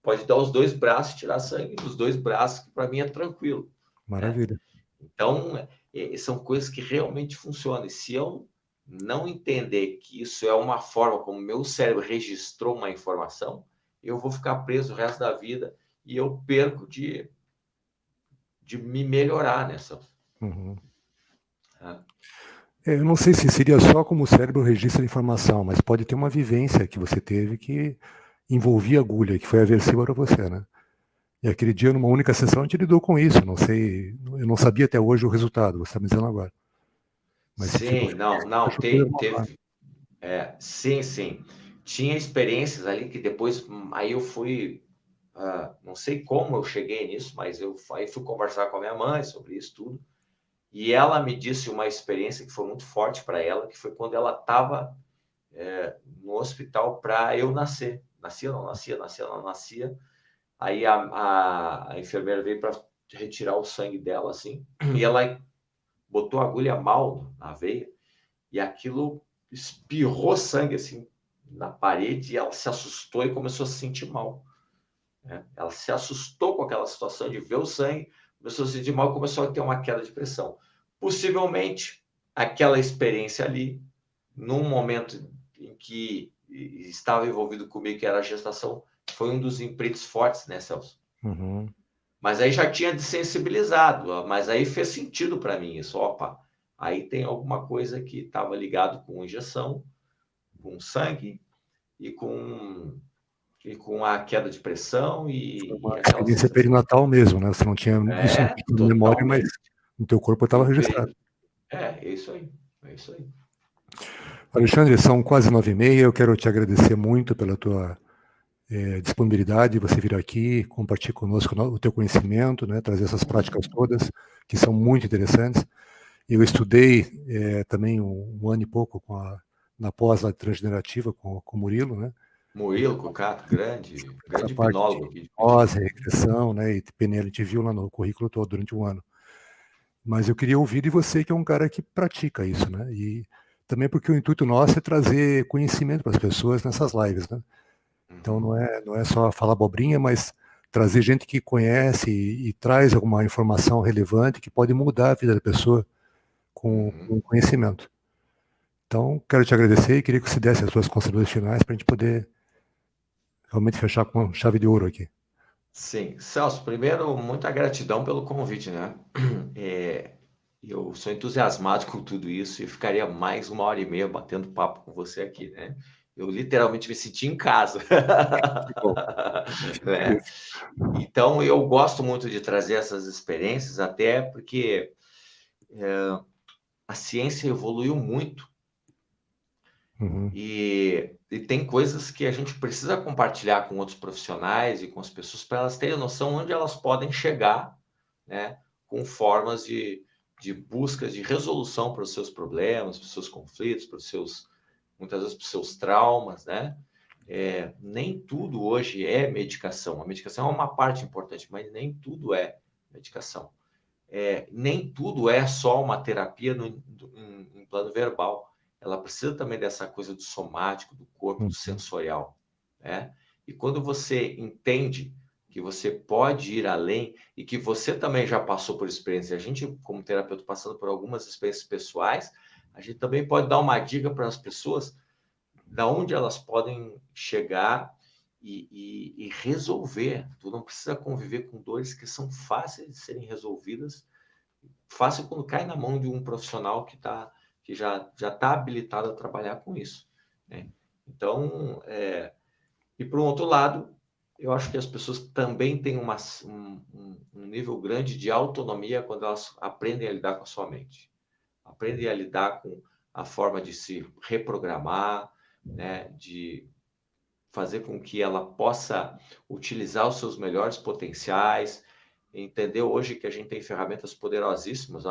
[SPEAKER 2] pode dar os dois braços e tirar sangue dos dois braços, que para mim é tranquilo, né?
[SPEAKER 1] Maravilha.
[SPEAKER 2] Então, são coisas que realmente funcionam. E se eu não entender que isso é uma forma como o meu cérebro registrou uma informação, eu vou ficar preso o resto da vida e eu perco de me melhorar nessa.
[SPEAKER 1] Uhum.
[SPEAKER 2] Né?
[SPEAKER 1] Eu não sei se seria só como o cérebro registra a informação, mas pode ter uma vivência que você teve que envolvia agulha, que foi aversiva para você, né? E aquele dia, numa única sessão, a gente lidou com isso. Não sei, eu não sabia até hoje o resultado, você está me dizendo agora. Mas se ficou,
[SPEAKER 2] Sim, não, não,
[SPEAKER 1] deixou coisa lá.
[SPEAKER 2] teve, sim, sim. Tinha experiências ali que depois, aí eu fui, não sei como eu cheguei nisso, mas eu aí fui conversar com a minha mãe sobre isso tudo. E ela me disse uma experiência que foi muito forte para ela, que foi quando ela estava no hospital para eu nascer. Nascia, não nascia, nascia, não nascia. Aí a enfermeira veio para retirar o sangue dela, assim, e ela botou a agulha mal na veia, e aquilo espirrou sangue, assim, na parede, e ela se assustou e começou a se sentir mal. Né? Ela se assustou com aquela situação de ver o sangue, começou a se sentir mal e começou a ter uma queda de pressão. Possivelmente, aquela experiência ali, num momento em que estava envolvido comigo, que era a gestação, foi um dos imprints fortes, né, Celso?
[SPEAKER 1] Uhum.
[SPEAKER 2] Mas aí já tinha desensibilizado, mas aí fez sentido para mim isso. Opa, aí tem alguma coisa que estava ligado com injeção, com sangue e com a queda de pressão
[SPEAKER 1] Foi
[SPEAKER 2] e
[SPEAKER 1] uma
[SPEAKER 2] aquela
[SPEAKER 1] experiência
[SPEAKER 2] sensação.
[SPEAKER 1] perinatal mesmo, né? Você não tinha isso
[SPEAKER 2] É,
[SPEAKER 1] na memória, mas
[SPEAKER 2] totalmente.
[SPEAKER 1] no teu corpo estava
[SPEAKER 2] No
[SPEAKER 1] registrado.
[SPEAKER 2] período. É isso aí. É isso aí.
[SPEAKER 1] Alexandre, são quase 9h30. Eu quero te agradecer muito pela tua disponibilidade, você vir aqui, compartilhar conosco o teu conhecimento, né? Trazer essas práticas todas, que são muito interessantes. Eu estudei também um ano e pouco na pós lá de transgenerativa com o Murilo, né?
[SPEAKER 2] Murilo Cucato, grande,
[SPEAKER 1] Essa
[SPEAKER 2] grande
[SPEAKER 1] parte
[SPEAKER 2] hipnólogo
[SPEAKER 1] de
[SPEAKER 2] aqui de
[SPEAKER 1] hipnose,
[SPEAKER 2] Curitiba.
[SPEAKER 1] regressão, né? E PNL a gente viu lá no currículo todo durante um ano. Mas eu queria ouvir de você, que é um cara que pratica isso, né? E também porque o intuito nosso é trazer conhecimento para as pessoas nessas lives, né? Então
[SPEAKER 2] Uhum,
[SPEAKER 1] não é só falar abobrinha, mas trazer gente que conhece e traz alguma informação relevante que pode mudar a vida da pessoa com
[SPEAKER 2] uhum.
[SPEAKER 1] conhecimento. Então, quero te agradecer e queria que você desse as suas considerações finais para a gente poder realmente fechar com chave de ouro aqui.
[SPEAKER 2] Sim. Celso, primeiro, muita gratidão pelo convite, né? É, eu sou entusiasmado com tudo isso e ficaria mais 1h30 batendo papo com você aqui, né? Eu literalmente me senti em casa.
[SPEAKER 1] Que bom. Fico
[SPEAKER 2] Né?
[SPEAKER 1] feliz.
[SPEAKER 2] Então, eu gosto muito de trazer essas experiências, até porque a ciência evoluiu muito
[SPEAKER 1] Uhum,
[SPEAKER 2] e tem coisas que a gente precisa compartilhar com outros profissionais e com as pessoas para elas terem noção onde elas podem chegar, né? Com formas de busca de resolução para os seus problemas, para os seus conflitos, para os seus, muitas vezes, para os seus traumas, né? Nem tudo hoje é medicação. A medicação é uma parte importante, mas nem tudo é medicação. Nem tudo é só uma terapia em plano verbal. Ela precisa também dessa coisa do somático, do corpo, do
[SPEAKER 1] uhum,
[SPEAKER 2] sensorial. Né? E quando você entende que você pode ir além e que você também já passou por experiência, a gente, como terapeuta, passando por algumas experiências pessoais, a gente também pode dar uma dica para as pessoas da onde elas podem chegar e resolver. Tu não precisa conviver com dores que são fáceis de serem resolvidas, fácil quando cai na mão de um profissional que já está habilitado a trabalhar com isso. Né? Então, e por um outro lado, eu acho que as pessoas também têm um nível grande de autonomia quando elas aprendem a lidar com a sua mente. Aprendem a lidar com a forma de se reprogramar, né, de fazer com que ela possa utilizar os seus melhores potenciais. Entendeu hoje que a gente tem ferramentas poderosíssimas,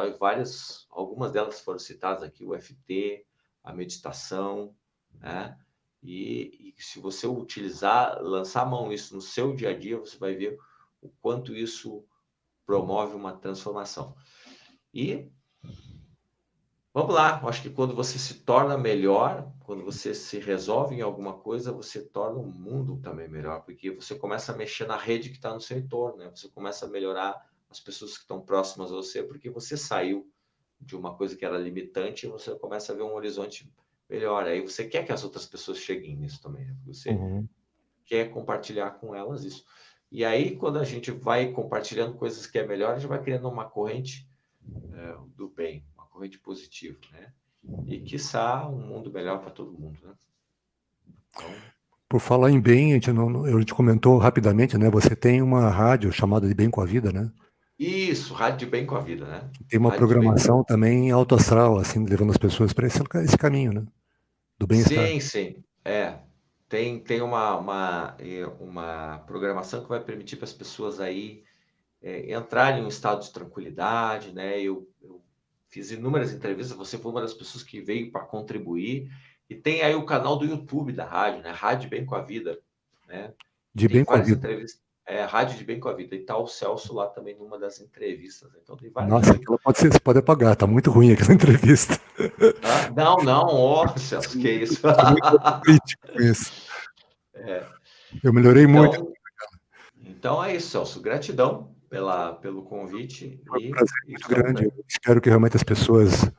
[SPEAKER 2] algumas delas foram citadas aqui, o FT, a meditação, né? E se você utilizar, lançar a mão isso no seu dia a dia, você vai ver o quanto isso promove uma transformação. E vamos lá, acho que quando você se torna melhor, quando você se resolve em alguma coisa, você torna o mundo também melhor, porque você começa a mexer na rede que está no seu entorno, né? Você começa a melhorar as pessoas que estão próximas a você, porque você saiu de uma coisa que era limitante e você começa a ver um horizonte melhor. Aí você quer que as outras pessoas cheguem nisso também, né? Você quer compartilhar com elas isso. E aí, quando a gente vai compartilhando coisas que é melhor, a gente vai criando uma corrente do bem, uma corrente positiva, né? E, quiçá, um mundo melhor para todo mundo, né? Então...
[SPEAKER 1] Por falar em bem, a gente comentou rapidamente, né? Você tem uma rádio chamada de Bem com a Vida, né?
[SPEAKER 2] Isso, Rádio de Bem com a Vida, né?
[SPEAKER 1] Tem uma
[SPEAKER 2] Rádio de Bem com a Vida.
[SPEAKER 1] programação também alto astral, assim, levando as pessoas para esse caminho, né? Do bem-estar.
[SPEAKER 2] Sim, sim. Tem uma programação que vai permitir para as pessoas aí entrarem em um estado de tranquilidade, né? Eu fiz inúmeras entrevistas, você foi uma das pessoas que veio para contribuir. E tem aí o canal do YouTube da rádio, né? Rádio Bem com a Vida, né?
[SPEAKER 1] De
[SPEAKER 2] Tem
[SPEAKER 1] Bem com a
[SPEAKER 2] várias
[SPEAKER 1] Vida.
[SPEAKER 2] entrevistas. Rádio de Bem com a Vida. E tá o Celso lá também numa das entrevistas. Então tem vários
[SPEAKER 1] Nossa,
[SPEAKER 2] aí.
[SPEAKER 1] aquela você pode apagar, tá muito ruim aquela entrevista.
[SPEAKER 2] Não, ó, Celso, que isso.
[SPEAKER 1] Sou muito crítico com isso.
[SPEAKER 2] É.
[SPEAKER 1] Eu melhorei muito.
[SPEAKER 2] Então é isso, Celso. Gratidão pelo convite.
[SPEAKER 1] Foi um prazer
[SPEAKER 2] E
[SPEAKER 1] muito
[SPEAKER 2] estamos
[SPEAKER 1] grande.
[SPEAKER 2] aí.
[SPEAKER 1] Eu espero que realmente as pessoas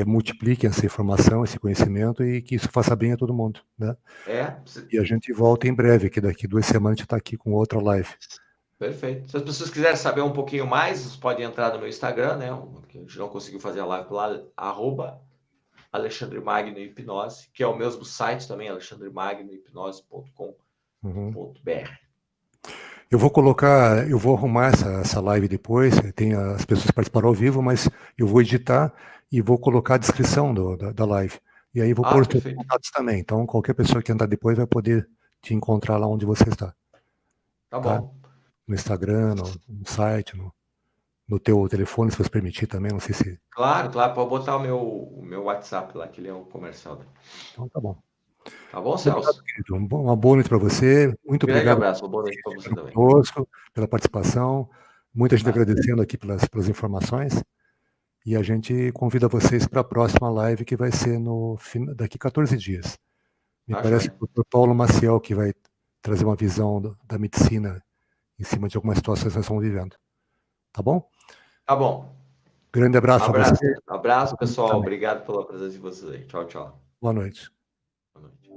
[SPEAKER 1] multipliquem essa informação, esse conhecimento e que isso faça bem a todo mundo, né? E a gente volta em breve, que daqui 2 semanas a gente está aqui com outra live.
[SPEAKER 2] Perfeito. Se as pessoas quiserem saber um pouquinho mais, vocês podem entrar no meu Instagram, né? Que a gente não conseguiu fazer a live lá, @Alexandre Magno Hipnose, que é o mesmo site também, alexandremagnohipnose.com.br.
[SPEAKER 1] Eu vou arrumar essa live depois, tem as pessoas que participaram ao vivo, mas eu vou editar e vou colocar a descrição da live. E aí vou pôr os teus contatos também. Então, qualquer pessoa que entrar depois vai poder te encontrar lá onde você está.
[SPEAKER 2] Tá bom.
[SPEAKER 1] No Instagram, no site, no teu telefone, se você permitir também, não sei se...
[SPEAKER 2] Claro, pode botar o meu WhatsApp lá, que ele é o comercial.
[SPEAKER 1] Então tá bom.
[SPEAKER 2] Tá bom, Celso?
[SPEAKER 1] Obrigado, uma boa noite para você. Muito
[SPEAKER 2] Grande
[SPEAKER 1] obrigado.
[SPEAKER 2] abraço, uma boa noite para você também.
[SPEAKER 1] Conosco, pela participação. Muita gente agradecendo aqui pelas informações. E a gente convida vocês para a próxima live, que vai ser daqui 14 dias. Me parece que o Dr. Paulo Maciel que vai trazer uma visão da medicina em cima de algumas situações que nós estamos vivendo. Tá bom?
[SPEAKER 2] Tá bom.
[SPEAKER 1] Grande abraço a você.
[SPEAKER 2] Abraço, pessoal. Obrigado pela presença de vocês aí. Tchau, tchau.
[SPEAKER 1] Boa noite.
[SPEAKER 2] Boa noite.